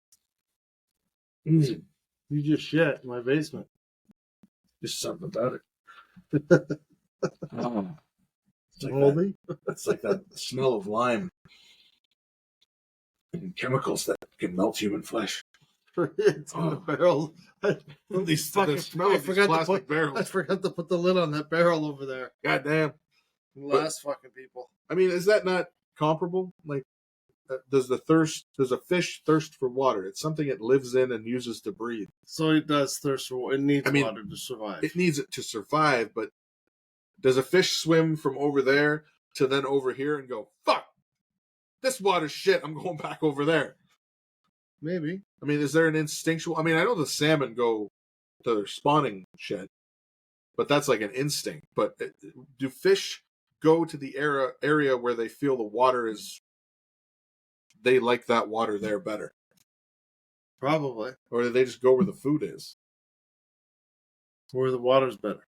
You just shit in my basement. Just something about it. It's like Moldy. It's like that smell of lime and chemicals that can melt human flesh. It's in the barrel. These Fucking smell I of these forgot to plastic put. barrels. I forgot to put the lid on that barrel over there. God damn. Last fucking people. I mean, is that not comparable? Like, does a fish thirst for water? It's something it lives in and uses to breathe. So it does thirst for. It needs I mean, water to survive. It needs it to survive, but does a fish swim from over there to then over here and go, fuck, this water's shit, I'm going back over there? Maybe. I mean, is there an instinctual... I mean, I know the salmon go to their spawning shed, but that's like an instinct. But do fish go to the area where they feel the water is... They like that water there better? Probably. Or do they just go where the food is? Where the water's better.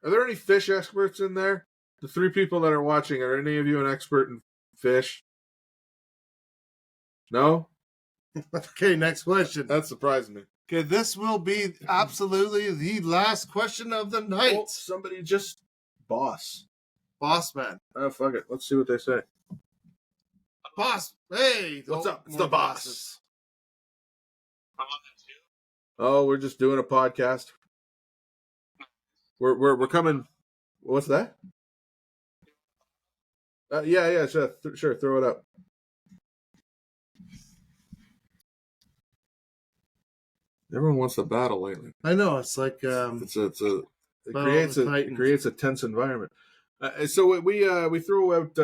Are there any fish experts in there? The 3 people that are watching, are any of you an expert in fish? No? Okay, next question. That surprised me. Okay, this will be absolutely the last question of the night. Oh, somebody just... Boss. Boss man. Oh, fuck it. Let's see what they say. Boss. Hey. What's up? It's more the boss. bosses. Oh, we're just doing a podcast. We're coming. What's that? Yeah, sure. Throw it up. Everyone wants to battle lately. I know, it's like It creates a tense environment. So we throw out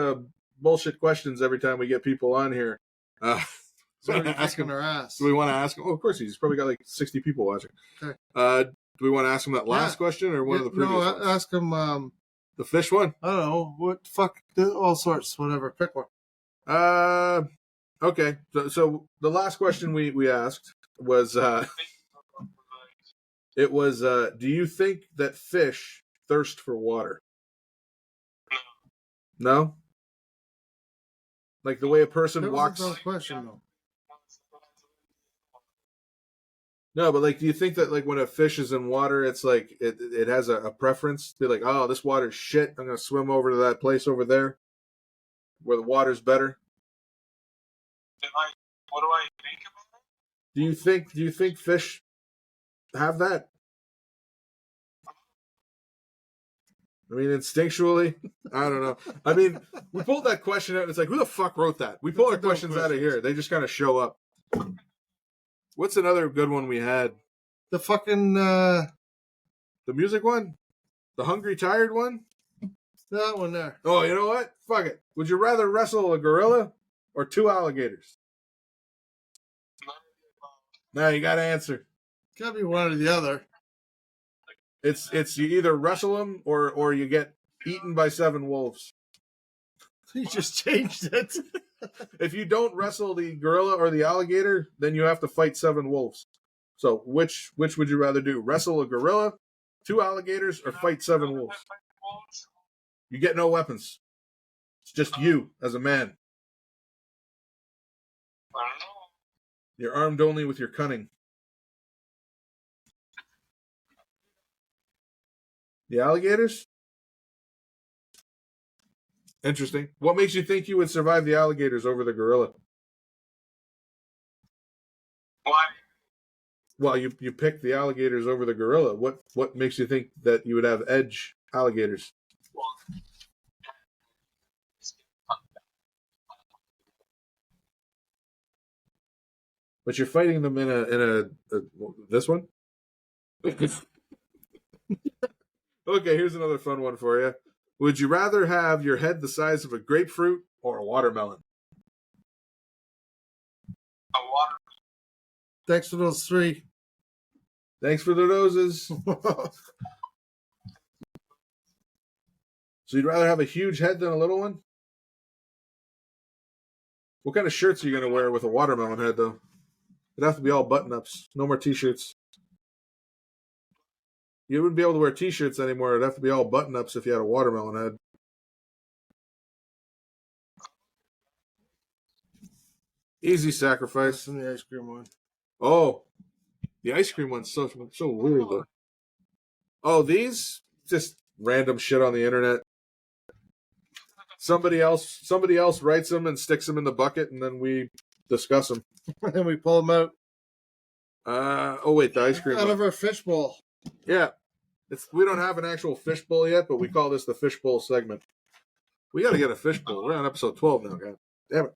bullshit questions every time we get people on here. So ask him. our ass. Do we want to ask him? Oh, of course, he's probably got like 60 people watching. Okay. Do we want to ask him that last question or one of the previous ones? No, ask him. The fish one? I don't know. What fuck? All sorts. Whatever. Pick one. Okay. So the last question we asked was, it was, do you think that fish thirst for water? No? Like the way a person walks. That was a question, though. No, but like, do you think that like when a fish is in water, it's like it has a preference? They're like, oh, this water's shit. I'm gonna swim over to that place over there where the water's better. What do I think about it? Do you think fish have that? I mean, instinctually, I don't know. I mean, we pulled that question out, and it's like, who the fuck wrote that? We pull our questions out of here. They just kind of show up. What's another good one we had? The fucking... The music one? The hungry, tired one? That one there. Oh, you know what? Fuck it. Would you rather wrestle a gorilla or 2 alligators? Now you got to answer. Gotta be one or the other. It's you either wrestle them or you get eaten by 7 wolves. You just changed it. If you don't wrestle the gorilla or the alligator, then you have to fight 7 wolves. So which would you rather do? Wrestle a gorilla, 2 alligators, or fight 7 wolves? You get no weapons. It's just you as a man. I don't know. You're armed only with your cunning. The alligators? Interesting. What makes you think you would survive the alligators over the gorilla? Why? Well, you picked the alligators over the gorilla. What makes you think that you would have edge alligators? But you're fighting them in a this one? Okay, here's another fun one for you. Would you rather have your head the size of a grapefruit or a watermelon? A water. Thanks for those 3. Thanks for the noses. So you'd rather have a huge head than a little one? What kind of shirts are you going to wear with a watermelon head, though? It'd have to be all button-ups. No more T-shirts. You wouldn't be able to wear T-shirts anymore. It'd have to be all button-ups if you had a watermelon head. Easy sacrifice. And the ice cream one. Oh, the ice cream one's so weird, though. Oh, these? Just random shit on the internet. Somebody else writes them and sticks them in the bucket, and then we discuss them. And then we pull them out. Oh wait, the ice cream Out one. of our fishbowl. Yeah. We don't have an actual fishbowl yet, but we call this the fishbowl segment. We got to get a fishbowl. We're on episode 12 now, God damn it.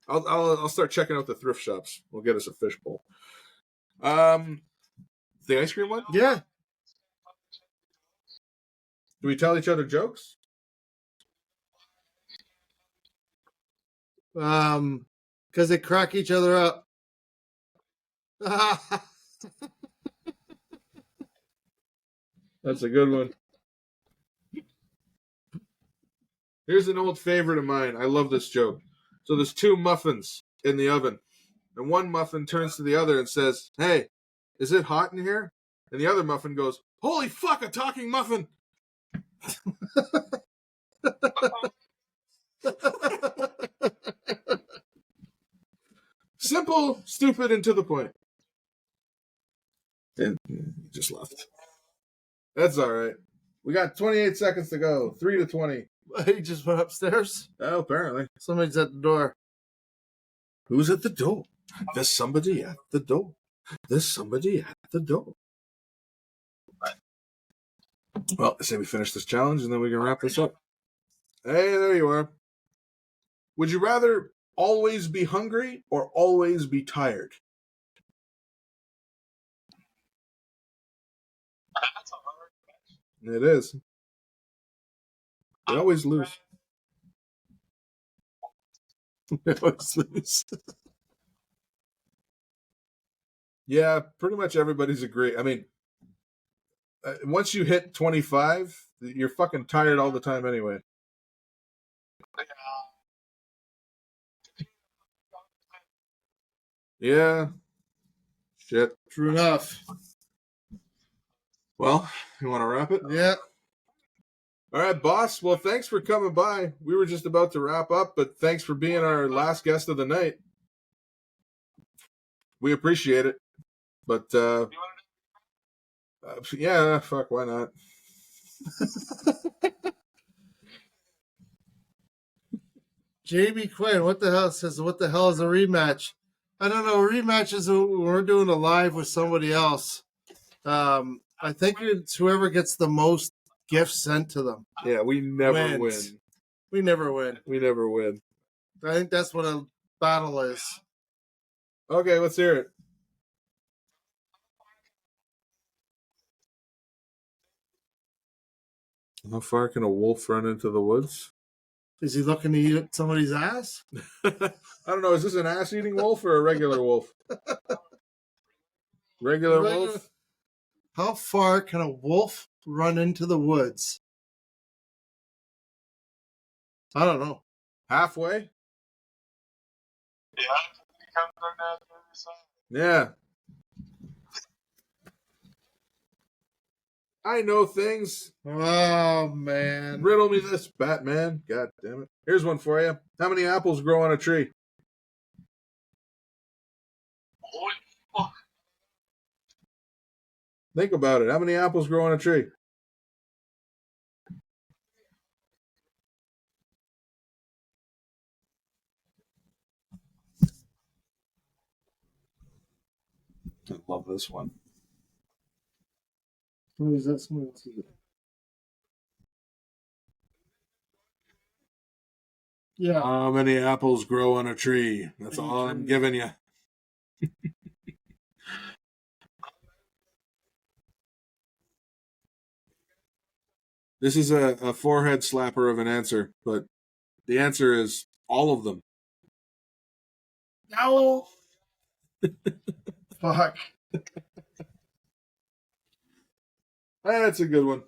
I'll start checking out the thrift shops. We'll get us a fishbowl. The ice cream one? Yeah. Do we tell each other jokes? Because they crack each other up. That's a good one. Here's an old favorite of mine. I love this joke. So there's 2 muffins in the oven. And one muffin turns to the other and says, "Hey, is it hot in here?" And the other muffin goes, "Holy fuck, a talking muffin!" Simple, stupid, and to the point. And he just left. That's all right. We got 28 seconds to go. 3 to 20. He just went upstairs. Oh, apparently. Somebody's at the door. Who's at the door? There's somebody at the door. There's somebody at the door. Well, I say we finish this challenge and then we can wrap this up. Hey, there you are. Would you rather always be hungry or always be tired? That's a hard question. It is. We always lose. We always lose. Yeah, pretty much everybody's agree. I mean, once you hit 25, you're fucking tired all the time anyway. Yeah. Shit. True enough. Well, you want to wrap it? Yeah. All right, boss. Well, thanks for coming by. We were just about to wrap up, but thanks for being our last guest of the night. We appreciate it. But, yeah, fuck, why not? JB Quinn, what the hell says, what the hell is a rematch? I don't know. Rematch is when we're doing a live with somebody else. I think it's whoever gets the most gifts sent to them. Yeah, we never Wins. win. We never win. We never win. I think that's what a battle is. Okay, let's hear it. How far can a wolf run into the woods? Is he looking to eat somebody's ass? I don't know. Is this an ass-eating wolf or a regular wolf? Regular wolf? How far can a wolf run into the woods? I don't know. Halfway? Yeah, he comes on that other side. Yeah. I know things. Oh, man. Riddle me this, Batman. God damn it. Here's one for you. How many apples grow on a tree? Holy fuck. Think about it. How many apples grow on a tree? I love this one. Who is that? Someone else is it? Yeah. How many apples grow on a tree? That's all I'm giving you. This is a forehead slapper of an answer, but the answer is all of them. No. Fuck. That's a good one.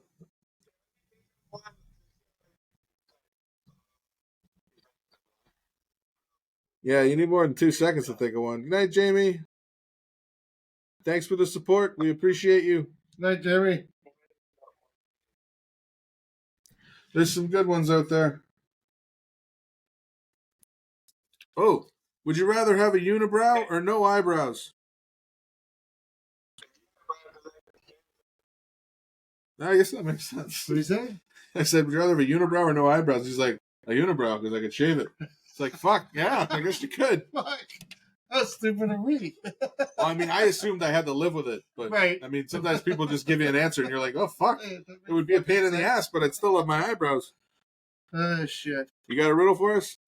Yeah, you need more than 2 seconds to think of one. Good night, Jamie. Thanks for the support. We appreciate you. Night, Jeremy. There's some good ones out there. Oh, would you rather have a unibrow or no eyebrows? I guess that makes sense. What do you say? I said, would you rather have a unibrow or no eyebrows? He's like, a unibrow because I could shave it. It's like, fuck, yeah, I guess you could. Fuck. That's stupid of me. Well, I mean, I assumed I had to live with it. But, Right. I mean, sometimes people just give you an answer and you're like, oh, fuck. It would be a pain in the ass, but I'd still have my eyebrows. Oh, shit. You got a riddle for us?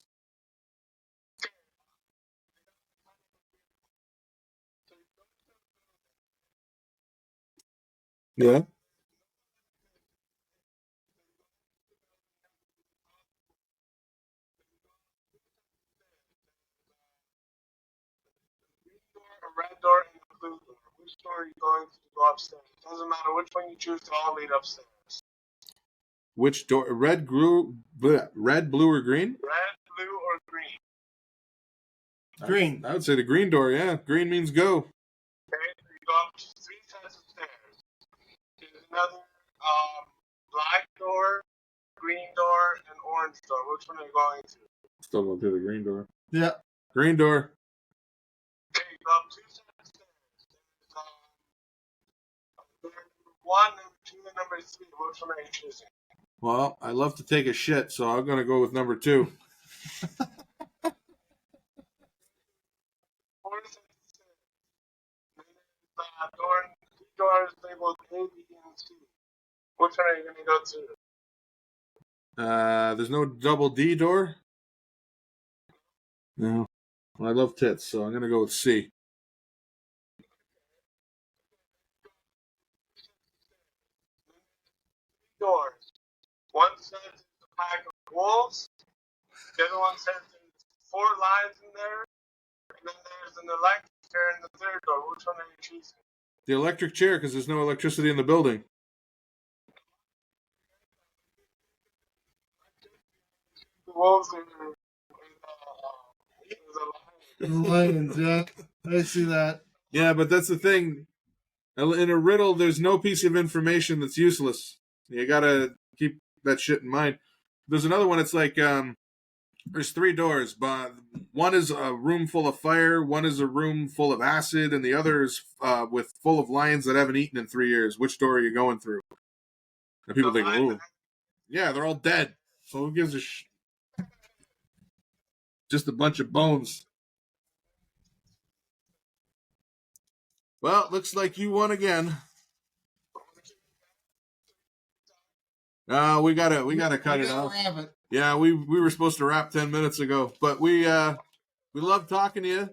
Yeah. A red door and a blue door. Which door are you going to go upstairs? Doesn't matter which one you choose, they all lead upstairs. Which door? Red, blue, or green? Red, blue, or green. Green. I would say the green door, yeah. Green means go. Okay, you go up 3 sets of stairs. There's another black door, green door, and orange door. Which one are you going to? Still go through the green door. Yeah. Green door. Okay, you go up 2 sets of stairs. There's number 1, number 2, and number 3. Which one are you choosing? Well, I love to take a shit, so I'm going to go with number 2. 4 sets of stairs. Then there's 3 doors labeled A, B, and C. Which one are you going to go to? There's no double D door? No. Well, I love tits, so I'm going to go with C. Doors. One says it's a pack of wolves. The other one says there's 4 lives in there. And then there's an electric chair in the third door. Which one are you choosing? The electric chair, because there's no electricity in the building. The wolves are The lions, yeah. I see that. Yeah, but that's the thing. In a riddle, there's no piece of information that's useless. You got to keep that shit in mind. There's another one. It's like there's 3 doors, but one is a room full of fire, one is a room full of acid, and the other is with full of lions that haven't eaten in 3 years. Which door are you going through? And people think, oh, yeah, they're all dead. So who gives a shit? Just a bunch of bones. Well, looks like you won again. We gotta cut it off. Yeah, we were supposed to wrap 10 minutes ago, but we love talking to you.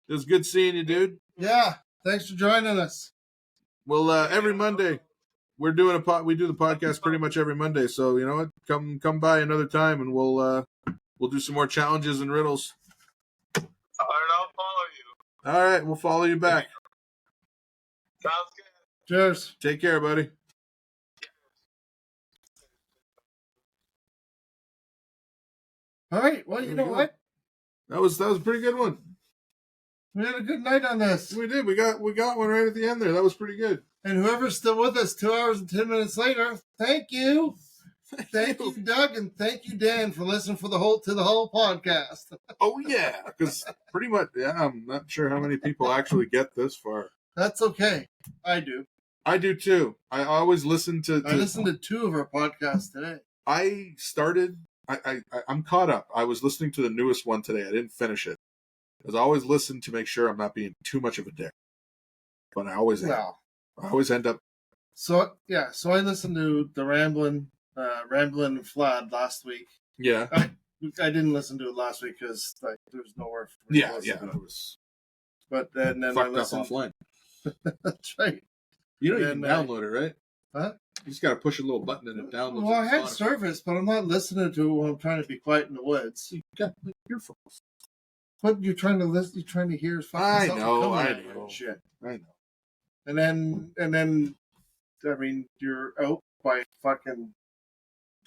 It was good seeing you, dude. Yeah, thanks for joining us. Well, every Monday we do the podcast pretty much every Monday. So you know what, come by another time and we'll do some more challenges and riddles. All right, I'll follow you. All right, we'll follow you back. Sounds good. Cheers. Take care, buddy. All right. Well, you know what? That was a pretty good one. We had a good night on this. We did. We got one right at the end there. That was pretty good. And whoever's still with us 2 hours and 10 minutes later, thank you. Thank you, Doug, and thank you, Dan, for listening to the whole podcast. Oh yeah, because pretty much, yeah. I'm not sure how many people actually get this far. That's okay. I do. I do too. I always listen to. I listened to 2 of our podcasts today. I'm caught up. I was listening to the newest one today. I didn't finish it. Because I always listen to make sure I'm not being too much of a dick. But I always end up. So I listened to the Ramblin' and Flad last week. Yeah. I didn't listen to it last week because there was nowhere for me to listen to it. It was. But then I listened. Up offline. That's right. You can download it, right? Huh? You just got to push a little button and it downloads. Well, I had service, but I'm not listening to it when I'm trying to be quiet in the woods. You got earphones. What you're trying to listen? You're trying to hear? I Fucking know. Shit. I know. And then, I mean, you're out by fucking.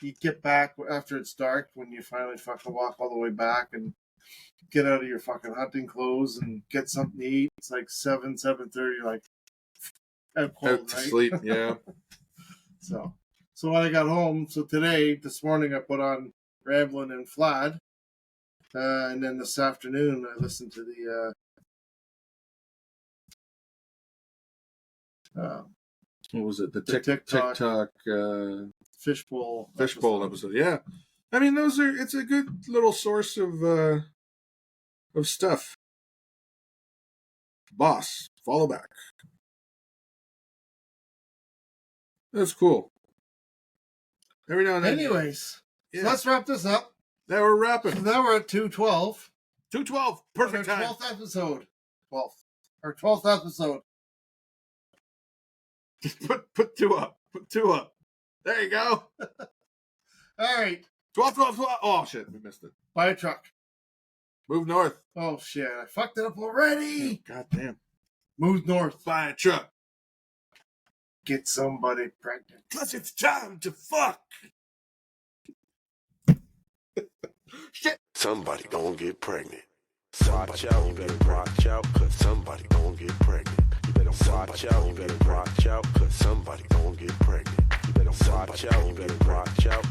You get back after it's dark when you finally fucking walk all the way back and get out of your fucking hunting clothes and get something to eat. It's like 7:30. You're like out cold, Out to right? sleep. Yeah. So when I got home, this morning I put on Ramblin' and Flad, and then this afternoon I listened to the what was it? The TikTok Fishbowl Fishbowl episode. Yeah. I mean, it's a good little source of stuff. Boss, follow back. That's cool. Every now and then. Anyways, so let's wrap this up. Now we're wrapping. So now we're at 2:12. 2:12. Perfect time. 12th episode. 12th episode. Just put 2 up. Put 2 up. There you go. All right. 12. Oh, shit. We missed it. Buy a truck. Move north. Oh, shit. I fucked it up already. God damn. Move north. Buy a truck. Get somebody pregnant. Because it's time to fuck. Shit. Somebody gonna get pregnant. Watch out, you better watch out, cause somebody gonna get pregnant. You better watch out, you better watch out, cause somebody gonna get pregnant. You better watch out, you better watch out.